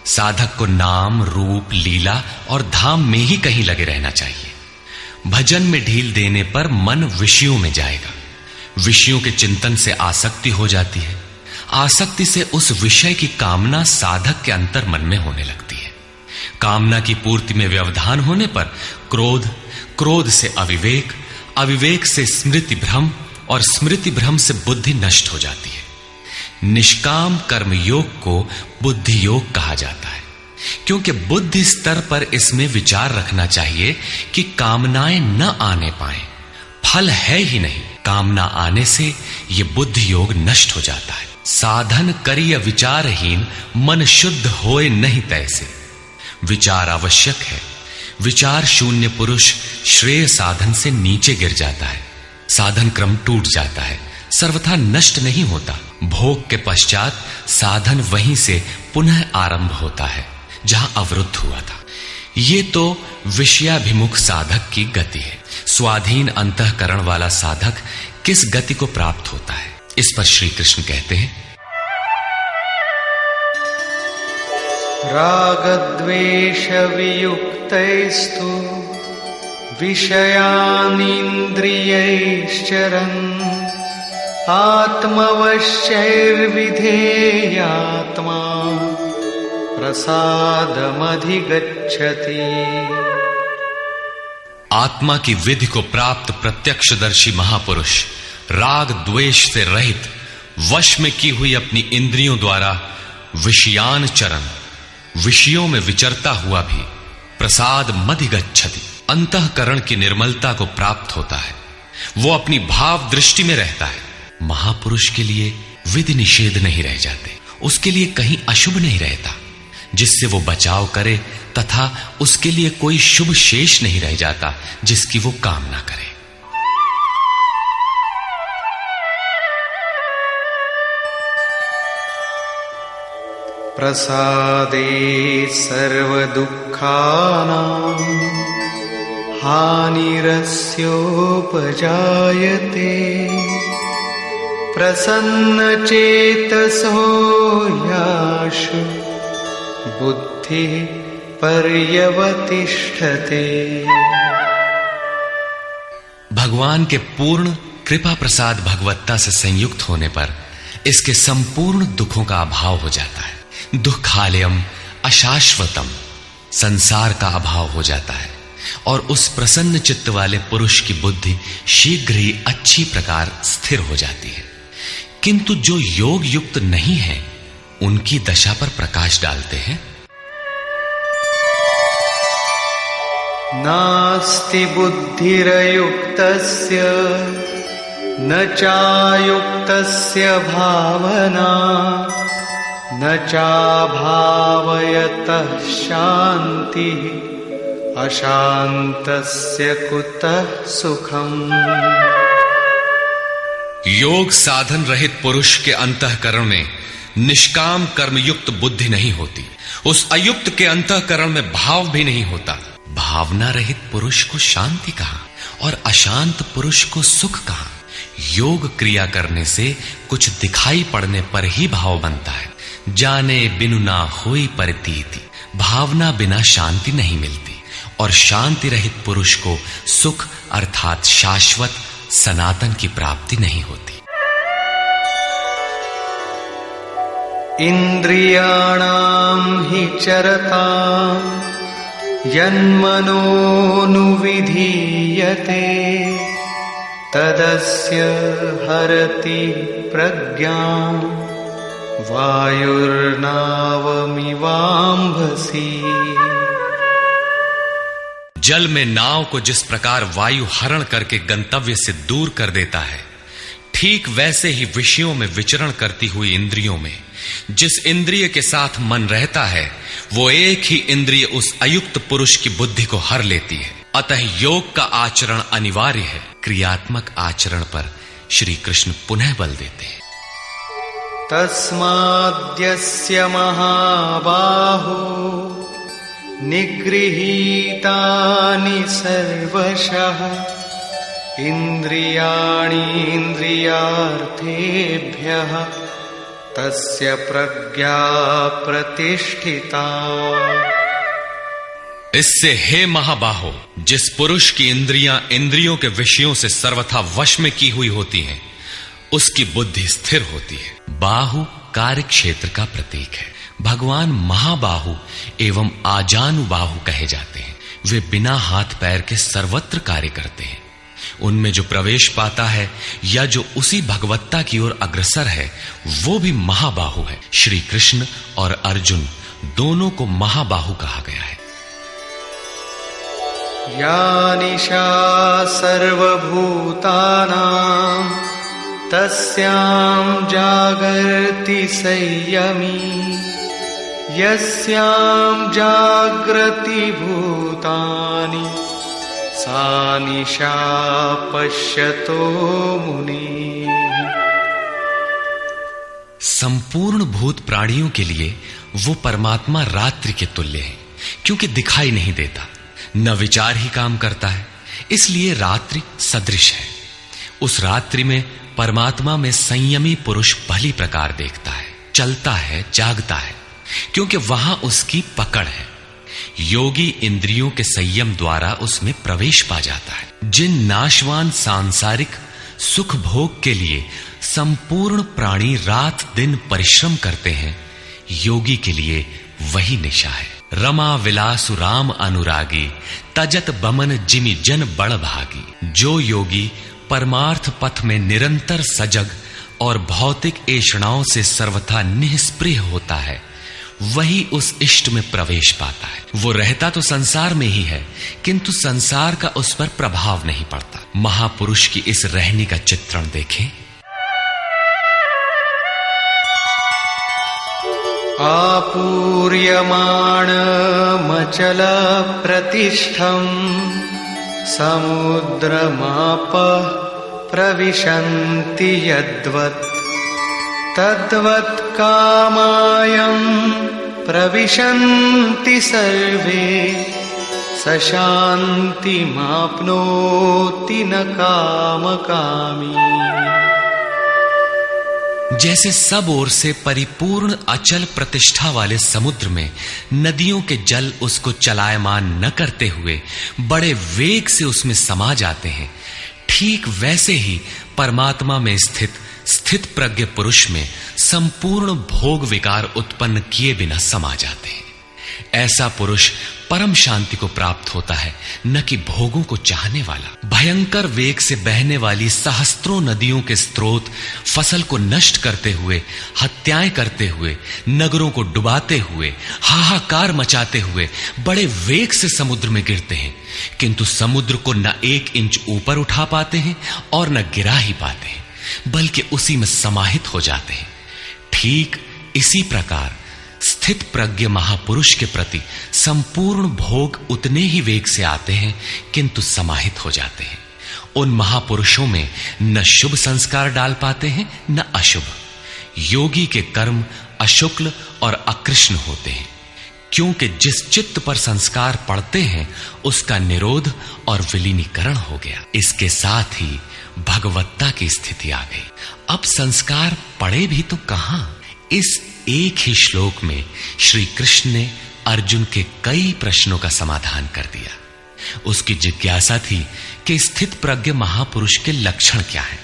साधक को नाम, रूप, लीला और धाम में ही कहीं लगे रहना चाहिए। भजन में ढील देने पर मन विषयों में जाएगा। विषयों के चिंतन से आसक्ति हो जाती है। आसक्ति से उस विषय की कामना साधक के अंतर मन में होने लगती है। कामना की पूर्ति में व्यवधान होने पर क्रोध, क्रोध से अविवेक, अविवेक से स्मृति भ्रम और स्मृति भ्रम से बुद्धि नष्ट हो जाती है। निष्काम कर्म योग को बुद्धि योग कहा जाता है, क्योंकि बुद्धि स्तर पर इसमें विचार रखना चाहिए कि कामनाएं न आने पाए। फल है ही नहीं, कामना आने से यह बुद्धि योग नष्ट हो जाता है। साधन करिय विचारहीन, मन शुद्ध होए नहीं तैसे। विचार आवश्यक है। विचार शून्य पुरुष श्रेय साधन से नीचे गिर जाता है, साधन क्रम टूट जाता है, सर्वथा नष्ट नहीं होता। भोग के पश्चात साधन वहीं से पुनः आरंभ होता है जहां अवरुद्ध हुआ था। ये तो विषयाभिमुख साधक की गति है। स्वाधीन अंतःकरण वाला साधक किस गति को प्राप्त होता है, इस पर श्री कृष्ण कहते हैं, रागद्वेष वियुक्तैस्तु विषयानीन्द्रियैश्चरन् आत्मवश्यैर्विधेयात्मा प्रसादमधिगच्छति। आत्मा की विधि को प्राप्त प्रत्यक्षदर्शी महापुरुष राग द्वेष से रहित, वश में की हुई अपनी इंद्रियों द्वारा विषयान चरण, विषयों में विचरता हुआ भी प्रसाद मधिगच्छति, अंतःकरण की निर्मलता को प्राप्त होता है। वो अपनी भाव दृष्टि में रहता है। महापुरुष के लिए विधि निषेध नहीं रह जाते, उसके लिए कहीं अशुभ नहीं रहता जिससे वो बचाव करे, तथा उसके लिए कोई शुभ शेष नहीं रह जाता जिसकी वो कामना करे। प्रसादे सर्वदुःखानां हानिरस्योपजायते प्रसन्नचेतसो याशु बुद्धिः पर्यवतिष्ठते। भगवान के पूर्ण कृपा प्रसाद भगवत्ता से संयुक्त होने पर इसके संपूर्ण दुखों का अभाव हो जाता है। दुःखालयम अशाश्वतम, संसार का अभाव हो जाता है और उस प्रसन्न चित्त वाले पुरुष की बुद्धि शीघ्र ही अच्छी प्रकार स्थिर हो जाती है। किंतु जो योग युक्त नहीं है उनकी दशा पर प्रकाश डालते हैं। नास्ति बुद्धिरयुक्तस्य न चायुक्तस्य भावना न चाभावयतः शान्तिः अशान्तस्य कुतः सुखम्। योग साधन रहित पुरुष के अंतःकरण में निष्काम कर्मयुक्त बुद्धि नहीं होती। उस अयुक्त के अंतःकरण में भाव भी नहीं होता। भावना रहित पुरुष को शांति कहा और अशांत पुरुष को सुख कहा। योग क्रिया करने से कुछ दिखाई पड़ने पर ही भाव बनता है। जाने बिनु ना होई प्रतीति, भावना बिना शांति नहीं मिलती। और शांति रहित पुरुष को सुख अर्थात शाश्वत सनातन की प्राप्ति नहीं होती। इंद्रियाणां हि चरतां यन्मनोनुविधीयते तदस्य हरति प्रज्ञां वायुर्नावमिवाम्भसि। जल में नाव को जिस प्रकार वायु हरण करके गंतव्य से दूर कर देता है, ठीक वैसे ही विषयों में विचरण करती हुई इंद्रियों में जिस इंद्रिय के साथ मन रहता है, वो एक ही इंद्रिय उस अयुक्त पुरुष की बुद्धि को हर लेती है। अतः योग का आचरण अनिवार्य है। क्रियात्मक आचरण पर श्री कृष्ण पुनः बल देते हैं। तस्माद्यस्य महाबाहो निगृहीतानि सर्वशः इन्द्रियाणीन्द्रियार्थेभ्यः तस्य प्रज्ञा प्रतिष्ठिता। इससे हे महाबाहो, जिस पुरुष की इंद्रियां इंद्रियों के विषयों से सर्वथा वश में की हुई होती हैं, उसकी बुद्धि स्थिर होती है। बाहु कार्य क्षेत्र का प्रतीक है। भगवान महाबाहु एवं आजानुबाहु कहे जाते हैं। वे बिना हाथ पैर के सर्वत्र कार्य करते हैं। उनमें जो प्रवेश पाता है या जो उसी भगवत्ता की ओर अग्रसर है वो भी महाबाहु है। श्री कृष्ण और अर्जुन दोनों को महाबाहु कहा गया है। या निशा सर्वभूतानां तस्यां जागर्ति संयमी यस्यां जागृति भूतानि सा निशा पश्यतो मुनि। संपूर्ण भूत प्राणियों के लिए वो परमात्मा रात्रि के तुल्य है, क्योंकि दिखाई नहीं देता, न विचार ही काम करता है, इसलिए रात्रि सदृश है। उस रात्रि में परमात्मा में संयमी पुरुष भली प्रकार देखता है, चलता है, जागता है, क्योंकि वहां उसकी पकड़ है। योगी इंद्रियों के संयम द्वारा उसमें प्रवेश पा जाता है। जिन नाशवान सांसारिक सुख भोग के लिए संपूर्ण प्राणी रात दिन परिश्रम करते हैं, योगी के लिए वही निशा है। रमा विलासु राम अनुरागी तजत बमन जिमि जन बड़ भागी। जो योगी परमार्थ पथ में निरंतर सजग और भौतिक ऐषणाओं से सर्वथा निष्प्रिय होता है, वही उस इष्ट में प्रवेश पाता है। वो रहता तो संसार में ही है, किंतु संसार का उस पर प्रभाव नहीं पड़ता। महापुरुष की इस रहनी का चित्रण देखें। आपूर्यमाणमचल प्रतिष्ठम् समुद्रमापः प्रविशन्ति यद्वत् तद्वत् कामायं प्रविशन्ति सर्वे स शान्तिमाप्नोति न कामकामी। जैसे सब ओर से परिपूर्ण अचल प्रतिष्ठा वाले समुद्र में नदियों के जल उसको चलायमान न करते हुए बड़े वेग से उसमें समा जाते हैं, ठीक वैसे ही परमात्मा में स्थित प्रज्ञ पुरुष में संपूर्ण भोग विकार उत्पन्न किए बिना समा जाते हैं। ऐसा पुरुष परम शांति को प्राप्त होता है, न कि भोगों को चाहने वाला। भयंकर वेग से बहने वाली सहस्त्रों नदियों के स्रोत फसल को नष्ट करते हुए, हत्याएं करते हुए, नगरों को डुबाते हुए, हाहाकार मचाते हुए बड़े वेग से समुद्र में गिरते हैं, किंतु समुद्र को न 1 इंच ऊपर उठा पाते हैं और न गिरा ही पाते हैं, बल्कि उसी में समाहित हो जाते हैं। ठीक इसी प्रकार स्थित प्रज्ञ महापुरुष के प्रति संपूर्ण भोग उतने ही वेग से आते हैं, किंतु समाहित हो जाते हैं। उन महापुरुषों में न शुभ संस्कार डाल पाते हैं न अशुभ। योगी के कर्म अशुक्ल और अकृष्ण होते हैं, क्योंकि जिस चित्त पर संस्कार पड़ते हैं उसका निरोध और विलीनीकरण हो गया। इसके साथ ही भगवत्ता की स्थिति आ गई। अब संस्कार पड़े भी तो कहां। इस एक ही श्लोक में श्री कृष्ण ने अर्जुन के कई प्रश्नों का समाधान कर दिया। उसकी जिज्ञासा थी कि स्थित प्रज्ञ महापुरुष के लक्षण क्या हैं,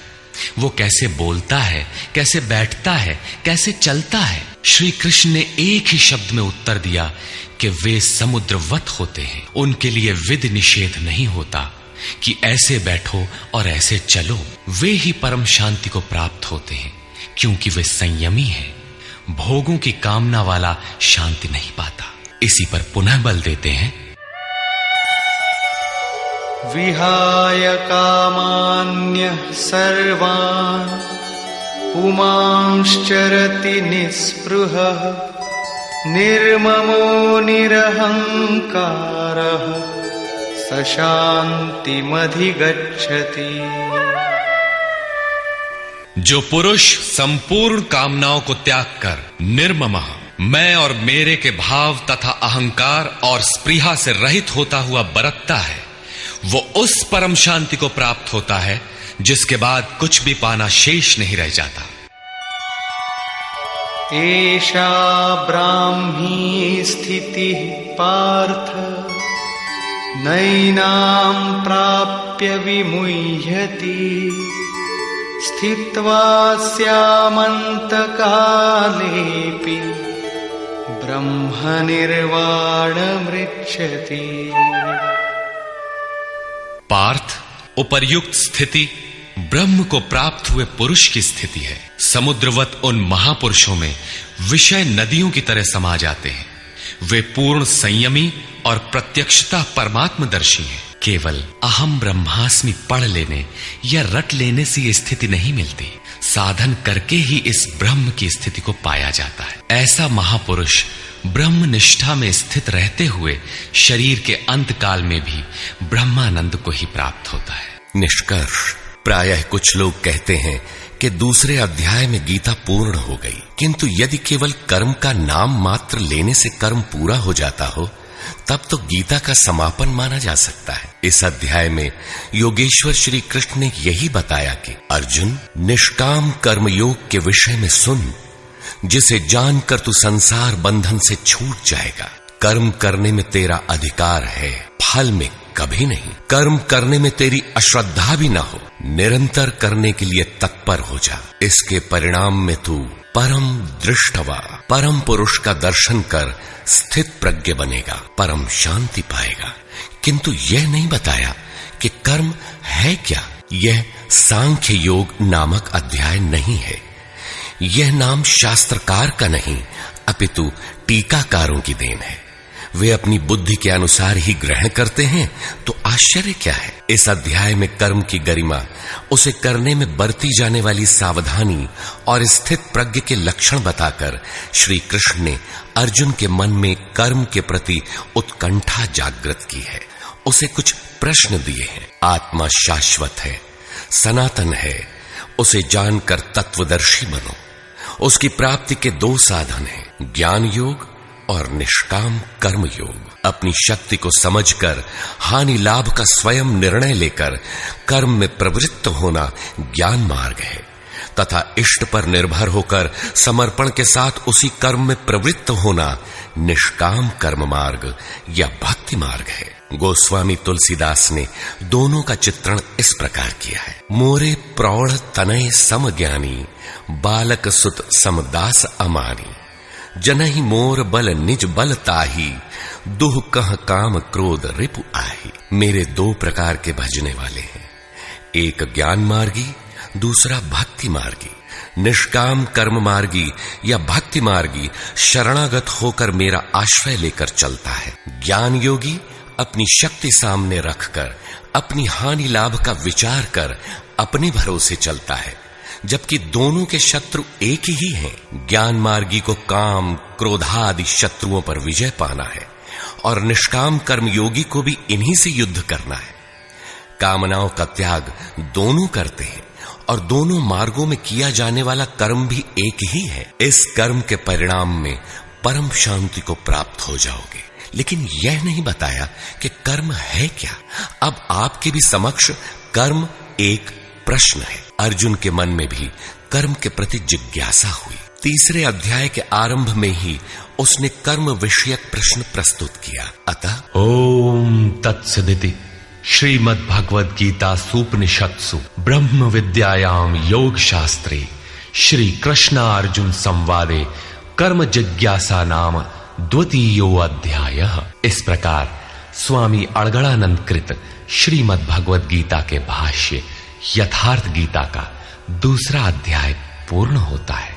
वो कैसे बोलता है, कैसे बैठता है, कैसे चलता है। श्री कृष्ण ने एक ही शब्द में उत्तर दिया कि वे समुद्रवत होते हैं। उनके लिए विधि निषेध नहीं होता कि ऐसे बैठो और ऐसे चलो। वे ही परम शांति को प्राप्त होते हैं, क्योंकि वे संयमी हैं। भोगों की कामना वाला शांति नहीं पाता। इसी पर पुनः बल देते हैं। विहाय कामान्यः सर्वान् पुमांश्चरति निःस्पृहः निर्ममो निरहंकारः स शान्तिमधिगच्छति। जो पुरुष संपूर्ण कामनाओं को त्याग कर निर्ममः, मैं और मेरे के भाव तथा अहंकार और स्पृहा से रहित होता हुआ बरतता है, वो उस परम शांति को प्राप्त होता है जिसके बाद कुछ भी पाना शेष नहीं रह जाता। एषा ब्राह्मी स्थितिः पार्थ नैनां प्राप्य विमुह्यति स्थित्वा स्यामन्तकालेऽपि ब्रह्मनिर्वाणमृच्छति। पार्थ, उपर्युक्त स्थिति ब्रह्म को प्राप्त हुए पुरुष की स्थिति है। समुद्रवत उन महापुरुषों में विषय नदियों की तरह समा जाते हैं। वे पूर्ण संयमी और प्रत्यक्षता परमात्मदर्शी हैं। केवल अहम ब्रह्मास्मि पढ़ लेने या रट लेने से ये स्थिति नहीं मिलती। साधन करके ही इस ब्रह्म की स्थिति को पाया जाता है। ऐसा महापुरुष ब्रह्म निष्ठा में स्थित रहते हुए शरीर के अंत काल में भी ब्रह्मानंद को ही प्राप्त होता है। निष्कर्ष, प्रायः कुछ लोग कहते हैं कि दूसरे अध्याय में गीता पूर्ण हो गई, किंतु यदि केवल कर्म का नाम मात्र लेने से कर्म पूरा हो जाता हो तब तो गीता का समापन माना जा सकता है। इस अध्याय में योगेश्वर श्री कृष्ण ने यही बताया कि अर्जुन, निष्काम कर्म योग के विषय में सुन, जिसे जानकर तू संसार बंधन से छूट जाएगा। कर्म करने में तेरा अधिकार है, फल में कभी नहीं। कर्म करने में तेरी अश्रद्धा भी ना हो, निरंतर करने के लिए तत्पर हो जा। इसके परिणाम में तू परम दृष्टवा, परम पुरुष का दर्शन कर स्थित प्रज्ञ बनेगा, परम शांति पाएगा। किंतु यह नहीं बताया कि कर्म है क्या। यह सांख्य योग नामक अध्याय नहीं है। यह नाम शास्त्रकार का नहीं अपितु टीकाकारों की देन है। वे अपनी बुद्धि के अनुसार ही ग्रहण करते हैं तो आश्चर्य क्या है। इस अध्याय में कर्म की गरिमा, उसे करने में बरती जाने वाली सावधानी और स्थित प्रज्ञ के लक्षण बताकर श्री कृष्ण ने अर्जुन के मन में कर्म के प्रति उत्कंठा जागृत की है। उसे कुछ प्रश्न दिए हैं। आत्मा शाश्वत है, सनातन है, उसे जानकर तत्वदर्शी बनो। उसकी प्राप्ति के दो साधन हैं, ज्ञान योग और निष्काम कर्म योग। अपनी शक्ति को समझकर हानि लाभ का स्वयं निर्णय लेकर कर्म में प्रवृत्त होना ज्ञान मार्ग है, तथा इष्ट पर निर्भर होकर समर्पण के साथ उसी कर्म में प्रवृत्त होना निष्काम कर्म मार्ग या भक्ति मार्ग है। गोस्वामी तुलसीदास ने दोनों का चित्रण इस प्रकार किया है। मोरे प्रौढ़ तनय सम ज्ञानी, बालक सुत समदास अमानी। जनहि मोर बल निज बल ताही, दुह कह काम क्रोध रिपु आही। मेरे दो प्रकार के भजने वाले हैं, एक ज्ञान मार्गी, दूसरा भक्ति मार्गी। निष्काम कर्म मार्गी या भक्ति मार्गी शरणागत होकर मेरा आश्रय लेकर चलता है। ज्ञान योगी अपनी शक्ति सामने रखकर अपनी हानि लाभ का विचार कर अपने भरोसे चलता है, जबकि दोनों के शत्रु एक ही हैं। ज्ञान मार्गी को काम क्रोधादि शत्रुओं पर विजय पाना है और निष्काम कर्म योगी को भी इन्हीं से युद्ध करना है। कामनाओं का त्याग दोनों करते हैं और दोनों मार्गों में किया जाने वाला कर्म भी एक ही है। इस कर्म के परिणाम में परम शांति को प्राप्त हो जाओगे। लेकिन यह नहीं बताया कि कर्म है क्या। अब आपके भी समक्ष कर्म एक प्रश्न है। अर्जुन के मन में भी कर्म के प्रति जिज्ञासा हुई। तीसरे अध्याय के आरंभ में ही उसने कर्म विषयक प्रश्न प्रस्तुत किया। अतः ओम तत्सदिति श्रीमद् भगवद गीता सूपनिषत्सु ब्रह्म विद्यायाम योग शास्त्रे श्री कृष्णार्जुन संवादे कर्म जिज्ञासा नाम द्वितीयो अध्यायः। इस प्रकार स्वामी अड़गड़ानंद कृत श्रीमद् भगवद गीता के भाष्य यथार्थ गीता का दूसरा अध्याय पूर्ण होता है।